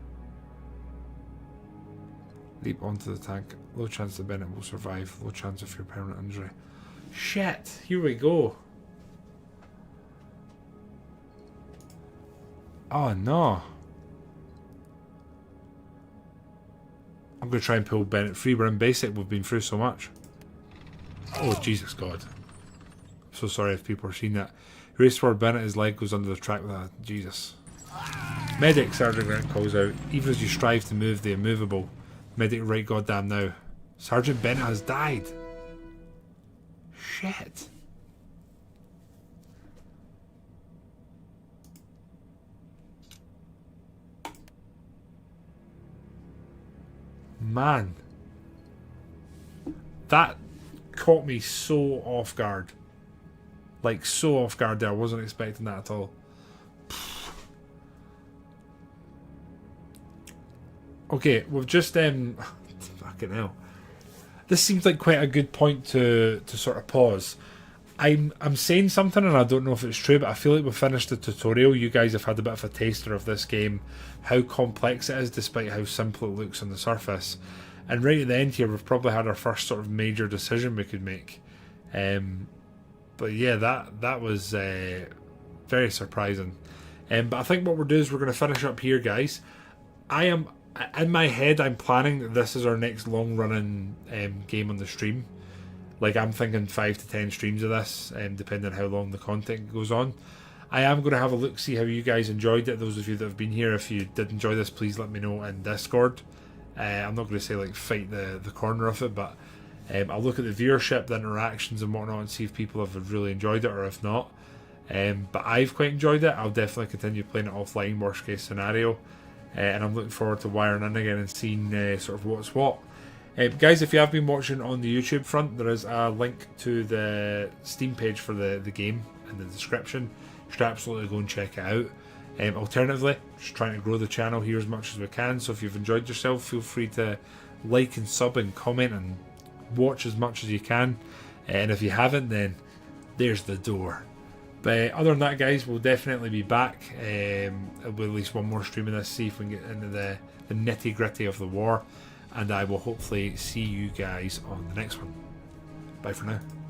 Speaker 1: Leap onto the tank. Low chance that Bennett will survive. Low chance of your permanent injury. Shit! Here we go. Oh no. I'm going to try and pull Bennett free. We're in basic. We've been through so much. Oh, Jesus God. I'm so sorry if people are seeing that. Race toward Bennett, his leg goes under the track with that. Jesus. Medic, Sergeant Grant calls out. Even as you strive to move the immovable. Medic right goddamn now. Sergeant Bennett has died. Shit. Man. That caught me so off guard. Like, so off guard there. I wasn't expecting that at all. Okay, we've just fucking hell. This seems like quite a good point to sort of pause. I'm saying something and I don't know if it's true, but I feel like we've finished the tutorial. You guys have had a bit of a taster of this game, how complex it is despite how simple it looks on the surface. And right at the end here, we've probably had our first sort of major decision we could make. But yeah, that was very surprising. But I think what we're doing is we're going to finish up here, guys. In my head, I'm planning that this is our next long-running game on the stream. Like, I'm thinking 5 to 10 streams of this, depending on how long the content goes on. I am going to have a look, see how you guys enjoyed it. Those of you that have been here, if you did enjoy this, please let me know in Discord. I'm not going to say, like, fight the corner of it, but I'll look at the viewership, the interactions and whatnot, and see if people have really enjoyed it or if not. But I've quite enjoyed it. I'll definitely continue playing it offline, worst case scenario. And I'm looking forward to wiring in again and seeing sort of what's what. Guys, if you have been watching on the YouTube front, there is a link to the Steam page for the game in the description. You should absolutely go and check it out. Alternatively, just trying to grow the channel here as much as we can, so if you've enjoyed yourself, feel free to like and sub and comment and watch as much as you can. And if you haven't, then there's the door. But other than that, guys, we'll definitely be back with at least one more stream of this, see if we can get into the nitty gritty of the war, and I will hopefully see you guys on the next one. Bye for now.